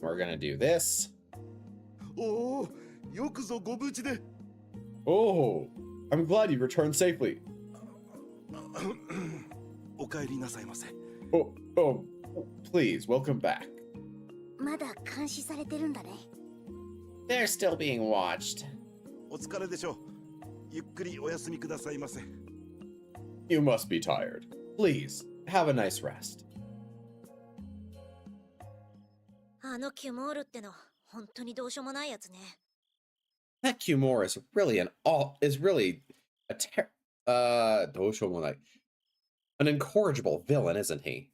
We're gonna do this. Oh, よくぞご無事で。 Oh, I'm glad you returned safely. お帰りなさいませ。 Oh, please, welcome back. まだ監視されてるんだね。 They're still being watched. お疲れでしょう。ゆっくりお休みくださいませ。 You must be tired. Please, have a nice rest. あのキュモールっての、本当にどうしようもないやつね。 That Cumore is really an incorrigible villain, isn't he?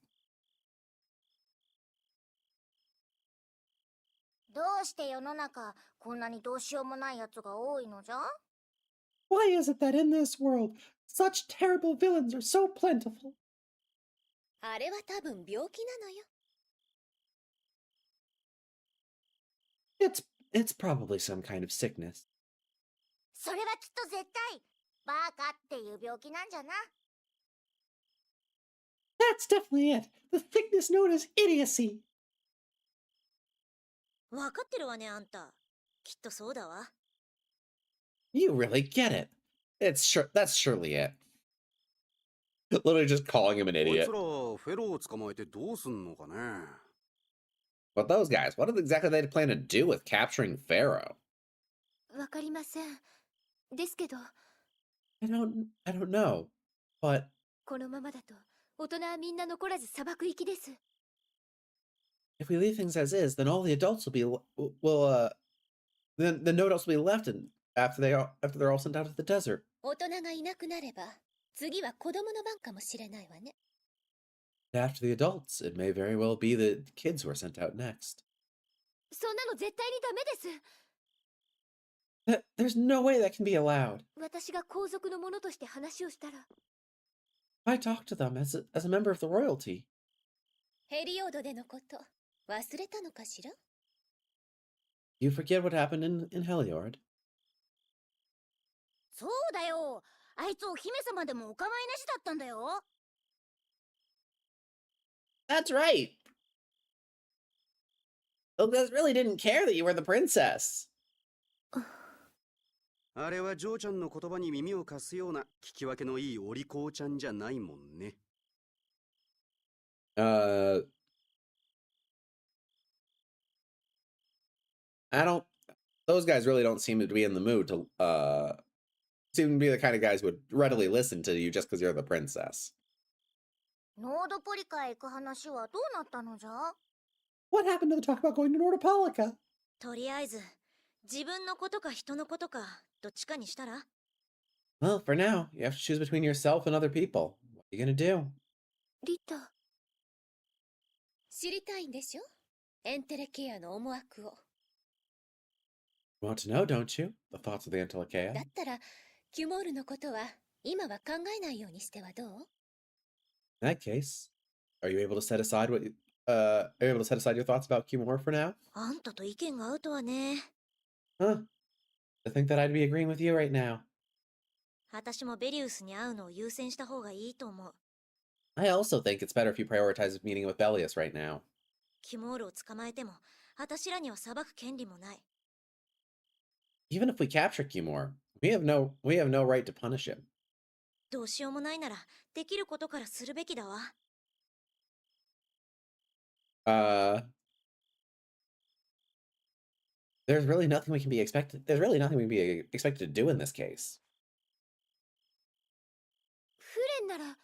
どうして世の中、こんなにどうしようもないやつが多いのじゃ？ Why is it that in this world, such terrible villains are so plentiful? あれは多分病気なのよ。 It's probably some kind of sickness. それはきっと絶対、バカっていう病気なんじゃな。 That's definitely it. The sickness known as idiocy. わかってるわね、あんた。きっとそうだわ。 You really get it. That's surely it. Literally just calling him an こい idiot. つらフェローを捕まえてどうすんのかね。 But those guys, what exactly they plan to do with capturing Pharaoh? わかりません。ですけど、 I don't know. But このままだと大人はみんな残らず砂漠行きです。 if we leave things as is, then all the adults then no adults will be left after they're all sent out to the desert. 大人がいなくなれば、次は子供の番かもしれないわね。 After the adults, it may very well be the kids who are sent out next. そんなの絶対にダメです。 There's no way that can be allowed. 私が皇族の者として話をしたら、 I talked to them as a member of the royalty. ヘリオードでのこと忘れたのかしら？ You forget what happened in Heliord. そうだよ。あいつお姫様でもお構いなしだったんだよ。 That's right. Ilgaz really didn't care that you were the princess. あれはジョーちゃんの言葉に耳を貸すような聞き分けのいいお利口ちゃんじゃないもんね。Those guys really don't seem to be in the mood to, seem to be the kind of guys who would readily listen to you just because you're the princess. ノードポリカへ行く話はどうなったのじゃ？ What happened to the talk about going to Nordopolica? とりあえず自分のことか人のことかどっちかにしたら？ Well, for now, you have to choose between yourself and other people. What are you gonna do? リタ。知りたいんでしょ？エンテレケアの思惑を。You want to know, don't you? The thoughts of the Antilochea? だったら、キュモールのことは今は考えないようにしてはどう？ In that case, are you able to set aside are you able to set aside your thoughts about Cumore for now? あんたと意見が合うとはね。 Huh. I think that I'd be agreeing with you right now. 私もベリウスに会うのを優先した方がいいと思う。 I also think it's better if you prioritize meeting with Bellius right now. キモールを捕まえても私らには裁く権利もない。 Even if we capture Cumore, we have no right to punish him. どうしようもないならできることからするべきだわ。 There's really nothing we can be expected. There's really nothing we can be expected to do in this case. フレンなら、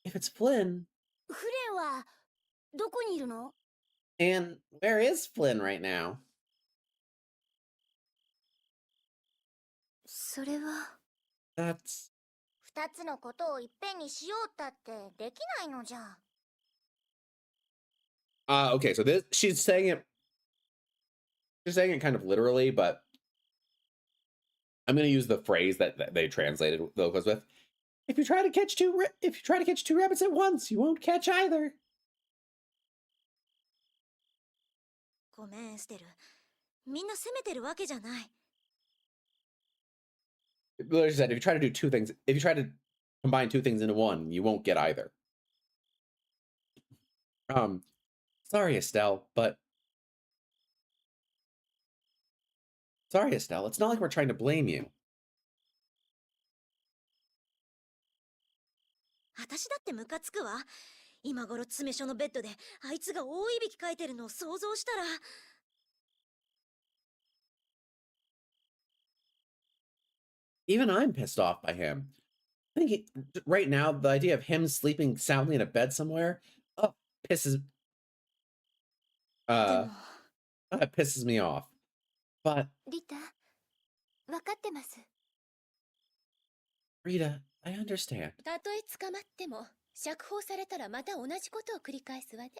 If it's Flynn, フレンはどこにいるの？ and where is Flynn right now? それは。 That's 二つのことをいっぺんにしようったってできないのじゃ。 okay. So she's saying it kind of literally, but I'm going to use the phrase that they translated the locals with. If you try to catch two rabbits at once, you won't catch either. ごめん、エステル。みんな責めてるわけじゃない。 Like I said, if you try to combine two things into one, you won't get either. Sorry, Estelle, it's not like we're trying to blame you. 私だってムカつくわ。今頃詰め所のベッドであいつが大いびきかいてるのを想像したら。 Even I'm pissed off by him. I think right now, the idea of him sleeping soundly in a bed somewhere, pisses でも it pisses me off. But リタ、わかってます。 Rita, I understand. たとえ捕まっても、釈放されたらまた同じことを繰り返すわね。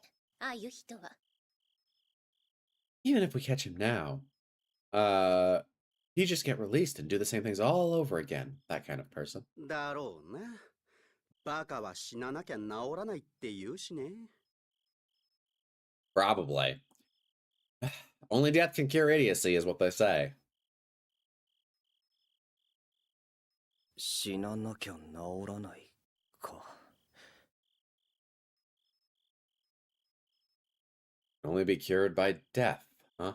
ああいう人は。 Even if we catch him now, you just get released and do the same things all over again. That kind of person. だろうな。バカは死ななきゃ治らないって言うしね。 Probably. Only death can cure idiocy, is what they say. 死ななきゃ治らないか。 Only be cured by death, huh?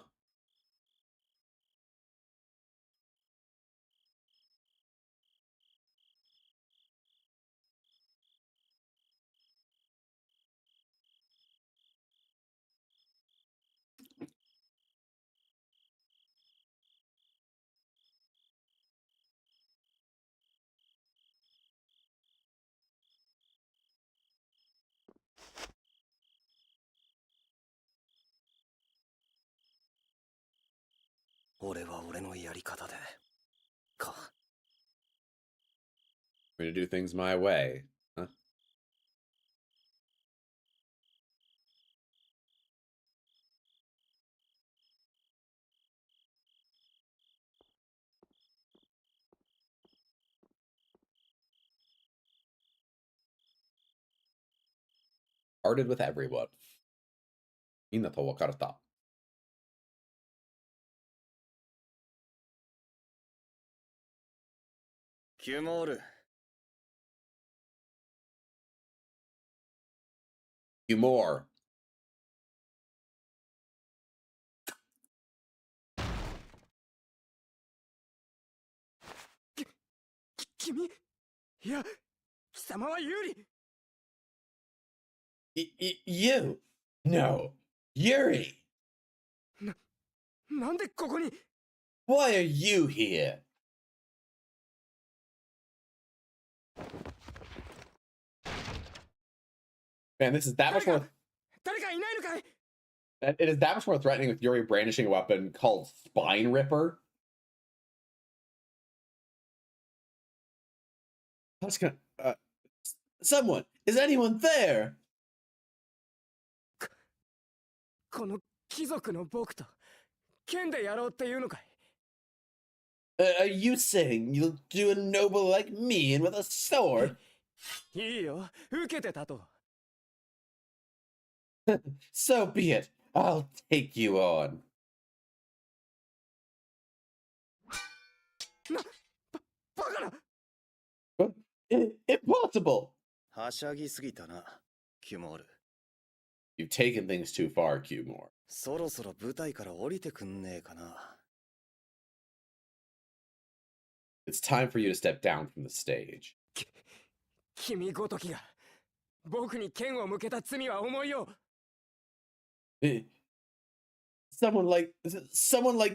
I'm gonna do things my way, huh? Parted with everyone. みんなと別れた。キュモール。 Cumore. 君いや、貴様は有利。 You? No. Yuri! なんでここに？ Why are you here? Man, this is that much more. 誰かいないのかい？ It is that much more threatening with Yuri brandishing a weapon called Spine Ripper. Huska, someone, is anyone there? この貴族の僕と剣でやろうっていうのかい？ Are you saying you'll do a noble like me and with a sword? いいよ、受けてたと。 So be it. I'll take you on. バカな！ Impossible! はしゃぎすぎたな、キュモール。 You've taken things too far, Cumore. そろそろ舞台から降りてくんねえかな。 It's time for you to step down from the stage. 君ごときが僕に剣を向けた罪は重いよ。 Someone like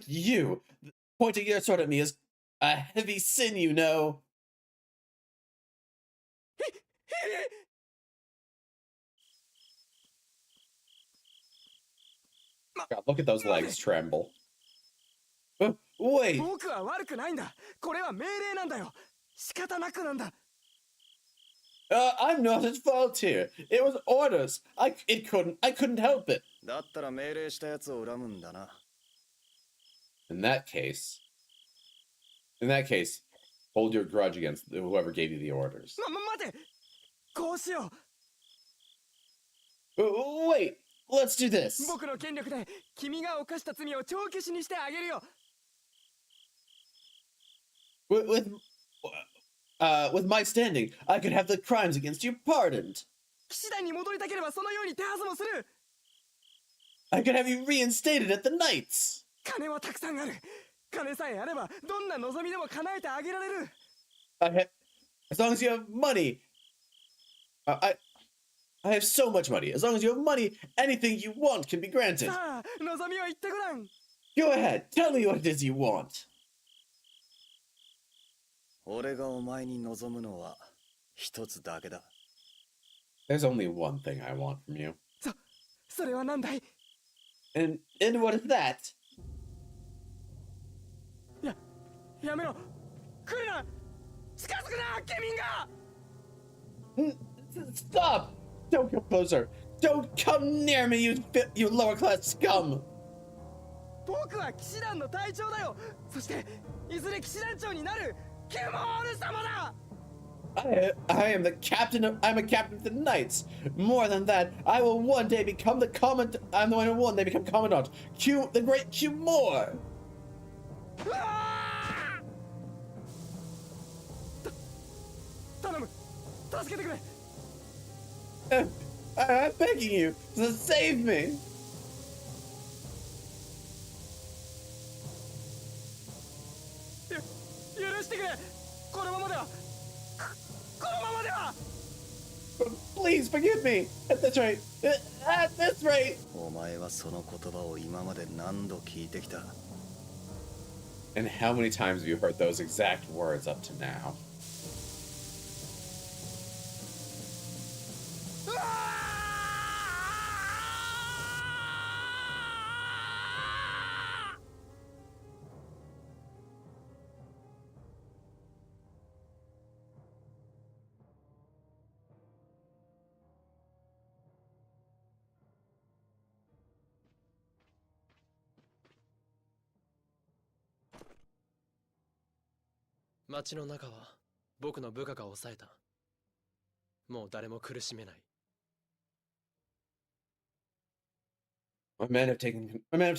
you pointing your sword at me is a heavy sin, you know. God, look at those legs tremble. Wait. 僕は悪くないんだ。これは命令なんだよ。仕方なくなんだ。 I'm not at fault here. It was orders. I couldn't help it. だったら命令したやつを恨むんだな。 In that case, hold your grudge against whoever gave you the orders. 待て。こうしよ Wait. Let's do う。 this. 僕の権力で君が犯した罪を帳消しにしてあげるよ。 With my standing, I could have the crimes against you pardoned. 騎士団に戻りたければそのように手はずもする。 I could have you reinstated at the Knights. 金はたくさんある。金さえあればどんな望みでも叶えてあげられる。 As long as you have money. I have so much money. As long as you have money, anything you want can be granted. さあ、望みを言ってごらん。 Go ahead. Tell me what it is you want. 俺がお前に望むのは一つだけだ。 There's only one thing I want from you. それは何だい？ And what is that? やめろ。来るな。近づくな、ケミンが。 Stop! Don't come closer. Don't come near me, you lower class scum. 僕は騎士団の隊長だよ。そしていずれ騎士団長になるキュモール様だ。 I am the captain I'm a captain of the Knights. More than that, I will one day become the commandant. I'm the one who one day become commandant. The great Cumore. うわー！頼む。助けてくれ。 I'm begging you to save me. 許してくれ。このままでは。このままでは。 Please forgive me. At this rate. At this rate. お前はその言葉を今まで何度聞いてきた。 And how many times have you heard those exact words up to now? うわー！ 町の中は僕の部下が抑えた。もう誰も苦しめない。 My men have taken. My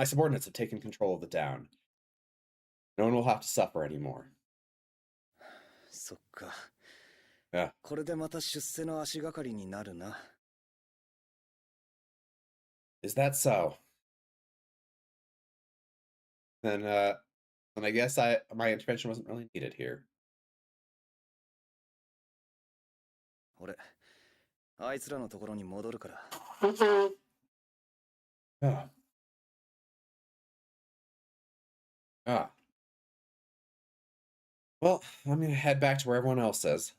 subordinates have taken control of the town. No one will have to suffer anymore. そっか。あこれでまた出世の足がかりになるな。 Is that so? Then I guess my intervention wasn't really needed here. 俺、あいつらのところに戻るから。 Ah. Ah. Well, I'm gonna head back to where everyone else is.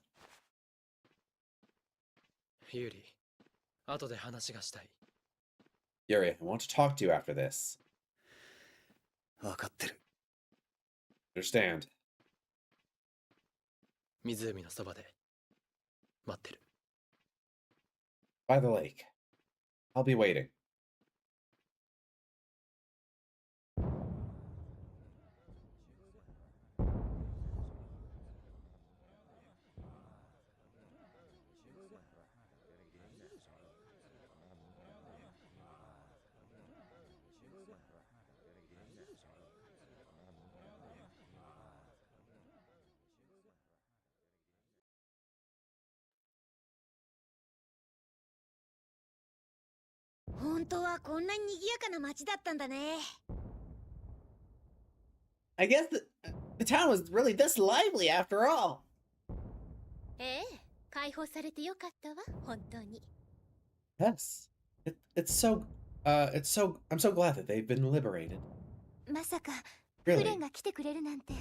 ユーリ、後で話がしたい。 Yuri, I want to talk to you after this. 分かってる。 Understand. 湖のそばで待ってる。 By the lake. I'll be waiting. "本当はこんなに賑やかな街だったんだね。 I guess the town was really this lively after all. ええ、解放されてよかったわ、本当に。 Yes. It's so I'm so glad that they've been liberated. まさか、 Really? フレンが来てくれるなんて。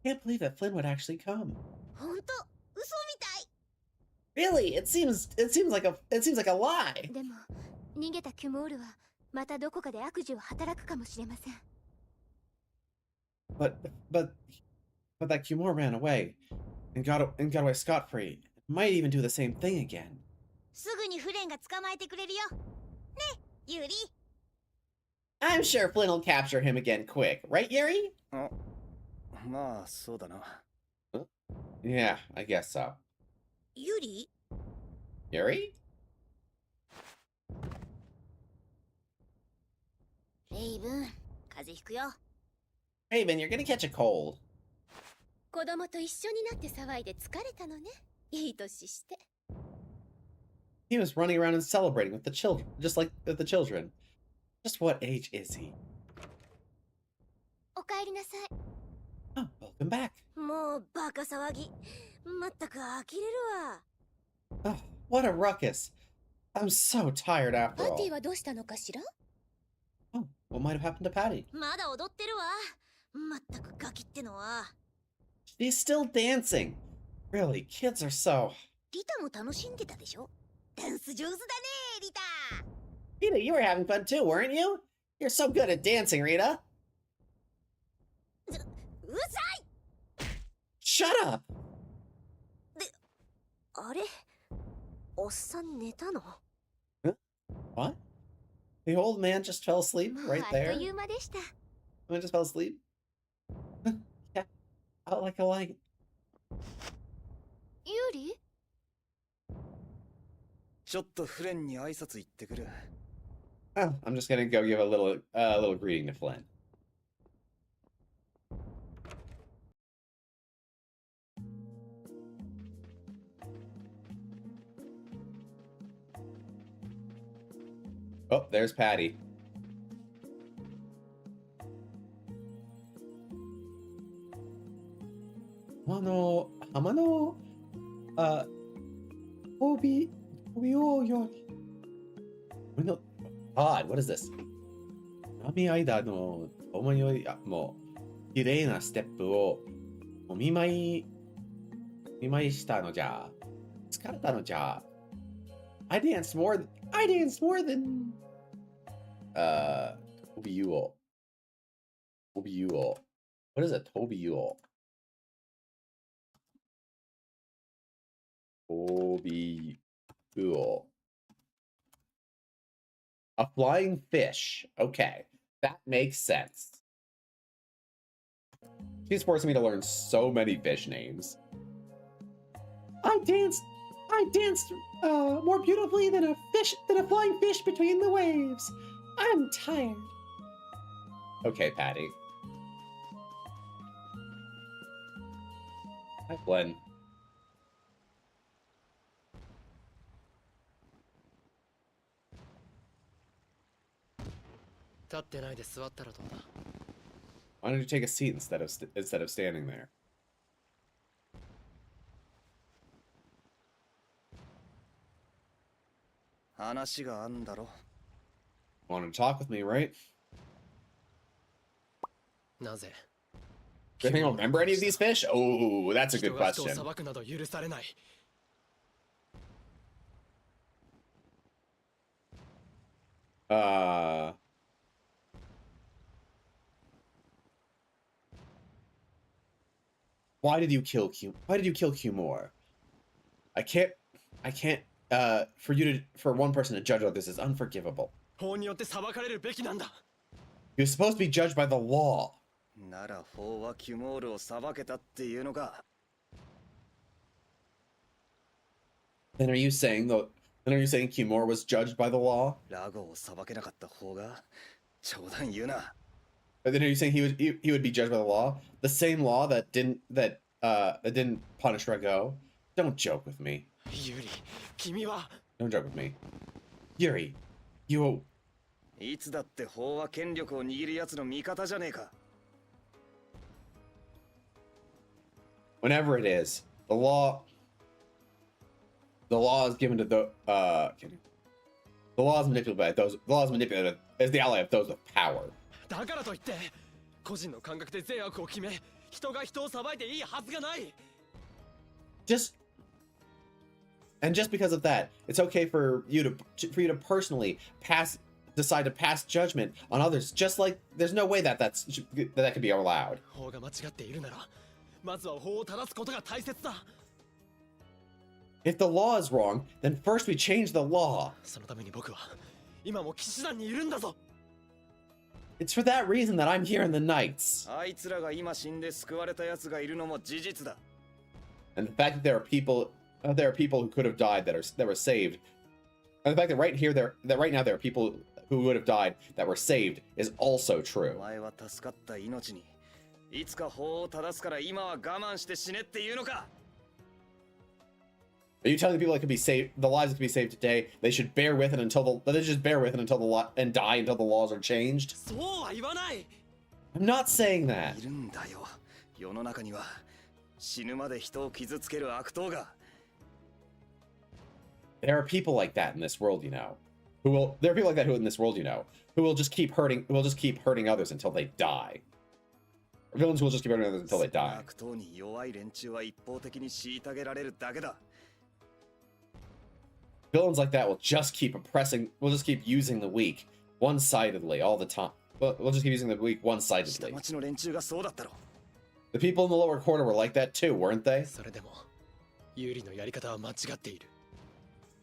Can't believe that Flynn would actually come. 本当、嘘みたい。 Really? It seems like a lie. でも、逃げたキュモールは、またどこかで悪事を働くかもしれません。 But that Kimura ran away and got away scot-free. Might even do the same thing again. すぐにフレンが捕まえてくれるよ。ね、ユリ。 I'm sure Flynn will capture him again quick, right, Yuri? あ、まあそうだな。 Yeah, I guess so. ユリ？ Yuri? レイブン、風邪ひくよ。 Raven, you're gonna catch a cold. 子供と一緒になって騒いで疲れたのね。いい年して。 He was running around and celebrating with the children, just like with the children. Just what age is he? おかえりなさい。 Oh, welcome back. もうバカ騒ぎ。まったく呆れるわ。 Oh, what a ruckus. I'm so tired パ after ーティ all. ーはどうしたのかしら？ Oh, what might have happened to Patty? まだ踊ってるわ。まったくガキってのは。 She's still dancing. Really, kids are so... リタも楽しんでたでしょ？ダンス上手だね、リタ。 Rita, you were having fun too, weren't you? You're so good at dancing, Rita. うるさい。 Shut up! あれ？おっさん寝たの？ What? The old man just fell asleep もう right あっと there? いう間でした。 The man just fell asleep? Yeah, out like a light. ユリ？ ちょっとフレンに挨拶行ってくる。 Oh, I'm just gonna go give a little greeting to Flynn. Oh, there's Patty. Hamano, Obi o yori. No, odd. What is this? Nami aida no tomoyori mo kirei na step o mimai shita no ja. Tsukareta no ja. I danced more than Tobiuo. Tobiuo. What is a Tobiuo? Tobiuo. A flying fish. Okay. That makes sense. She's forcing me to learn so many fish names. I danced more beautifully than a flying fish between the waves. I'm tired. Okay, Patty. Hi, Glenn. 立ってないで座ったらどうだ？ Why don't you take a seat instead of standing there? 話があんだろ。 Want to talk with me, right? なぜ？ Do you think I'll remember any of these fish? Oh, that's a good 人が人を question. 裁くなど許されない。Uh. Why did you kill Cumore? I can't. For one person to judge about this is unforgivable. 法によって裁かれるべきなんだ。 He was supposed to be judged by the law. なら法はキュモールを裁けたっていうのか。 Then are you saying Cumore was judged by the law? ラゴを裁けなかった方が冗談言うな。 Or then are you saying he would be judged by the law? The same law that didn't punish Rago? Don't joke with me. ユリ、君は。 Don't joke with me. Yuri, you. いつだって法は権力を握るやつの味方じゃねえか。 Whenever it is, the law is given to the law is manipulated by those. The law is manipulated as the ally of those with power. だからといって、個人の感覚で善悪を決め、人が人を裁いていいはずがない。 Just because of that, it's okay for you to personally decide to pass judgment on others. Just like there's no way that could be allowed. 法が間違っているなら、まずは法を正すことが大切だ。 If the law is wrong, then first we change the law. そのために僕は今も騎士団にいるんだぞ。 It's for that reason that I'm here in the Knights. あいつらが今死んで救われた奴がいるのも事実だ。 And the fact that there are people who could have died that were saved. And the fact that right now there are people who would have died that were saved is also お true. 前は助かった命にいつか法を正すから今は我慢して死ねっていうのか。 Are you telling people that could be saved, the lives that could be saved today, they should bear with it and die until the laws are changed? そうは言わない。 I'm not saying that. いるんだよ。世の中には死ぬまで人を傷つける悪党が。 There are people like that in this world, you know. There are people like that in this world, you know, who will just keep hurting others until they die. Or villains who will just keep hurting others until they die. 悪党に弱い連中は一方的に虐げられるだけだ。 Villains like that will just keep using the weak one-sidedly all the time. We'll just keep using the weak 下 one-sidedly. 町の連中がそうだったろ。 The people in the lower quarter were like that too, weren't they? それでも、ユリのやり方は間違っている。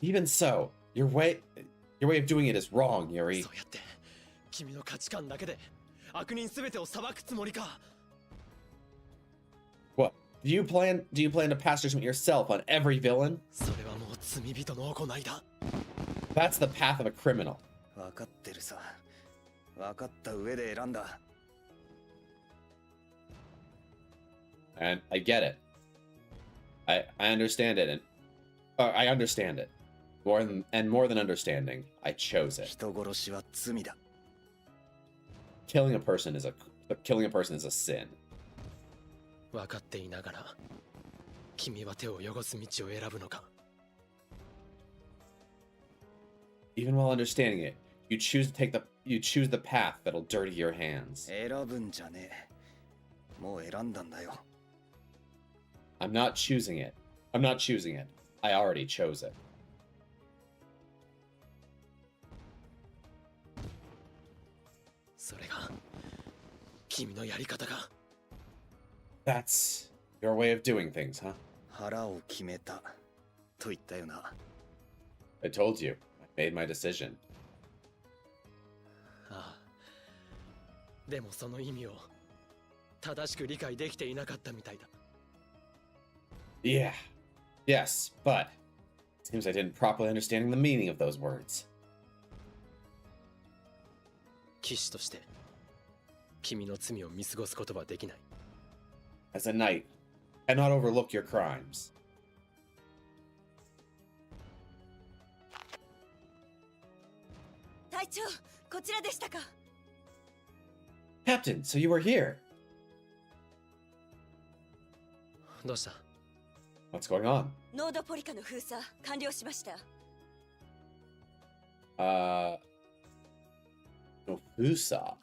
Even so, your way of doing it is wrong, Yuri. そうやって、君の価値観だけで悪人すべてを裁くつもりか。 What? Do you plan to pass judgment yourself on every villain? それはもう罪人の行いだ。 That's the path of a criminal. 分かってるさ。分かった上で選んだ。 And I get it. I understand it, and I understand it. More than understanding, I chose it. 人殺しは罪だ。 Killing a person is a sin. 分かっていながら、君は手を汚す道を選ぶのか。 Even while understanding it, you choose the path that'll dirty your hands. 選ぶんじゃねえ。もう選んだんだよ。 I'm not choosing it. I already chose it. それが、君のやり方か。 That's your way of doing things, huh? 腹を決めた。と言ったよな。 I told you. I made my decision. ああ。でもその意味を正しく理解できていなかったみたいだ。 Yeah. Yes, but it seems I didn't properly understand the meaning of those words. 騎士として、君の罪を見過ごすことはできない。 As a knight, I cannot overlook your crimes. 隊長、こちらでしたか。 Captain, so you were here. どうした？ What's going on? ノードポリカの封鎖完了しました。 No, Fusa.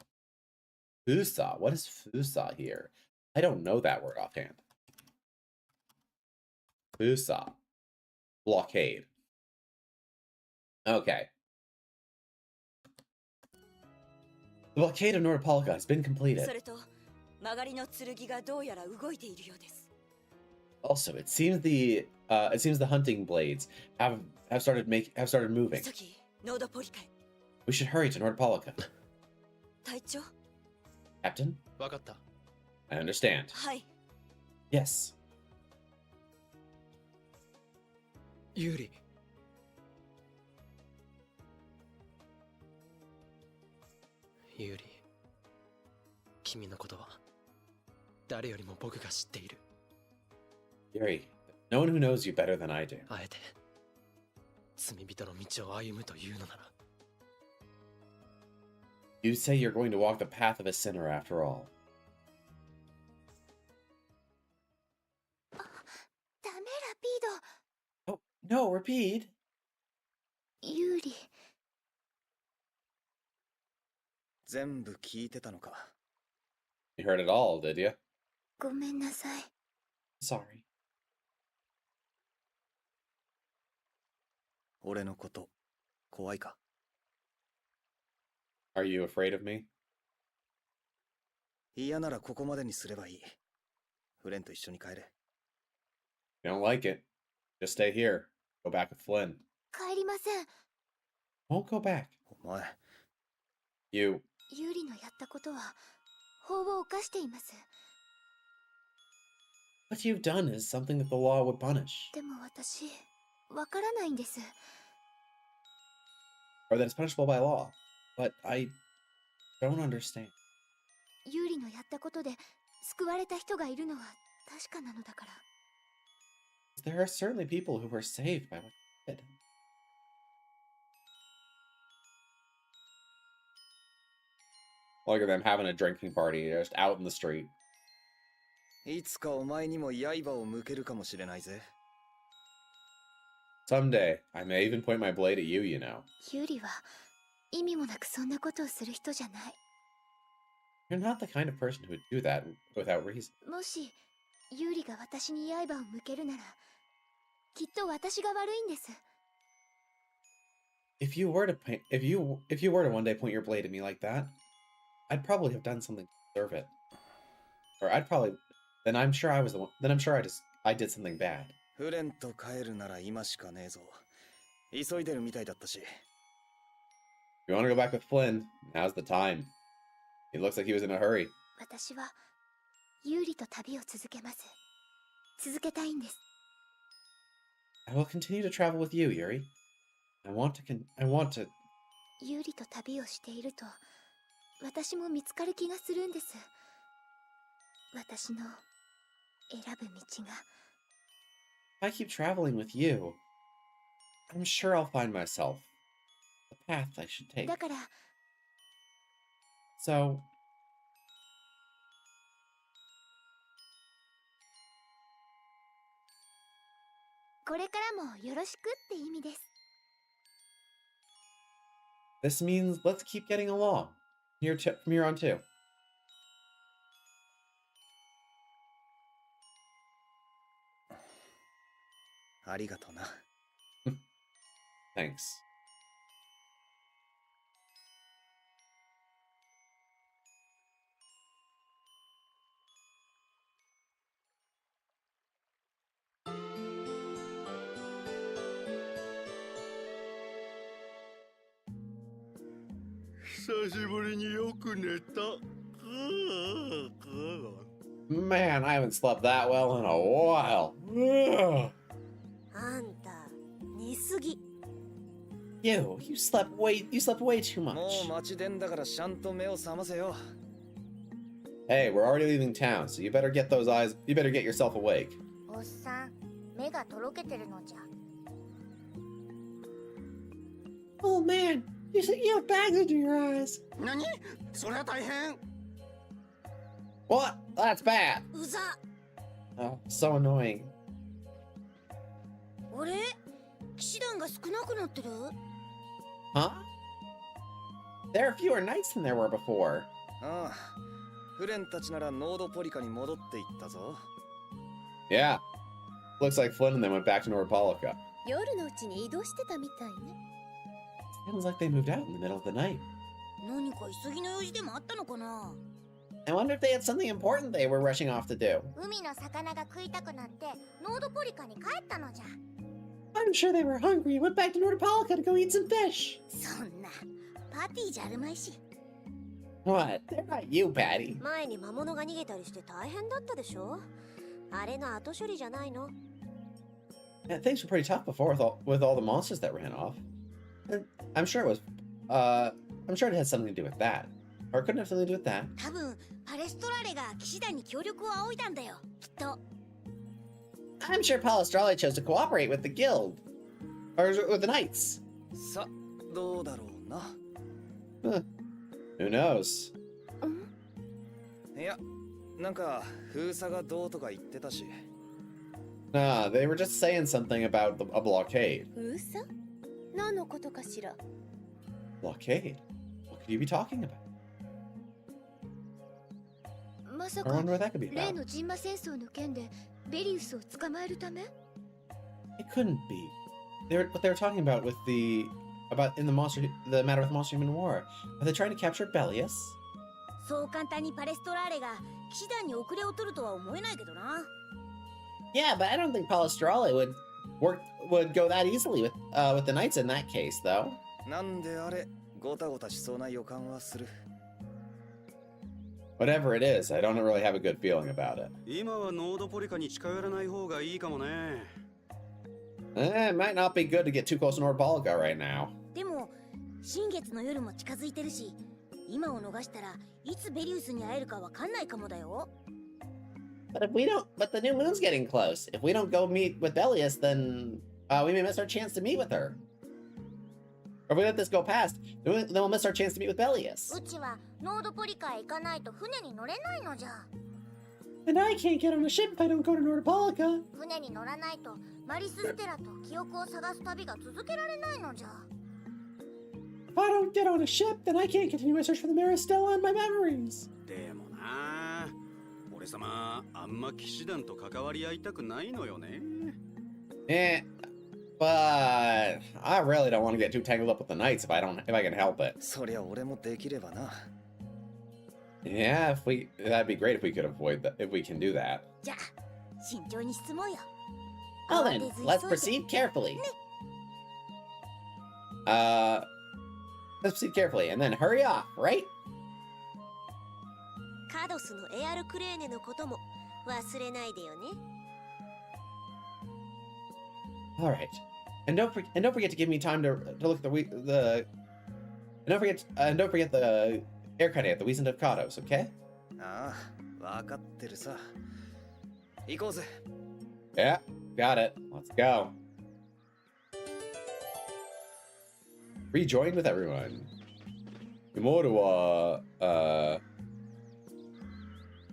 Fusa? What is Fusa here? I don't know that word offhand. Fusa. Blockade. Okay. The blockade of Nordpolka has been completed. それと曲がりの剣がどうやら動いているようです。 Also, it seems the hunting blades have started moving. 先ノードポリカへ。 We should hurry to Nordpolka. 隊長。 Captain, わかった。 I understand. はい。 Yes. ユーリ。ユーリ。君のことは誰よりも僕が知っている。 Yuri, no one who knows you better than I do. あえて罪人の道を歩むというのなら。 You say you're going to walk the path of a sinner after all. ダメラピー Oh, no, repeat. ド。ユーリ。全部聞いてたのか。 You heard it all, did you? ごめんなさい。 Sorry. 俺のこと怖いか。 Are you afraid of me? 嫌ならここまでにすればいい。フレンと一緒に帰れ。 You don't like it? Just stay here. Go back with Flynn. 帰りません。 Won't go back. お前。 You. ユーリのやったことは法を犯しています。 What you've done is something that the law would punish. でも私、わからないんです。 Or that it's punishable by law. But I don't understand. ユーリのやったことで救われた人がいるのは確かなのだから。 There are certainly people who were saved by what you did. Look at them having a drinking party just out in the street. いつかお前にも刃を向けるかもしれないぜ。 Someday, I may even point my blade at you, you know. ユーリは意味もなくそんなことをする人じゃない。 You're not the kind of person who would do that without reason. もしユーリが私に刃を向けるなら、きっと私が悪いんです。 If you were to one day point your blade at me like that, I'd probably have done something to deserve it. Or then I'm sure I did something bad. フレンと帰るなら今しかねえぞ。急いでるみたいだったし。 If you want to go back with Flynn, now's the time. He looks like he was in a hurry. 私はユーリと旅を続けます。続けたいんです。 I will continue to travel with you, Yuri. I want to. ユーリと旅をしていると、私も見つかる気がするんです。私の選ぶ道が。 If I keep traveling with you, I'm sure I'll find myself the path I should take. だから、 So, これからもよろしくって意味です。 this means let's keep getting along. From here on too. ありがとな。Thanks. Man, I haven't slept that well in a while. Ugh. あんた寝すぎ。 You slept way too もう much. 街出んだからちゃんと目を覚ませよ。 Hey, we're already leaving town, so you better get yourself awake. おっさん、目がとろけてるのじゃ。 Oh man, you have bags under your eyes. 何？それは大変。 What? That's bad. うざ。 Oh, so annoying. あれ？騎士団が少なくなってる？ Huh? There are fewer knights than there were before. ああ、フレンたちならノードポリカに戻っていったぞ。 Yeah. Looks like Flynn and them went back to Nordpolka. 夜のうちに移動してたみたいね。 Sounds like they moved out in the middle of the night. 何か急ぎの用事でもあったのかな。 I wonder if they had something important they were rushing off to do. 海の魚が食いたくなってノードポリカに帰ったのじゃ。 I'm sure they were hungry and went back to Nordopolica to go eat some fish. そんなパーティーじゃあるまいし。 What? They're not you, Patty. 前に魔物が逃げたりして大変だったでしょ。あれの後処理じゃないの。 Yeah, things were pretty tough before with all the monsters that ran off. And I'm sure it was, I'm sure it had something to do with that. Or it couldn't have something to do with that. 多分パレストラーレが騎士団に協力を仰いだんだよ、きっと。 I'm sure Palestrale chose to cooperate with the guild. Or with the knights. さ、どうだろうな。Who knows? いや、なんか封鎖がどうとか言ってたし。 Nah, they were just saying something about a blockade. 封鎖？何のことかしら。 Blockade? What could you be talking about? まさ I か wonder what that could be 例 about. のジンマ戦争の件でベリウスを捕まえるため？ It couldn't be. What they were talking about with the matter with the Monster Human War. Are they trying to capture Bellius? そう簡単にパレストラーレが騎士団に遅れを取るとは思えないけどな。 Yeah, but I don't think Palestrale would go that easily with the knights in that case, though. なんであれ、ごたごたしそうな予感はする。 Whatever it is, I don't really have a good feeling about it. 今はノードポリカに近寄らない方がいいかもね。It might not be good to get too close to Nordopolica right now. でも新月の夜も近づいてるし、今を逃したらいつベリウスに会えるかわかんないかもだよ。 But the new moon's getting close. If we don't go meet with Bellius, then we may miss our chance to meet with her. Or if we let this go past, then we'll miss our chance to meet with Bellius. うちはノードポリカへ行かないと船に乗れないのじゃ。 And I can't get on a ship if I don't go to Nordopolica. 船に乗らないとマリスステラと記憶を探す旅が続けられないのじゃ。 If I don't get on a ship, then I can't continue my search for the Maristella and my memories. でもな、俺様あんま騎士団と関わり合いたくないのよね。But I really don't want to get too tangled up with the knights if I can help it. そりゃ俺もできればな。 Yeah, that'd be great if we could avoid that, if we can do that. じゃあ慎重に進もうよ。 Well then, let's proceed carefully. Let's proceed carefully and then hurry off, right? カドスのエアルクレーネのことも忘れないでよね。 All right, and don't forget to give me time to look at the and don't forget the air cutting at the Wiesent of Kados, okay? ああ、わかってるさ。行こうぜ。 Yeah, got it. Let's go. Rejoined with everyone. Imoru wa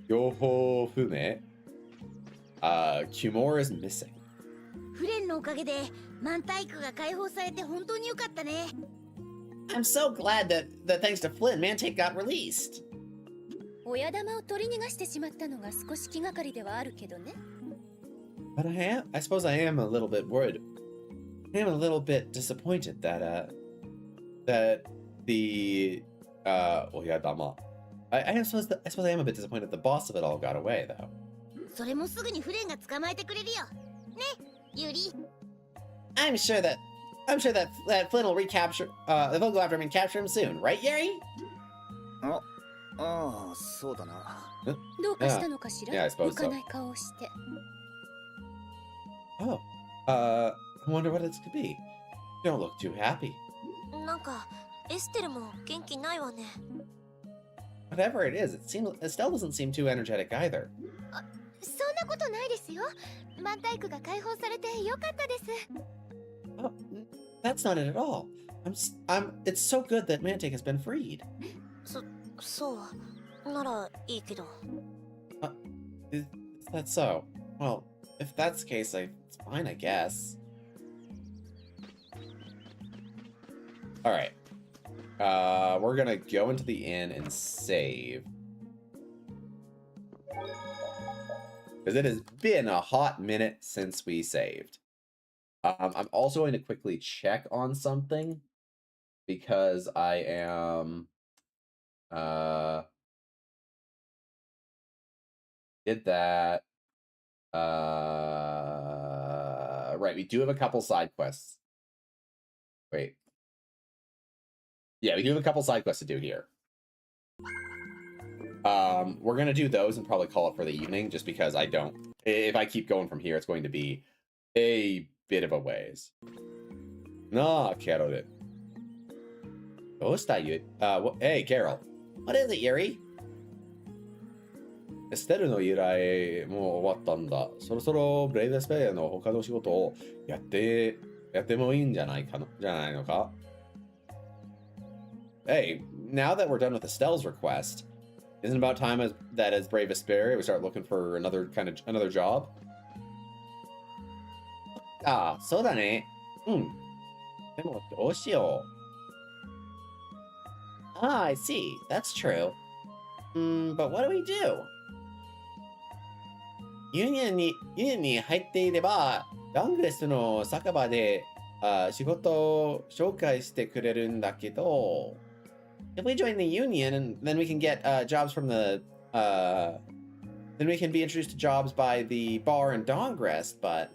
Yoho Fume. Kumor is missing. フレンのおかげで満タイクが解放されて本当に良かったね。 I'm so glad that thanks to Flynn, Mantake got released. 親玉を取り逃がしてしまったのが少し気がかりではあるけどね。 But I suppose I am a little bit worried. I am a little bit disappointed that the Oyadama. I suppose I am a bit disappointed the boss of it all got away though. それもすぐにフレンが捕まえてくれるよ。ね、ユリ。 I'm sure that Flynn will recapture they'll go after him and capture him soon, right, Yuri? ああ、そうだな。どうかしたのかしら。 Yeah, I suppose so. 浮かない顔をして。 Oh, I wonder what this could be. You don't look too happy. なんかエステルも元気ないわね。 Whatever it is, Estelle doesn't seem too energetic either. そんなことないですよ。満タイクが解放されてよかったです。 Oh, that's not it at all. It's so good that Mantake has been freed. そうならいいけど。 Is that so? Well, if that's the case, it's fine, I guess. All right. We're gonna go into the inn and save. Because it has been a hot minute since we saved. I'm also going to quickly check on something. Because I am Did that. Right, we do have a couple side quests. Wait. Yeah, we do have a couple side quests to do here. We're gonna do those and probably call it for the evening, just because if I keep going from here, it's going to be a bit of a ways. No, Carol. Hey, Carol. What is it, Yuri? エステルの由来もう終わったんだ。そろそろブレイブスペアの他の仕事をやってもいいんじゃないのか? Hey, now that we're done with Estelle's request, isn't it about time that as Brave Vesperia we start looking for another job? ああ、そうだね。うん。でもどうしよう。Ah, I see. That's true. But what do we do? ユニオンに入っていれば、ダングレスの酒場で仕事を紹介してくれるんだけど、if we join the union, then we can get jobs from the then we can be introduced to jobs by the bar in Dawngrest, but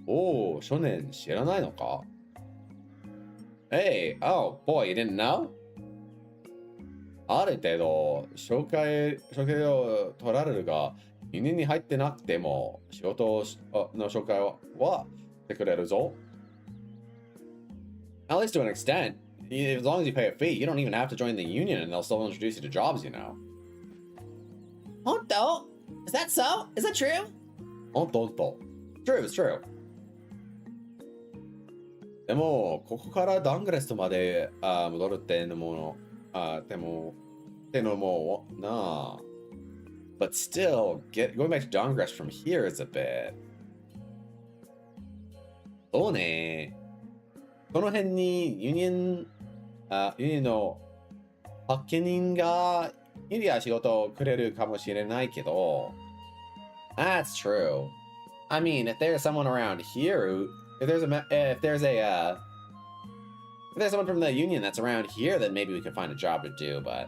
おお、少年知らないのか? Hey, oh boy, you didn't know? ある程度紹介を取られるが、ユニオンに入ってなくても仕事の紹介はしてくれるぞ。At least to an extent. As long as you pay a fee, you don't even have to join the union and they'll still introduce you to jobs, you know. Honto? Is that so? Is that true? Honto. True, it's true. でも、ここからダングレストまで戻るってのもな。But still, going back to Dawngrest from here is a bit. そうね。この辺にユニオンの発見人がいりゃ仕事をくれるかもしれないけど。That's true. I mean, if there's someone around here if there's someone from the union that's around here, then maybe we could find a job to do, but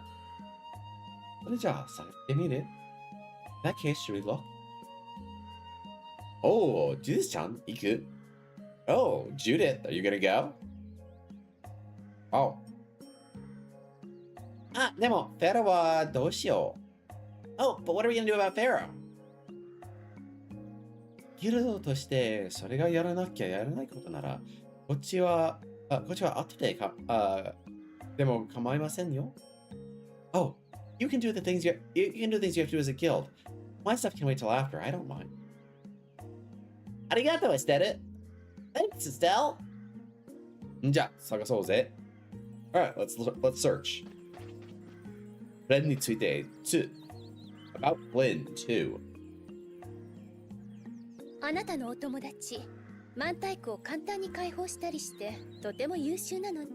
それじゃあ探してみる? In that case, should we look? Oh, Judith-chan, 行く? Oh, Judith, are you gonna go? Oh. あ、でも、フェロはどうしよう? Oh, but what are we gonna do about Pharaoh? ギルドとしてそれがやらなきゃやらないことなら、こっちは後ででも構いませんよ. Oh, you can do things you have to do as a guild. My stuff can wait till after. I don't mind. Arigato, Estelle. Thanks, Estelle. じゃあ探そうぜ. Alright, let's search. Flynn について2. About Flynn 2. あなたのお友達、マンタイクを簡単に解放したりして、とても優秀なのね。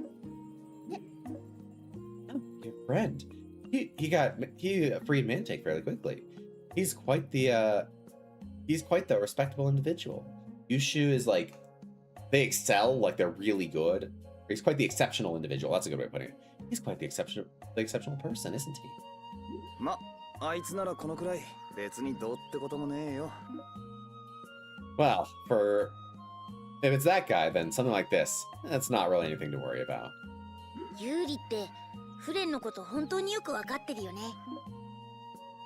Oh, your friend. He freed Mantake fairly quickly. He's quite the respectable individual. Yushu is like, they excel, like they're really good. He's quite the exceptional individual. That's a good way of putting it. He's quite the exceptional person, isn't he? ま、あいつならこのくらい別にどうってこともねえよ。Well, if it's that guy, then something like this, that's not really anything to worry about. ユーリってフレンのこと本当によくわかってるよね。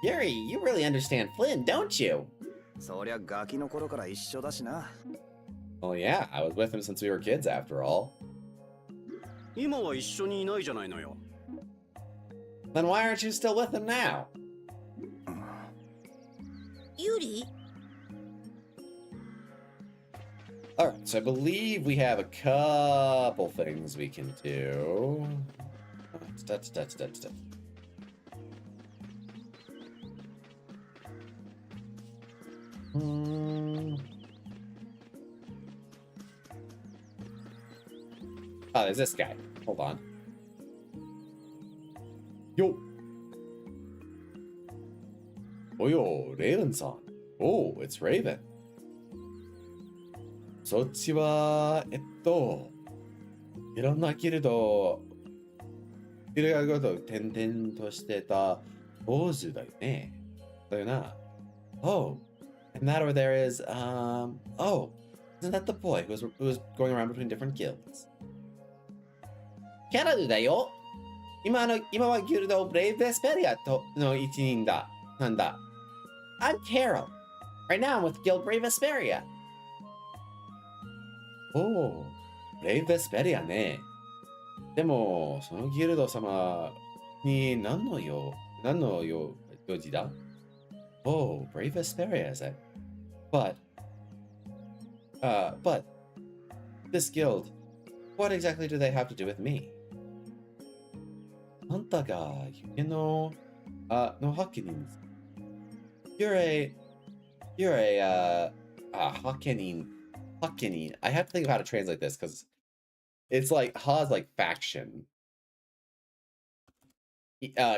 Yuri, you really understand Flynn, don't you? そりゃガキの頃から一緒だしな。Well, yeah, I was with him since we were kids, after all. 今は一緒にいないじゃないのよ。Then why aren't you still with him now? ユーリ? Alright, so I believe we have a couple things we can do. Oh, there's this guy. Hold on. Yo! Oh, yo, Raven-san. Oh, it's Raven. そっちは、いろんなギルドギルドごと転々としてた坊主だよね。だよな。Oh, and that over there is, oh, isn't that the boy who was going around between different guilds? キャラルだよ。今はギルドブレイブ・ベスペリアの一員だ。なんだ。I'm Carol. Right now I'm with Guild Brave Vesperia. おお、ブレイブ・ベスペリアね。でも、そのギルド様に何の用事だ？ Oh, Brave Vesperia, is it? But, this guild, what exactly do they have to do with me? あんたが夢の発見。You're a Hawkening. I have to think of how to translate this because it's like Ha's like faction.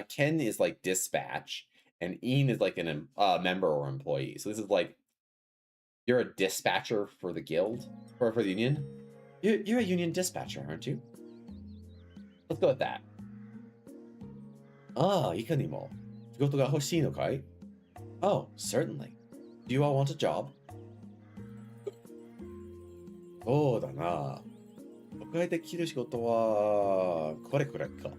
Ken is like dispatch, and Ian is like an member or employee. So this is like you're a dispatcher for the guild or for the union. You're a union dispatcher, aren't you? Let's go with that. ああ、いかにも。仕事が欲しいのかい? Oh, certainly. Do you all want a job? そうだな。僕ができる仕事はこれくらいか。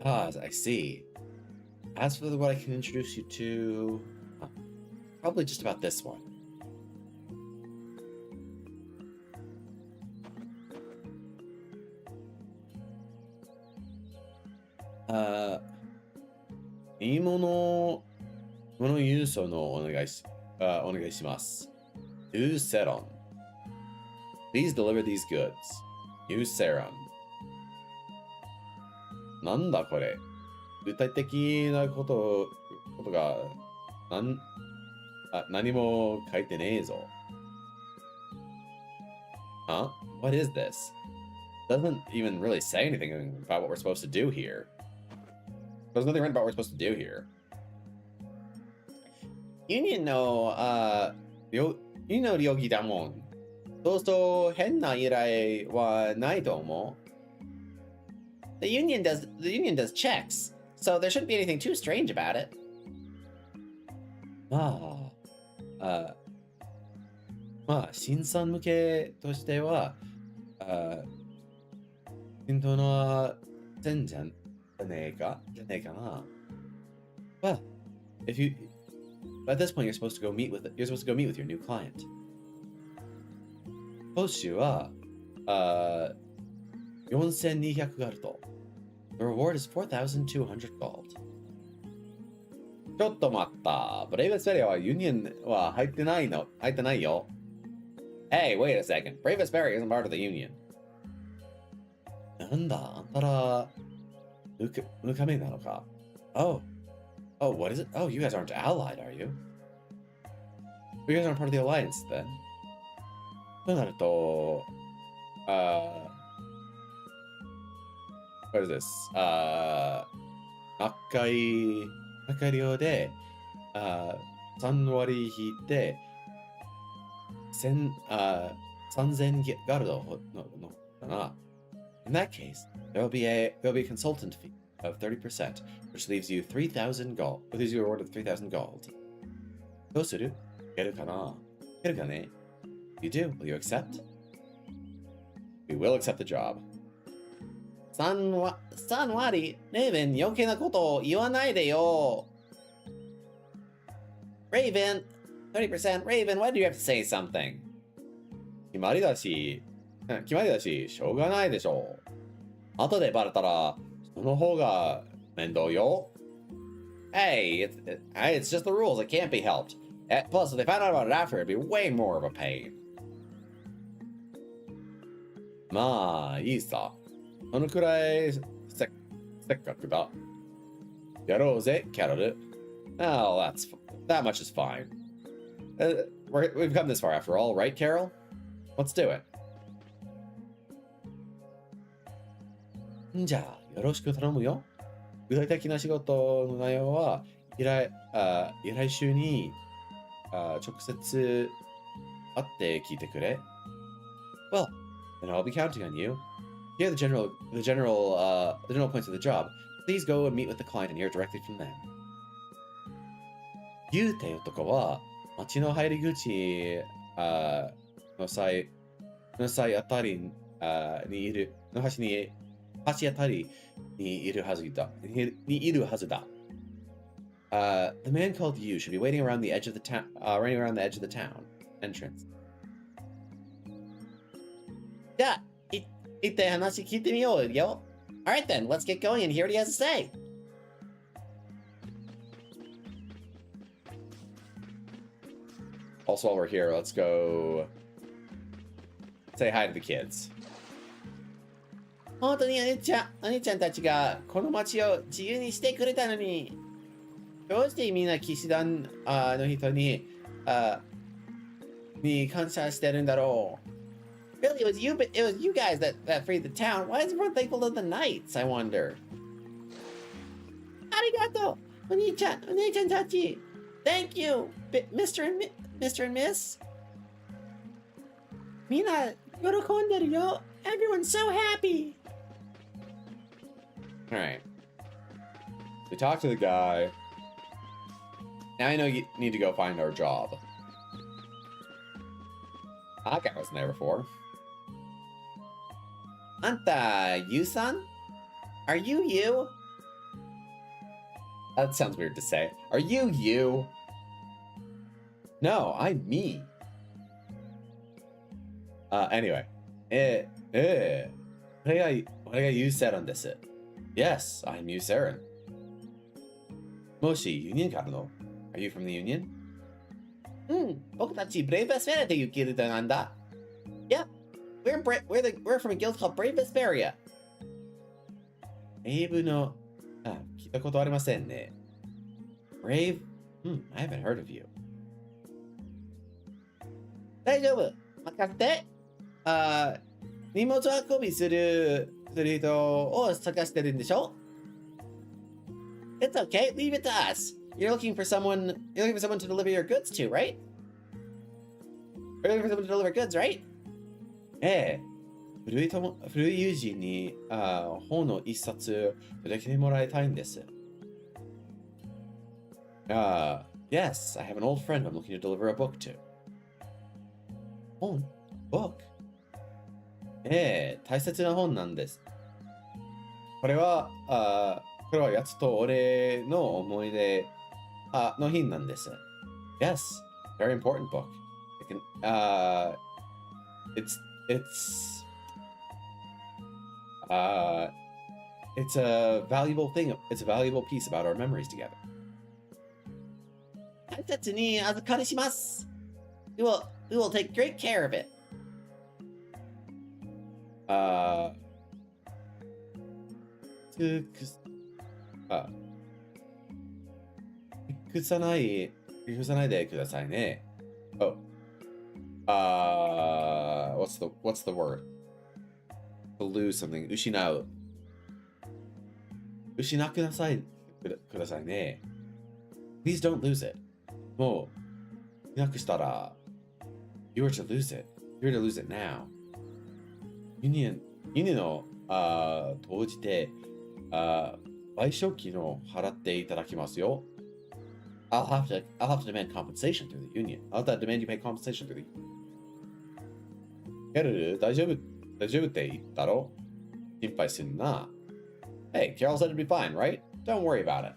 Ah, I see. As for what I can introduce you to, probably just about this one. Do Seron. Please deliver these goods. New Seron. なんだこれ。具体的なことが何も書いてねえぞ。Huh? What is this? Doesn't even really say anything about what we're supposed to do here. There's nothing written about what we're supposed to do here. Union の領域だもん。そうすると変な依頼はないと思う。The union does checks, so there shouldn't be anything too strange about it. まあ新参向けとしては、均等な点じゃねえかな。Well, at this point you're supposed to go meet with your new client. 報酬は4200ガルド。The reward is 4200 gold. ちょっと待った。ブレイブスペリアはユニオンは入ってないよ。Hey, wait a second. Brave Vesperia isn't part of the union. なんだ、あんたら、ムカメなのか? Oh, what is it? Oh, you guys aren't allied, are you? You guys aren't part of the alliance, then. となると、what is this? 赤い量で、3割引いて、3000ガルドのかな。In that case, there will be a consultant fee of 30%, which leaves you 3,000 gold. Which leaves you a reward of 3,000 gold. どうする？いけるかな？いけるかね？ You do. Will you accept? We will accept the job. 3割レーベン余計なことを言わないでよ。Raven, 30%. Raven, why do you have to say something? 決まりだし、しょうがないでしょう。後でバレたら、その方が面倒よ。Hey, it's just the rules. It can't be helped. Plus, if they found out about it after, it'd be way more of a pain. まあ、いいさ。そのくらいせっかくだ。やろうぜ、キャロル。Oh, that much is fine. We've come this far after all, right, Carol? Let's do it. じゃあ、よろしく頼むよ。具体的な仕事の内容は、依頼主に直接会って聞いてくれ。Well, then I'll be counting on you. Here are the general points of the job. Please go and meet with the client and hear directly from them. Yu って男は町の入り口の際あたりにいるの橋あたりにいるはずだ。The man called Yu should be waiting around the edge of the town, entrance. じゃあ、行って話聞いてみようよ。Alright then, let's get going and hear what he has to say. Also, while we're here, let's go say hi to the kids. 本当にお兄ちゃんたちがこの街を自由にしてくれたのに、どうしてみんな騎士団の人に感謝してるんだろう。Really, it was you guys that freed the town. Why is everyone thankful to the knights, I wonder? ありがとう、お兄ちゃんたち。Thank you, Mr. and Miss. みんな喜んでるよ。Everyone's so happy. Alright. We talked to the guy. Now I know you need to go find our job. That guy wasn't there before. あんた、Yu-san? Are you you? That sounds weird to say. Are you you? No, I'm me. Anyway. これが Yu-Seren です。Yes, I'm Yu-Seren. もし、ユニオンからの Are you from the Union? 僕たちブレイブ・ベスペリアというギルドなんだ。Yep, we're from a guild called Brave Vesperia. ブレイブの、聞いたことありませんね。Brave? I haven't heard of you. 大丈夫、任せて。荷物運びする人を探してるんでしょ？ It's okay, leave it to us. You're looking for someone to deliver your goods to, right? You're looking for someone to deliver goods, right? ええ。古い友人に本の一冊届けてもらいたいんです。Yes, I have an old friend I'm looking to deliver a book to. 本？ Book？ ええ、大切な本なんです。これはやつと俺の思い出の品なんです。Yes, very important book. It can, it's a valuable thing. It's a valuable piece about our memories together. 大切に預かりします。We will take great care of it. Oh. What's the word? To lose something. 失う。失ください。くださいね。Please don't lose it. もう、なくしたら、You are to lose it. You're to lose it now. ユニの投じて賠償金を払っていただきますよ。I'll have to demand compensation through the union. I'll have to demand you pay compensation through the union. ケルル、大丈夫って言ったろ？心配すんな。Hey, Carol said it'd be fine, right? Don't worry about it.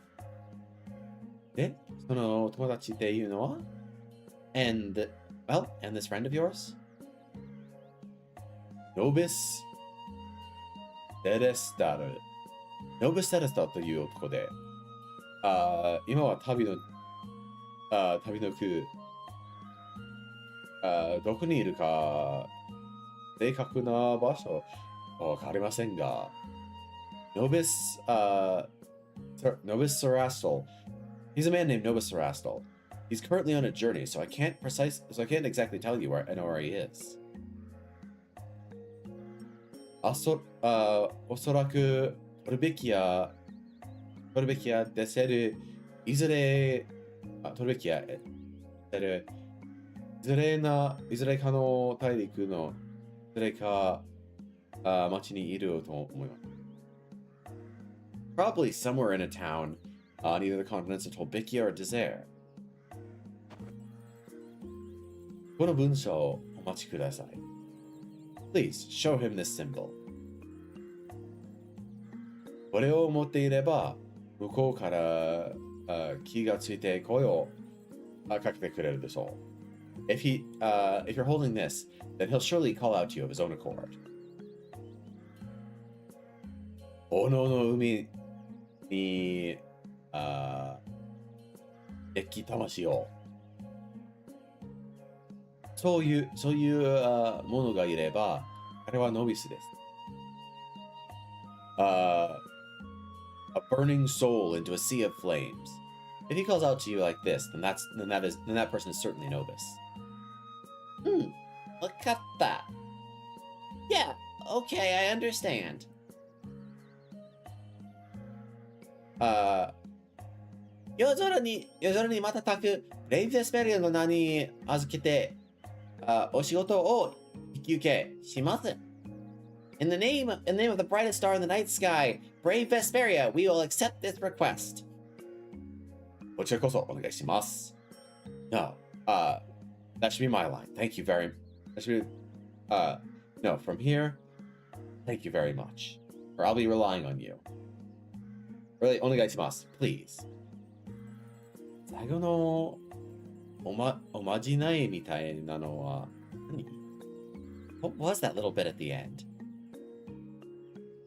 で、その友達っていうのは and this friend of yours? Nobis Derestaru. Nobis Derestaru という男で、今は旅の区、どこにいるか正確な場所わかりませんが、Nobis Sarastal. He's a man named Nobis Sarastal. He's currently on a journey, so I can't exactly tell you where he is. おそらくトルベキアでせるいずれかの大陸のいずれか街にいると思います。Probably somewhere in a town on either the continents of Tolbikia or Desert. この文章をお待ちください。Please show him this symbol. これを持っていれば、向こうから気がついて声をかけてくれるでしょう。If you're holding this, then he'll surely call out to you of his own accord. おのの海に敵魂をそういうものがいれば、彼はノビスです。A burning soul into a sea of flames. If he calls out to you like this, then that person is certainly novice. Wakata. Yeah, okay, I understand. 夜空に瞬くレイ・ヴェスペリアの名に預けてお仕事を引き受けします。In the name of the brightest star in the night sky, brave Vesperia, we will accept this request. こちらこそお願いします。No, that should be my line. Thank you very. That should be. No, from here. Thank you very much. Or I'll be relying on you. Really, お願いします。Please. 最後のおまじないみたいなのは何？ What was that little bit at the end?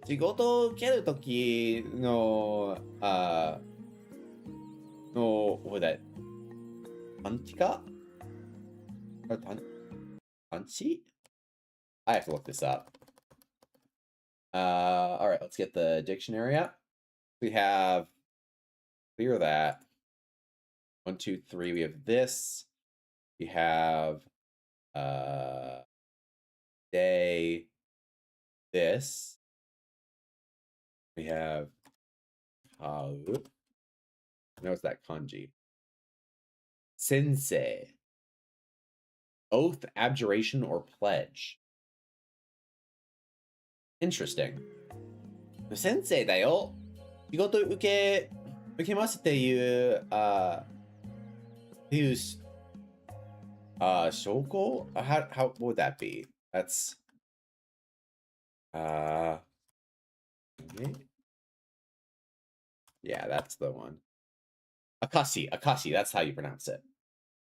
仕事を受けるときのwhat that? パンチか？パンチ? I have to look this up. All right, let's get the dictionary up. We have clear that. 1, 2, 3. We have this. We have day. This. We have Notice that kanji. Sensei. Oath, abjuration, or pledge. Interesting. Sensei だよ。仕事受けますっていう証拠? How would that be? That's yeah, that's the one. Akashi, that's how you pronounce it.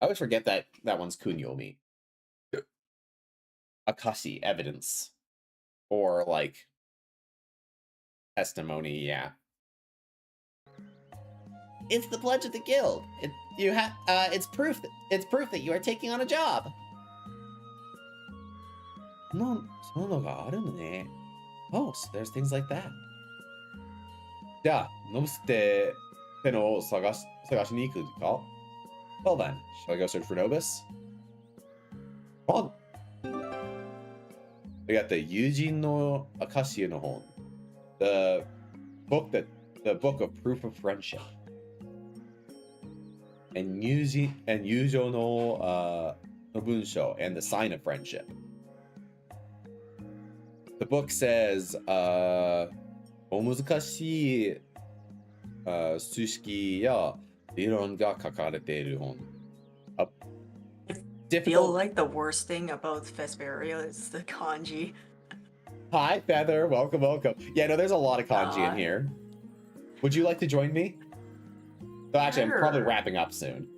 I always forget that one's kunyomi. Akashi, evidence. Or like testimony, yeah. It's the pledge of the guild. It's proof that you are taking on a job. No, oh, so there's things like that. じゃあ、ノブスってペノを探しに行くか? Well then, shall I go search for Nobis? Oh. We got the Yujin no Akashi no Hon. The book of proof of friendship. And Yujo no Nobunsho, and the sign of friendship. The book says, お難しい数式や理論が書かれている本。I feel like the worst thing about Vesperia is the kanji. Hi, Feather. Welcome. Yeah, no, there's a lot of kanji in here. Would you like to join me? So actually, I'm probably wrapping up soon.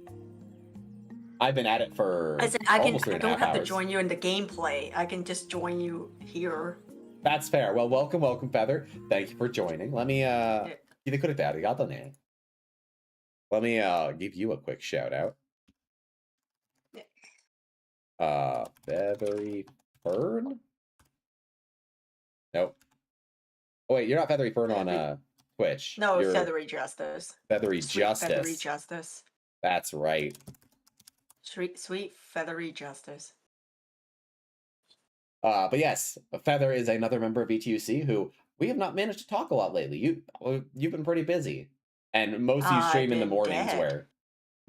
I've been at it for almost 3.5 hours. I don't have to join you in the gameplay. I can just join you here. That's fair. Well, welcome, Feather. Thank you for joining. Let me Let me give you a quick shout out. Feathery Fern? Nope. Oh wait, you're not Feathery Fern on Twitch. No, you're Feathery Justice. Feathery Justice. Feathery Justice. That's right. Sweet Feathery Justice. But yes, Feather is another member of ETUC who we have not managed to talk a lot lately. You've been pretty busy, and most of you stream in the mornings where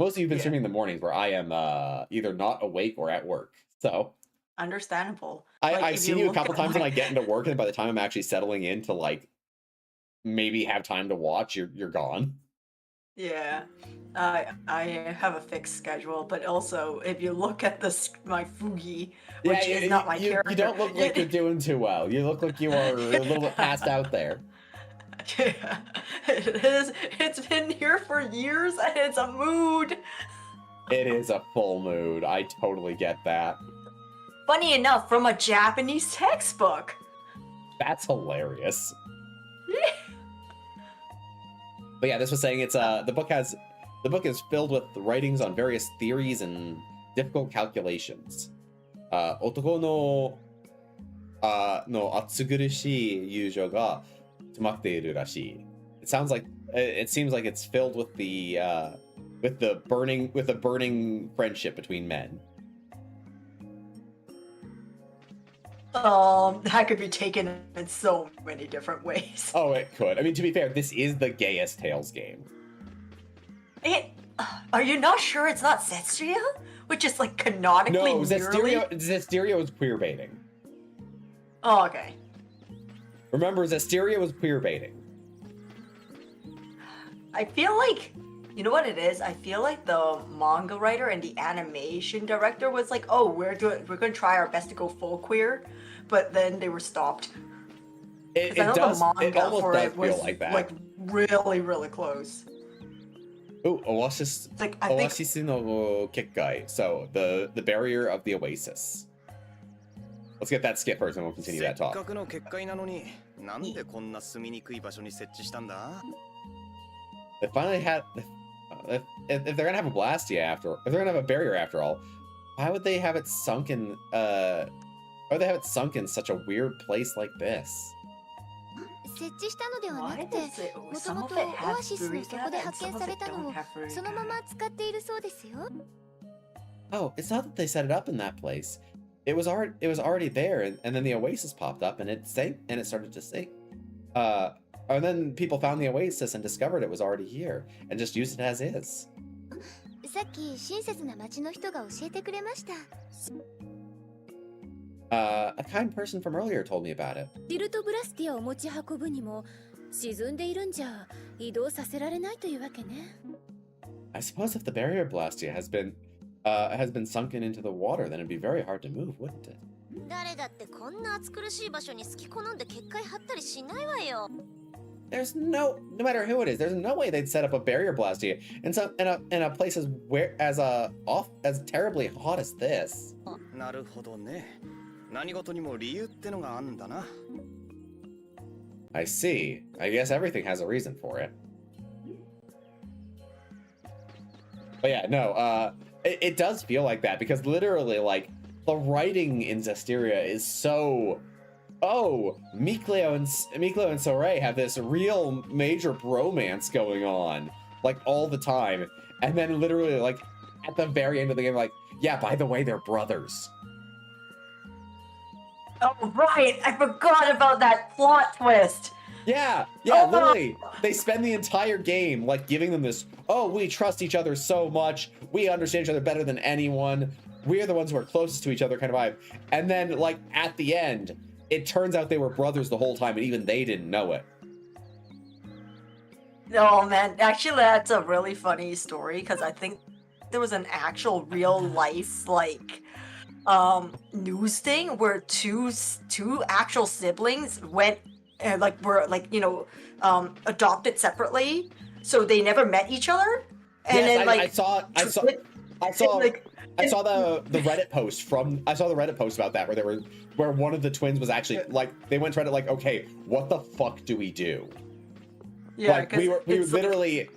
streaming in the mornings where I am either not awake or at work. So understandable. I've if seen you a look couple at, times and I like- get into work, and by the time I'm actually settling in to like maybe have time to watch, you're gone. Yeah, I have a fixed schedule, but also if you look at my Fugi, which is not my character, you don't look like you're doing too well. You look like you are a little bit passed out there. Yeah, it is. It's been here for years, and it's a mood. It is a full mood. I totally get that. Funny enough, from a Japanese textbook. That's hilarious. But yeah, this was saying it's the book is filled with writings on various theories and difficult calculations. Otoko no no atsugurushii yuujou ga tsumatte iru rashii. It seems like it's filled with the burning friendship between men. That could be taken in so many different ways. Oh, it could. I mean, to be fair, this is the gayest Tales game. Are you not sure it's not Zetsuya? Which is like canonically No, nearly... Zestiria was queer baiting. Oh, okay. Remember, Zestiria was queer baiting. I feel like, you know what it is? I feel like the manga writer and the animation director was like, oh, we're gonna try our best to go full queer, but then they were stopped. It I know does. the manga It almost for does it was feel like that. like really, really close. Ooh, Oasis. Like, I think- Oasis no Kikkai. So the barrier of the Oasis. Let's get that skip first, and we'll continue that せっ talk. かくの結界なのに、なんでこんな住みにくい場所に設置したんだ? They finally had. If they're gonna have a Blastia if they're gonna have a barrier after all, why would they have it sunk in? Why would they have it sunk in such a weird place like this? 設置したのではなくて、 Why does it- もと some も of と it has オアシスの底で Furika 発 and 見 some さ of れ it たの don't を have そのまま使っているそうですよ。 Oh, it's not that they set it up in that place. It was already there, and then the oasis popped up, and it started to sink. And then people found the oasis and discovered it was already here, and just used it as is. さっき親切な町の人が教えてくれました。 A kind person from earlier told me about it. ディルトブラスティアを持ち運ぶにも沈んでいるんじゃ移動させられないというわけね。 I suppose if the barrier blastia has been sunken into the water, then it'd be very hard to move, wouldn't it? 誰だってこんな暑苦しい場所に好き好んで結界張ったりしないわよ。 There's no matter who it is, there's no way they'd set up a barrier blastia in a place as terribly hot as this. なるほどね。何事にも理由ってのがあんだな。 I see. I guess everything has a reason for it. But yeah, no. It does feel like that because literally, like the writing in Zestiria is so. Oh, Mikleo and Soray have this real major bromance going on, like all the time, and then literally, like at the very end of the game, like, yeah, by the way, they're brothers. Oh, right! I forgot about that plot twist! Yeah, Oh, literally. They spend the entire game like giving them this, oh, we trust each other so much. We understand each other better than anyone. We're the ones who are closest to each other kind of vibe. And then like at the end, it turns out they were brothers the whole time and even they didn't know it. Oh man, actually that's a really funny story because I think there was an actual real life like news thing where two actual siblings went and were adopted separately, so they never met each other. And Yes, then I saw the Reddit post about that where one of the twins was actually like they went to Reddit like, okay, what the fuck do we do? Yeah, like we literally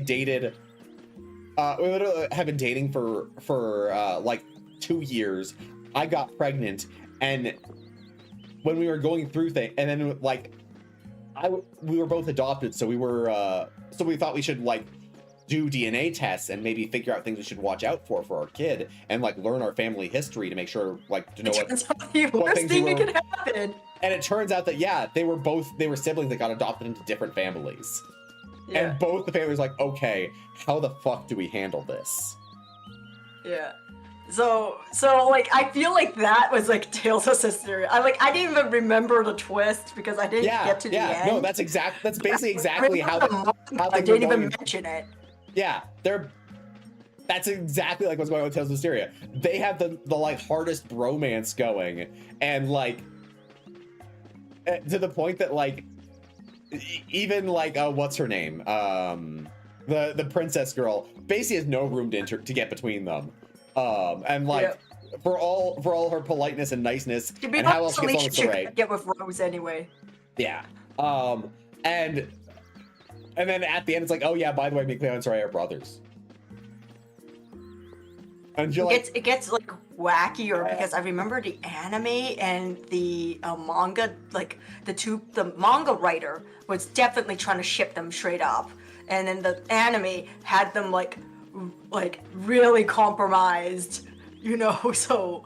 dated. We literally have been dating for like 2 years. I got pregnant, and when we were going through things, and then like we were both adopted, so we thought we should like do DNA tests and maybe figure out things we should watch out for our kid and like learn our family history to make sure like to know what things we were. Could happen. And it turns out that yeah, they were siblings that got adopted into different families. Yeah. And both the families like, okay, how the fuck do we handle this? Yeah. So like I feel like that was like Tales of Systeria. I didn't even remember the twist because I didn't get to the end. No, that's basically exactly how I didn't even mention it. Yeah, that's exactly like what's going on with Tales of Systeria. They have the like hardest bromance going, and like to the point that like even like what's her name, the princess girl basically has no room to get between them, and like for all her politeness and niceness, and how else she gets on with Saray. Get with Rose anyway. Yeah, and then at the end it's like, oh yeah, by the way, Mikleo and Saray are brothers. And it gets like wackier because I remember the anime and the manga, like the manga writer was definitely trying to ship them straight up, and then the anime had them like really compromised, you know. So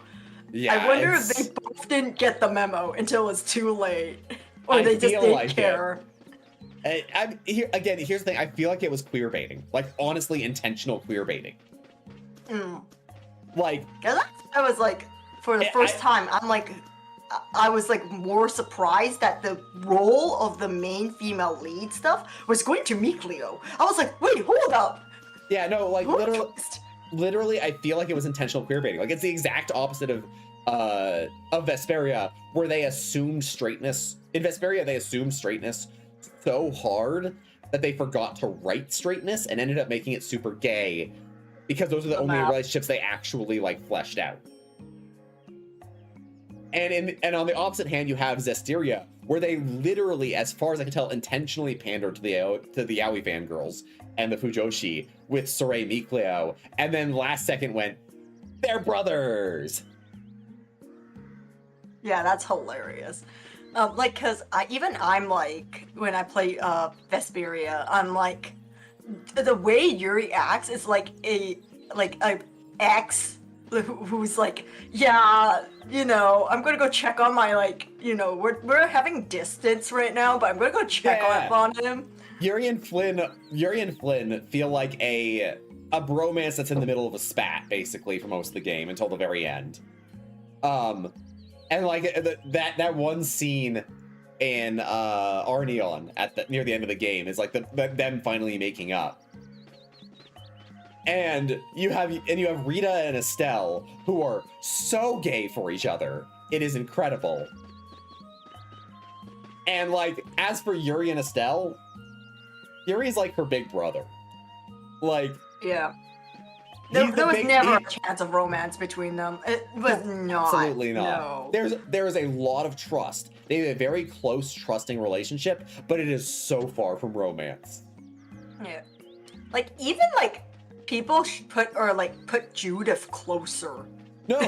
yeah, I wonder if they both didn't get the memo until it's too late, or they just didn't care. Here's the thing. I feel like it was queer baiting, like honestly intentional queer baiting. Like, I was like, for the first time, I was like more surprised that the role of the main female lead stuff was going to Mikleo. I was like, wait, hold up. Yeah, no, like literally, I feel like it was intentional queer baiting. Like it's the exact opposite of Vesperia, where they assumed straightness. In Vesperia, they assumed straightness so hard that they forgot to write straightness and ended up making it super gay. Because those are the only relationships they actually like fleshed out. And on the opposite hand, you have Zestiria, where they literally, as far as I can tell, intentionally pandered to the Yaoi fangirls and the Fujoshi with Saray Mikleo, and then last second went, they're brothers. Yeah, that's hilarious. Like, cause I'm like, when I play Vesperia, I'm like, the way Yuri acts is like a ex who's like, yeah, you know, I'm gonna go check on my, like, you know, we're having distance right now, but I'm gonna go check up on him. Yuri and Flynn feel like a bromance that's in the middle of a spat, basically, for most of the game until the very end. And like that one scene in Arneon near the end of the game is like them finally making up. And you have Rita and Estelle, who are so gay for each other. It is incredible. And like, as for Yuri and Estelle, Yuri's like her big brother. Like, yeah. There was never a chance of romance between them. It was not. Absolutely not. No. There is a lot of trust. They have a very close, trusting relationship, but it is so far from romance. Yeah. Like, even like people put Judith closer. No,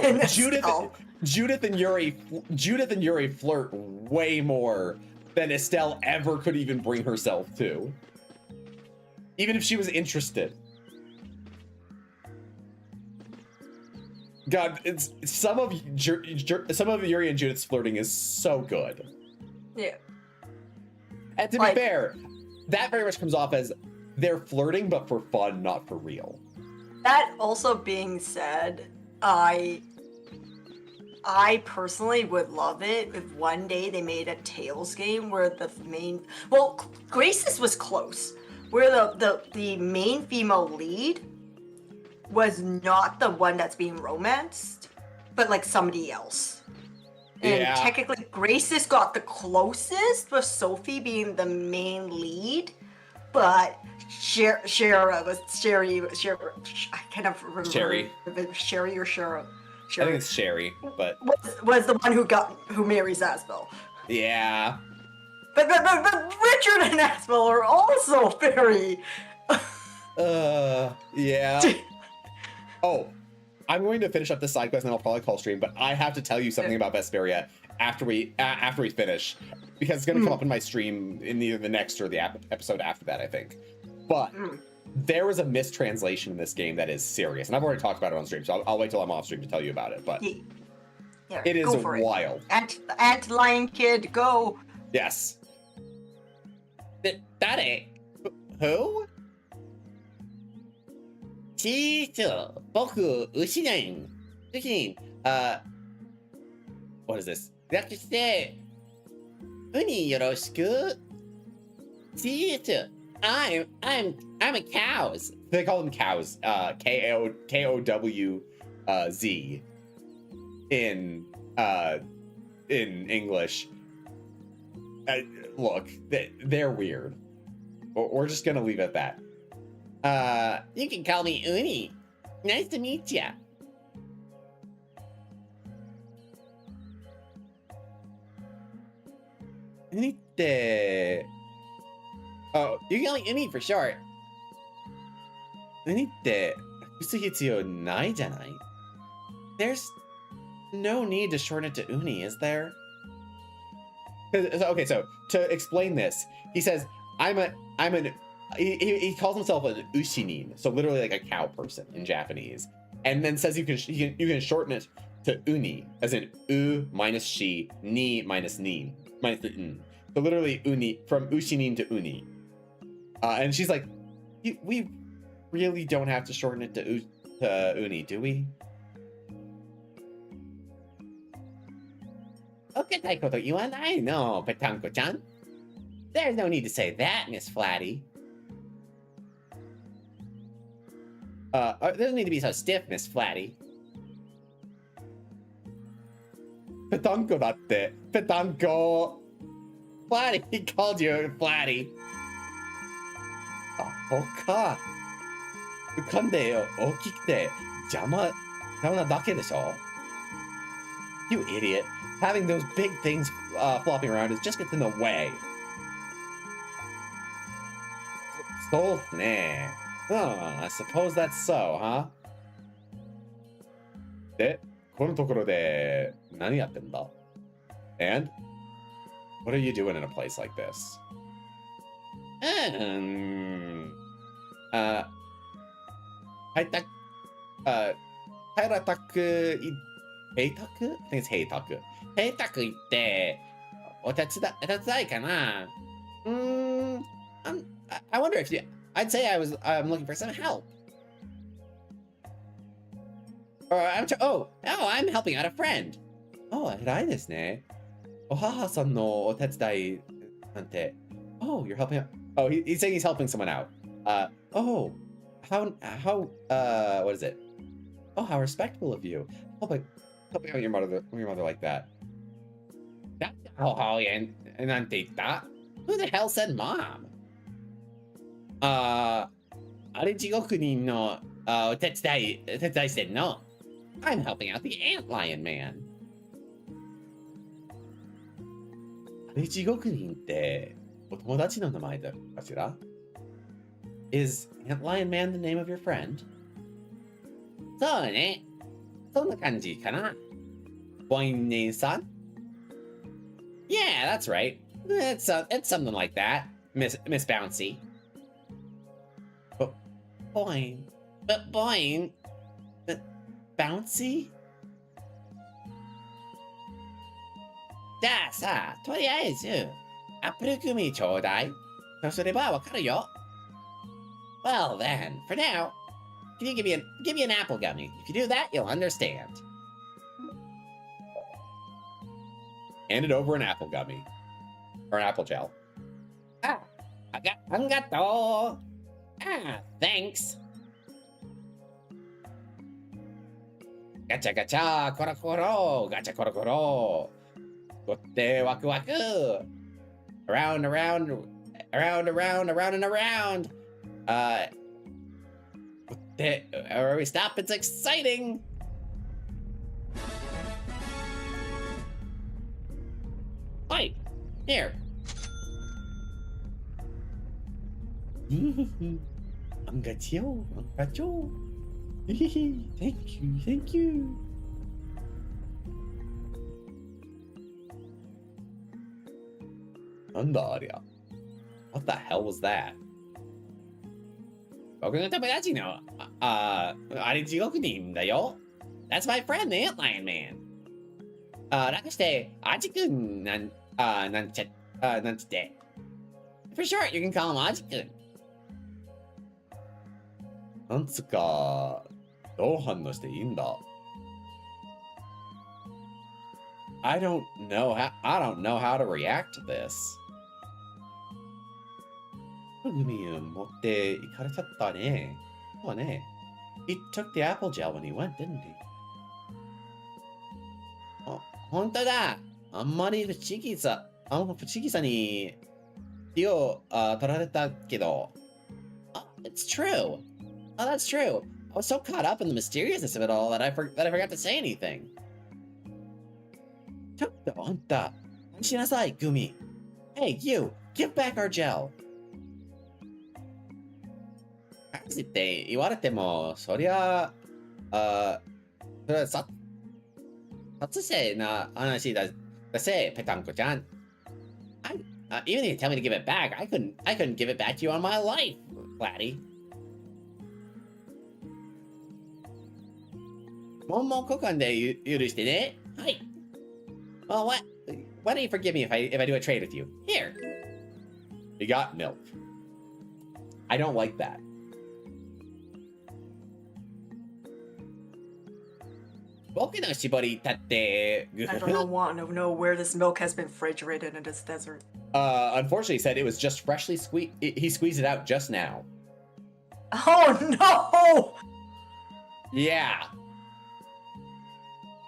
Judith and Yuri flirt way more than Estelle ever could even bring herself to. Even if she was interested. God, it's some of Yuri and Judith's flirting is so good. Yeah. And to be fair, that very much comes off as they're flirting, but for fun, not for real. That also being said, I personally would love it if one day they made a Tales game where the main, well, Graces was close, where the main female lead was not the one that's being romanced, but like somebody else. And technically, Graces got the closest with Sophie being the main lead, but Shara was Sherry. I cannot remember. Sherry. Sherry or Shara. I think it's Sherry, but was the one who marries Asbel. Yeah. But Richard and Asbel are also very. Yeah. Oh, I'm going to finish up this side quest and then I'll probably call stream, but I have to tell you something about Vesperia after we finish, because it's going to come up in my stream in either the next or the episode after that, I think. But there was a mistranslation in this game that is serious, and I've already talked about it on stream, so I'll wait till I'm off stream to tell you about it. But it is wild. Ant Lion Kid, go! Yes. Daddy, who? ちーと僕牛年 Fifteen. What is this? 略して、ウニよろしく。See you too. I'm a cows. They call them cows. K-O-W Z in English. Look, they're weird. We're just gonna leave it at that. You can call me Uni. Nice to meet ya. Uni って... Oh, you can call me Uni for short. Uni って隠す必要ないじゃない? There's no need to shorten it to Uni, is there? Okay, so to explain this, he says, he calls himself an ushinin, so literally like a cow person in Japanese, and then says you can shorten it to uni, as in u minus shi, ni minus ni, minus the n. So literally uni, from ushinin to uni. And she's like, we really don't have to shorten it to uni, do we? Okatai koto iwanai no, Petanko-chan. There's no need to say that, Miss Flatty. There doesn't need to be so stiff, Miss Flatty. Petanko datte. Petanko. Flatty, he called you Flatty. Hoka. Ukande yo, okikute, jama na dake desho. You idiot. Having those big things flopping around just gets in the way. So, nah. Oh, I suppose that's so, huh? で、このところで何やってんだ? And what are you doing in a place like this? Heitaku, Heitaku? I think it's Heitaku. Heitaku 行って、お手伝いかな? I wonder if I'd say I'm looking for some help. Or I'm helping out a friend. Oh, 偉いですね。お母さんのお手伝いなんて。Oh, you're helping out. Oh, he's saying he's helping someone out. How what is it? Oh, how respectful of you. Helping out your mother like that. That's nante itta? Who the hell said mom? あれ地獄人のお手伝いしてんの? I'm helping out the Antlion Man. あれ地獄人ってお友達の名前だかしら? Is Antlion Man the name of your friend? そうね。そんな感じかな。Boing-san? Yeah, that's right. It's something like that, Miss Bouncy. Boing. Bouncy? じゃあさ、とりあえず、アップルグミちょうだい。そうすればわかるよ。Well then, for now, can you give me an apple gummy? If you do that, you'll understand. Handed over an apple gummy. Or an apple gel. Arigato. Thanks. Gacha gacha, koro koro, gacha koro koro. Kotte waku waku. Around and around. Where we stop, it's exciting. Wait, here. Angacho. Thank you. Andaria. What the hell was that? 僕の友達の、あれ地獄人だよ。That's my friend, the Antlion Man. 楽して、アジ君なんちって。For short, you can call him アジ君。なんつか、どう反応していいんだ? I don't know how to react to this. 海を持って行かれちゃったね。そうね。He took the apple gel when he went, didn't he? 本当だ。あんまり不思議さに気を取られたけど。It's true. Oh, that's true. I was so caught up in the mysteriousness of it all that I forgot to say anything. ちょっとあんた、何しなさい、グミ。Hey, you, give back our gel. 返せって言われても、そりゃ殺生な話だせ、ペタンコちゃん。Even if you tell me to give it back, I couldn't give it back to you on my life, laddie. もんもん交換で許してね。はい。Well, why don't you forgive me if I do a trade with you? Here. You got milk. I don't like that. I don't want to know where this milk has been refrigerated in this desert. Unfortunately, he said it was just freshly squeezed. He squeezed it out just now. Oh no! Yeah.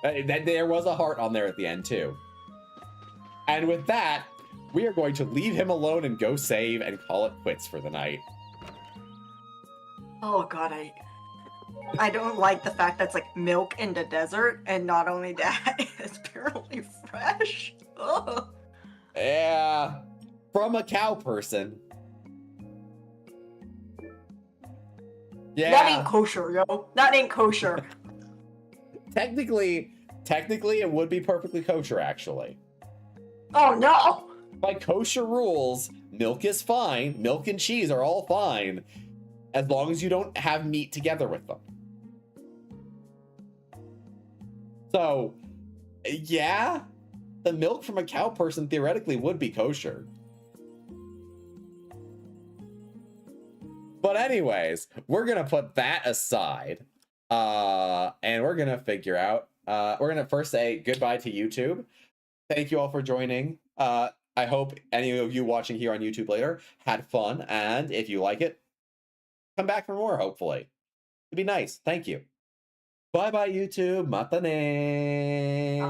There was a heart on there at the end too. And with that, we are going to leave him alone and go save and call it quits for the night. Oh god, I don't like the fact that's like milk in the desert, and not only that, it's apparently fresh. Ugh. Yeah, from a cow person. Yeah. That ain't kosher, yo. That ain't kosher. Technically, it would be perfectly kosher, actually. Oh no! By kosher rules, milk is fine. Milk and cheese are all fine, as long as you don't have meat together with them. So, yeah, the milk from a cow person theoretically would be kosher. But anyways, we're gonna put that aside, and we're gonna figure out. We're gonna first say goodbye to YouTube. Thank you all for joining. I hope any of you watching here on YouTube later had fun, and if you like it, come back for more, hopefully. It'd be nice. Thank you. Bye-bye, YouTube. Mata ne.